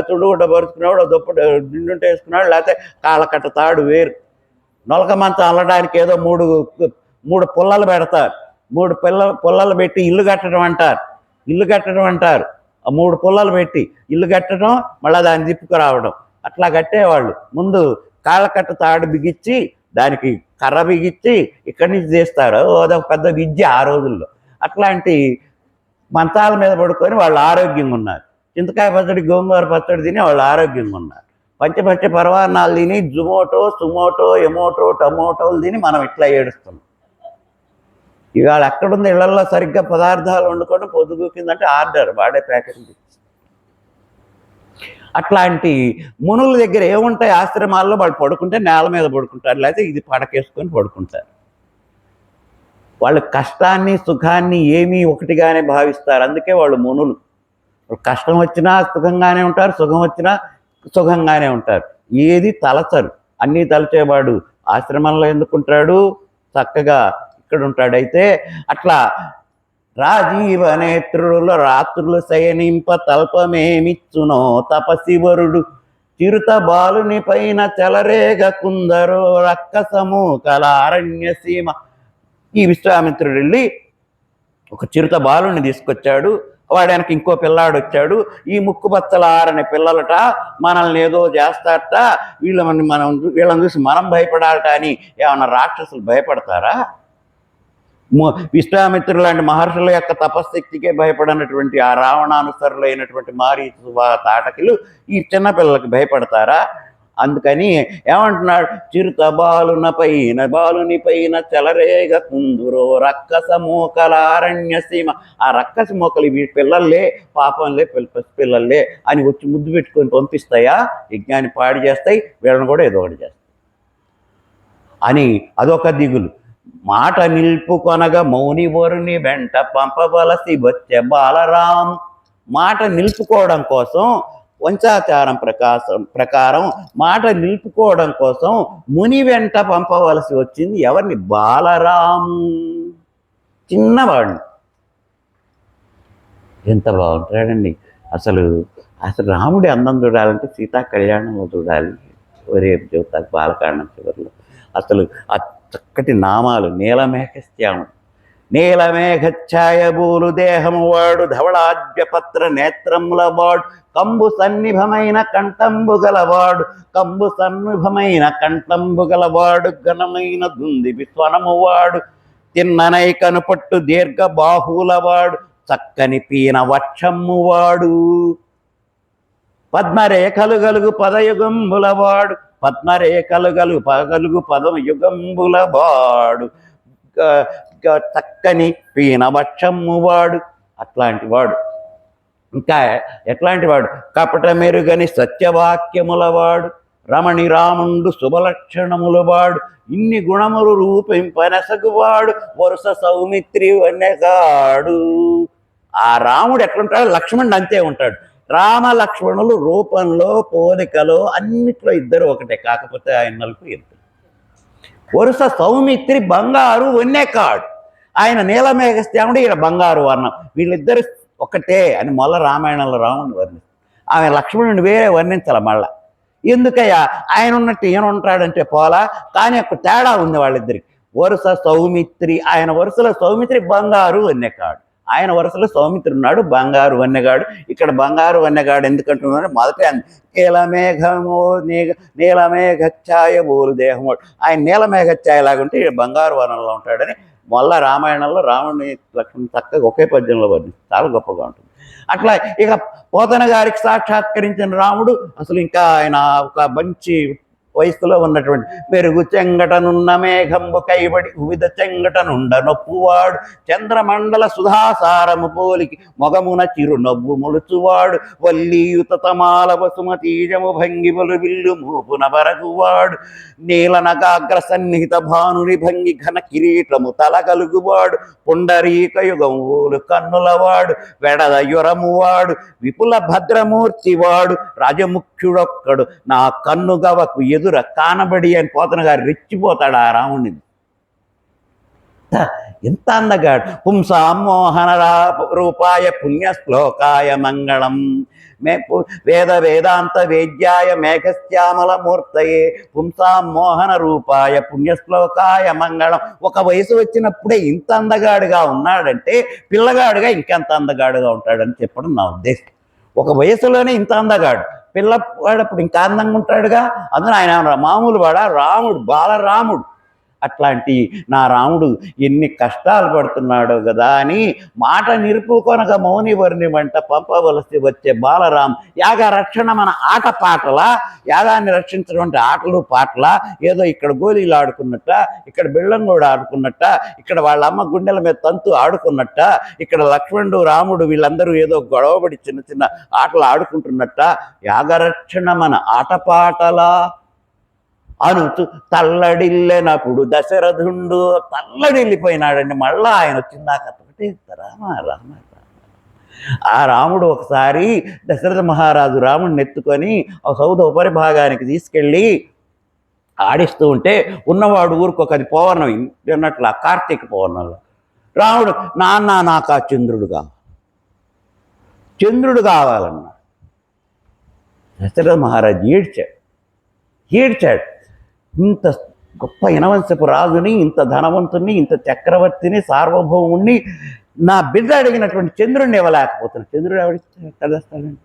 B: తుడుగుడ్డ పరుచుకునేవాడు, దుప్పటి దిండుంటే వేసుకున్నాడు, లేకపోతే కాళ్ళకట్ట తాడు వేరు. నొలక మంచం అల్లడానికి ఏదో మూడు పుల్లలు పెడతారు. పుల్లలు పెట్టి ఇల్లు కట్టడం అంటారు. ఆ 3 పుల్లలు పెట్టి ఇల్లు కట్టడం, మళ్ళీ దాన్ని తిప్పుకురావడం. అట్లా కట్టేవాళ్ళు. ముందు కాళ్ళకట్ట తాడు బిగించి దానికి కర్ర బిగించి ఇక్కడి నుంచి చేస్తారు. అదొక పెద్ద విద్య ఆ రోజుల్లో. అట్లాంటి మంచాల మీద పడుకొని వాళ్ళు ఆరోగ్యంగా ఉన్నారు. చింతకాయ పచ్చడి, గోంగూర పచ్చడి తిని వాళ్ళు ఆరోగ్యంగా ఉన్నారు. పంచపచ్చ పరవాన్నాలు తిని జుమోటో, సుమోటో, ఎమోటో, టమోటోలు తిని మనం ఇట్లా ఏడుస్తున్నాం. ఇవాళ ఎక్కడుంది? ఇళ్లలో సరిగ్గా పదార్థాలు వండుకొని పొద్దుగు కిందంటే ఆర్డర్ వాడే ప్యాకెట్. అట్లాంటి మునుల దగ్గర ఏముంటాయి? ఆశ్రమాల్లో వాళ్ళు పడుకుంటే నేల మీద పడుకుంటారు, లేకపోతే ఇది పడకేసుకొని పడుకుంటారు. వాళ్ళు కష్టాన్ని సుఖాన్ని ఏమీ ఒకటిగానే భావిస్తారు. అందుకే వాళ్ళు మునులు. కష్టం వచ్చినా సుఖంగానే ఉంటారు, సుఖం వచ్చినా సుఖంగానే ఉంటారు. ఏది తలచరు. అన్నీ తలచేవాడు ఆశ్రమంలో ఎందుకుంటాడు? చక్కగా ఇక్కడ ఉంటాడు. అయితే అట్లా రాజీవనేత్రుల రాత్రులు శయనింప తల్పమేమిచ్చునో తపశివరుడు చిరుత బాలుని పైన చెలరేగ కుందరో రక్కసము కల అరణ్యసీమ. ఈ విశ్వామిత్రుడు వెళ్ళి ఒక చిరుత బాలుని తీసుకొచ్చాడు. వాడానికి ఇంకో పిల్లాడు వచ్చాడు. ఈ ముక్కుబచ్చలారని పిల్లలట మనల్ని ఏదో చేస్తారట, వీళ్ళని చూసి మనం భయపడాలట అని ఏమన్నా రాక్షసులు భయపడతారా? విశ్వామిత్రులు లాంటి మహర్షుల యొక్క తపశక్తికే భయపడినటువంటి ఆ రావణానుసరులైనటువంటి మారీచు తాటకిలు ఈ చిన్నపిల్లలకి భయపడతారా? అందుకని ఏమంటున్నాడు? చిరుత బాలుని పైన చెలరేగ కుందురో రక్కస మోకల అరణ్యసీమ. ఆ రక్కస మోకలు వీ పిల్లల్లే, పాపంలే, పిల్లల్లే అని వచ్చి ముద్దు పెట్టుకొని పంపిస్తాయా? యజ్ఞాన్ని పాడి చేస్తాయి, వీళ్ళని కూడా ఏదో ఒకటి చేస్తాయి అని అదొక దిగులు. మాట నిలుపుకొనగా మౌని వరుని వెంట పంపవలసి వచ్చే బాలరాం. మాట నిలుపుకోవడం కోసం, వంశాచారం ప్రకారం మాట నిలుపుకోవడం కోసం ముని వెంట పంపవలసి వచ్చింది ఎవరిని? బాలరాము. చిన్నవాడిని. ఎంత బాగుంటాడండి అసలు. అసలు రాముడి అందం చూడాలంటే సీతా కళ్యాణంలో చూడాలి. రేపు చెబుతాకు బాలకాండం చివరిలో. అసలు ఆ చక్కటి నామాలు నీలమేఘశ్యాముడు. నీలమేఘఛాయబూలు దేహము వాడు, ధవళాద్యపత్ర నేత్రముల వాడు, కంబు సన్నిభమైన కంఠంబు గలవాడు, కంబు సన్నిభమైన కంఠంబు గలవాడు, ఘనమైన దుంది విస్వనము వాడు, తిన్ననై కనుపట్టు దీర్ఘ బాహులవాడు, చక్కని పీన వక్షమ్ము వాడు, పద్మరేఖలు గలుగు పదయుగంబులవాడు, పద్మరేఖలు గలుగు పదయుగంబులవాడు, చక్కని పీనవక్షమ్ము వాడు. అట్లాంటి వాడు. ఇంకా ఎట్లాంటి వాడు? కపట మెరుగని సత్యవాక్యములవాడు, రమణి రాముండు శుభలక్షణములవాడు, ఇన్ని గుణములు రూపింపనసగువాడు, వరుస సౌమిత్రి వనెగాడు. ఆ రాముడు ఎట్లుంటాడు? లక్ష్మణుడు అంతే ఉంటాడు. రామ లక్ష్మణులు రూపంలో, పోలికలో, అన్నిట్లో ఇద్దరు ఒకటే, కాకపోతే ఆయన నలుపు ఇద్దరు. వరుస సౌమిత్రి బంగారు వన్నెకాడు. ఆయన నీలమేఘశ్యాముడు, ఈయన బంగారు వర్ణం. వీళ్ళిద్దరు ఒకటే అని మొల్ల రామాయణంలో రాముడిని వర్ణిస్తారు. ఆమె లక్ష్మణుని వేరే వర్ణించాల. మళ్ళా ఎందుకయ్యా ఆయన ఉన్నట్టు ఈయన ఉంటాడంటే పోలా, కానీ ఒక తేడా ఉంది వాళ్ళిద్దరికి. వరుస సౌమిత్రి, ఆయన వరుసలో సౌమిత్రి బంగారు వన్నెకాడు. ఆయన వరుసలో సౌమిత్రి ఉన్నాడు, బంగారు వన్నెగాడు. ఇక్కడ బంగారు వన్నెగాడు ఎందుకంటున్నాడు? మొదట నీలమేఘము నీలమేఘఛాయ బోలు దేహము. ఆయన నీలమేఘఛాయలాగా ఉంటే బంగారు వర్ణంలో ఉంటాడని మొల్ల రామాయణంలో రాముడిని లక్ష్మణుని చక్కగా ఒకే పద్యంలో వర్ణిస్తుంది. చాలా గొప్పగా ఉంటుంది. అట్లా ఇక పోతన గారికి సాక్షాత్కరించిన రాముడు అసలు ఇంకా ఆయన ఒక మంచి వయస్సులో ఉన్నటువంటి మెరుగు చెంగటనున్న మేఘంబు కైబడి వివిధ చెంగటనుండ నొప్పువాడు, చంద్రమండల సుధాసారము పోలికి మొగమున చిరు నవ్వు మొలుచువాడు, వల్లీయుత తమాల వసుమతీజము భంగిబలు విల్లు మూపున బరగువాడు, నీలనగాగ్ర సన్నిహిత భానుని భంగి ఘన కిరీటము తలగలుగువాడు, పుండరీక యుగములు కన్నులవాడు, వెడద యురమువాడు, విపుల భద్రమూర్తివాడు, రాజముఖ్యుడొక్కడు నా కన్నుగవకు ఎదుర కానబడి అని పోతన గారు రెచ్చిపోతాడు ఆ రాముడిని. ఎంత అందగాడు. పుంసామోహన రూపాయ పుణ్యశ్లోకాయ మంగళం వేద వేదాంత వేద్యాయ మేఘశ్యామల మూర్తయే పుంసామోహన రూపాయ పుణ్యశ్లోకాయ మంగళం. ఒక వయసు వచ్చినప్పుడే ఇంత అందగాడుగా ఉన్నాడంటే పిల్లగాడుగా ఇంకెంత అందగాడుగా ఉంటాడని చెప్పడం నా ఉద్దేశం. ఒక వయసులోనే ఇంత అందగాడు, పిల్లవాడప్పుడు ఇంకా అందంగా ఉంటాడుగా. అందులో ఆయన మామూలు వాడా? రాముడు, బాలరాముడు. అట్లాంటి నా రాముడు ఎన్ని కష్టాలు పడుతున్నాడో కదా అని మాట నిరుపుకొనక మౌని వర్ణిమంట పంపవలసి వచ్చే బాలరాం యాగ రక్షణ మన ఆట పాటలా? యాగాన్ని రక్షించినటువంటి ఆటలు పాటలా? ఏదో ఇక్కడ గోళీలు ఆడుకున్నట్ట, ఇక్కడ బిళ్ళం కూడా ఆడుకున్నట్ట, ఇక్కడ వాళ్ళ అమ్మ గుండెల మీద తంతు ఆడుకున్నట్ట, ఇక్కడ లక్ష్మణుడు రాముడు వీళ్ళందరూ ఏదో గొడవబడి చిన్న చిన్న ఆటలు ఆడుకుంటున్నట్ట. యాగరక్షణ మన ఆటపాటలా అనుచు తల్లడిల్లెనప్పుడు దశరథుండు తల్లడిల్లిపోయినాడండి. మళ్ళా ఆయన వచ్చిందాక ఒకటే రామ రామ రామ. ఆ రాముడు ఒకసారి దశరథ మహారాజు రాముడిని ఎత్తుకొని ఆ సౌధ ఉపరిభాగానికి తీసుకెళ్ళి ఆడిస్తూ ఉంటే ఉన్నవాడు ఊరుకోక, అది పౌర్ణమి అన్నట్లు ఆ కార్తీక పౌర్ణంలో రాముడు నాన్న నాకు ఆ చంద్రుడు కావాలన్నా. దశరథ మహారాజు ఏడ్చాడు. ఇంత గొప్ప ఇనవంశపు రాజుని, ఇంత ధనవంతుని, ఇంత చక్రవర్తిని, సార్వభౌముణ్ణి నా బిడ్డ అడిగినటువంటి చంద్రుడిని ఇవ్వలేకపోతున్నాను. చంద్రుడు ఎవరిస్తాడండి?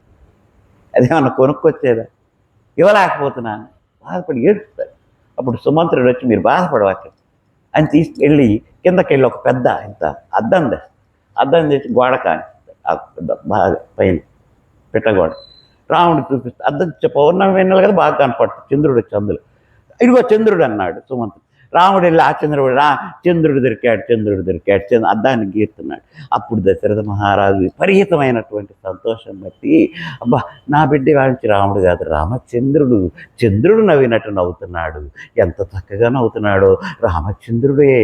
B: అదేమన్నా కొనుక్కొచ్చేదా? ఇవ్వలేకపోతున్నాను. బాధపడి ఏడుస్తాడు. అప్పుడు సుమంత్రుడు వచ్చి మీరు బాధపడవచ్చు అని తీసుకెళ్ళి కిందకెళ్ళి ఒక పెద్ద ఇంత అద్దం తెచ్చి గోడ కానిస్తాడు. బాగా పైన పిట్టగోడ రాముడు చూపిస్తే అద్దం పౌర్ణమి వెన్నెల కదా బాగా కనపడుతుంది. చంద్రుడు వచ్చి అందులో ఇదిగో చంద్రుడు అన్నాడు సుమంతుడు. రాముడు వెళ్ళి ఆ చంద్రుడు దొరికాడు అద్దాన్ని గీరుతున్నాడు. అప్పుడు దశరథ మహారాజు విపరీతమైనటువంటి సంతోషం బట్టి, అబ్బా నా బిడ్డ వాడికి రాముడు కాదు చంద్రుడు నవ్వినట్టు నవ్వుతున్నాడు, ఎంత చక్కగా నవ్వుతున్నాడో, రామచంద్రుడయ్యా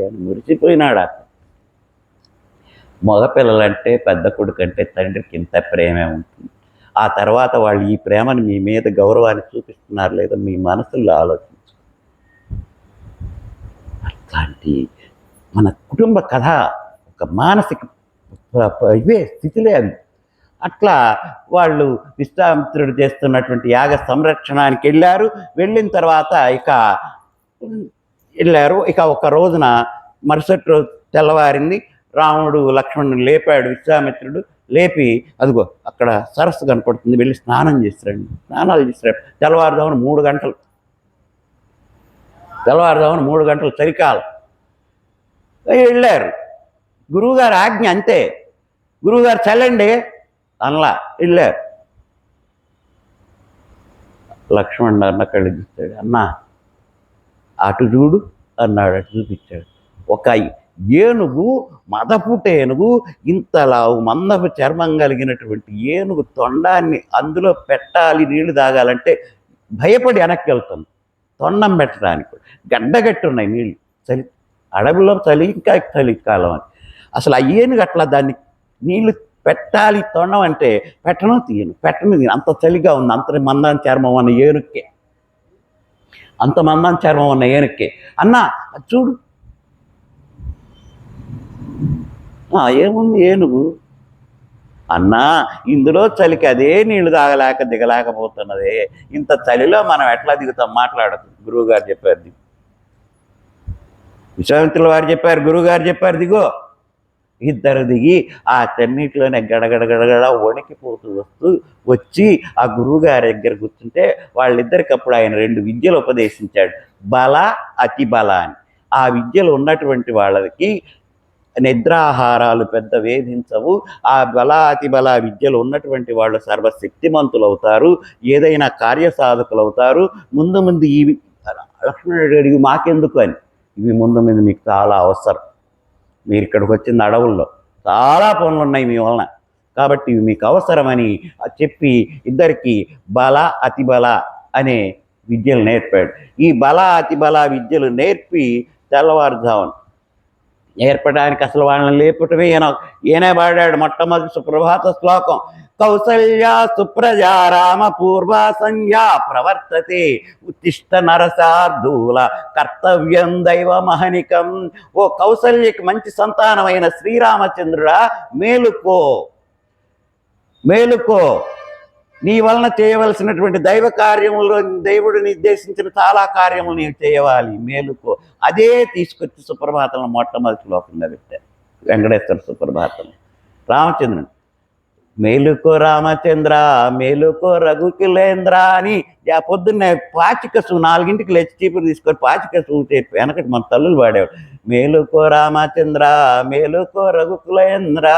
B: అని మురిసిపోయినాడు. మగపిల్లలంటే పెద్ద కొడుకు అంటే తండ్రికి ఇంత ప్రేమే ఉంటుంది. ఆ తర్వాత వాళ్ళు ఈ ప్రేమను మీ మీద గౌరవాన్ని చూపిస్తున్నారు లేదా మీ మనసులో ఆలోచించు. అట్లాంటి మన కుటుంబ కథ ఒక మానసిక ఇవే స్థితిలే అవి. అట్లా వాళ్ళు విశ్వామిత్రుడు చేస్తున్నటువంటి యాగ సంరక్షణానికి వెళ్ళారు. వెళ్ళిన తర్వాత ఇక వెళ్ళారు. ఇక ఒక రోజున మరుసటి రోజు తెల్లవారింది. రాముడు లక్ష్మణుడు లేపాడు. విశ్వామిత్రుడు లేపి, అదిగో అక్కడ సరస్సు కనపడుతుంది, వెళ్ళి స్నానం చేసిరండి. స్నానాలు చేసిరాడు. తెల్లవారుజామున 3 గంటలు, తెల్లవారుజామున 3 గంటలు చలికాలం వెళ్ళారు. గురువుగారు ఆజ్ఞ అంతే. గురువుగారు చల్లండి అనలా, వెళ్ళారు. లక్ష్మణుడు అన్న కళ్ళు చూస్తాడు. అన్నా అటు చూడు అన్నాడు. అటు చూపించాడు. ఒక ఏనుగు, మదపుట ఏనుగు, ఇంతలావు మందపు చర్మం కలిగినటువంటి ఏనుగు తొండాన్ని అందులో పెట్టాలి, నీళ్లు తాగాలంటే భయపడి వెనక్కి వెళ్తుంది. తొండం పెట్టడానికి గడ్డగట్టి ఉన్నాయి నీళ్ళు. చలి, అడవిలో చలి, ఇంకా చలికాలం అని. అసలు ఆ ఏనుగు అట్లా దాన్ని నీళ్లు పెట్టాలి తొండం అంటే పెట్టను తీయను, అంత చలిగా ఉంది. అంత మందం చర్మం ఉన్న ఏనుక్కే, అంత మందం చర్మం ఉన్న ఏనుక్కే. అన్నా చూడు, ఏముంది ఏనుగు అన్నా, ఇందులో చలికి అదే నీళ్లు తాగలేక దిగలేకపోతున్నదే. ఇంత చలిలో మనం ఎట్లా దిగుతాం? మాట్లాడదు. గురువుగారు చెప్పారు. విశ్వామిత్రుల వారు చెప్పారు, గురువుగారు చెప్పారు, దిగో. ఇద్దరు దిగి ఆ చెన్నీటిలోనే గడగడగడగడ వణికిపోతూ వచ్చి ఆ గురువుగారి దగ్గర కూర్చుంటే వాళ్ళిద్దరికి అప్పుడు ఆయన 2 విద్యలు ఉపదేశించాడు, బల, అతి బల అని. ఆ విద్యలు ఉన్నటువంటి వాళ్ళకి నిద్రాహారాలు పెద్ద వేధించవు. ఆ బల, అతి బల విద్యలు ఉన్నటువంటి వాళ్ళు సర్వశక్తిమంతులు అవుతారు, ఏదైనా కార్యసాధకులు అవుతారు. ముందు ఈ లక్ష్మణుడు అడిగి మాకెందుకు అని, ఇవి ముందు మీకు చాలా అవసరం. మీరు ఇక్కడికి వచ్చింది అడవుల్లో, చాలా పనులు ఉన్నాయి మీ వలన, కాబట్టి ఇవి మీకు అవసరమని చెప్పి ఇద్దరికి బల, అతి బల అనే విద్యలు నేర్పాడు. ఈ బల, అతి బల విద్యలు నేర్పి తెల్లవారుజామున నేర్పడానికి అసలు వాళ్ళని లేపటమే ఈయనే పాడాడు మొట్టమొదటి సుప్రభాత శ్లోకం. కౌసల్యా సుప్రజా రామ పూర్వా సంధ్యా ప్రవర్తతే ఉత్తిష్ట నరసార్దూల కర్తవ్యం దైవమహనికం. ఓ కౌసల్యకి మంచి సంతానమైన శ్రీరామచంద్రుడా, మేలుకో, మేలుకో. నీ వలన చేయవలసినటువంటి దైవ కార్యములో దేవుడు నిర్దేశించిన చాలా కార్యములు నీవు చేయవాలి, మేలుకో. అదే తీసుకొచ్చి సుప్రభాతంలో మొట్టమొదటి శ్లోకంగా పెట్టారు. వెంకటేశ్వర సుప్రభాతం. రామచంద్రుడు మేలుకో రామచంద్ర, మేలుకో రఘుకులేంద్ర అని పొద్దున్నే పాచికసు 4ంటికి లేచి చీపురు తీసుకొని పాచికసు చెప్పి వెనకటి మన తల్లులు పాడేవాడు. మేలుకో రామచంద్ర, మేలుకో రఘుకులేంద్ర,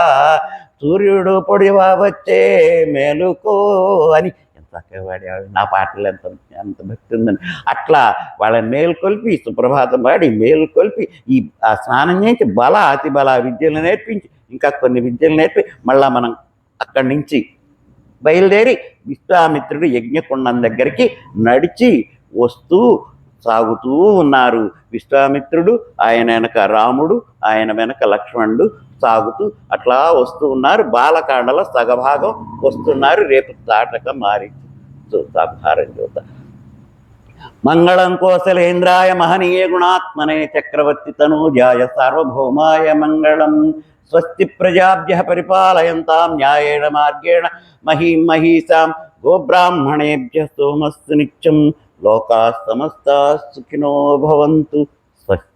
B: సూర్యుడు పొడివా వచ్చే మేలుకో అని ఎంత చక్కగా పాడేవాడు. నా పాటలు ఎంత భక్తి ఉందని. అట్లా వాళ్ళని మేలుకొల్పి సుప్రభాతం పాడి మేలుకొల్పి ఈ స్నానం చేసి బల, అతి బల విద్యలు నేర్పించి ఇంకా కొన్ని విద్యలు నేర్పి మళ్ళా మనం అక్కడి నుంచి బయలుదేరి విశ్వామిత్రుడు యజ్ఞకుండం దగ్గరికి నడిచి వస్తూ సాగుతూ ఉన్నారు. విశ్వామిత్రుడు, ఆయన వెనక రాముడు, ఆయన వెనక లక్ష్మణుడు సాగుతూ అట్లా వస్తూ ఉన్నారు. బాలకాండలో సగభాగం వస్తున్నారు. రేపు తాటక మారి చూస్తారం చూద్దాం. మంగళం కోసలేంద్రాయ మహనీయ గుణాత్మనే చక్రవర్తి తనూజాయ సార్వభౌమాయ మంగళం. స్వస్తి ప్రజాభ్యః పరిపాలయంతాం న్యాయేణ మార్గేణ మహీం మహీసాం. గోబ్రాహ్మణేభ్యः సోమస్తు నిత్యం. లోకాः సమస్తాः సుఖినో భవంతు. స్వస్తి.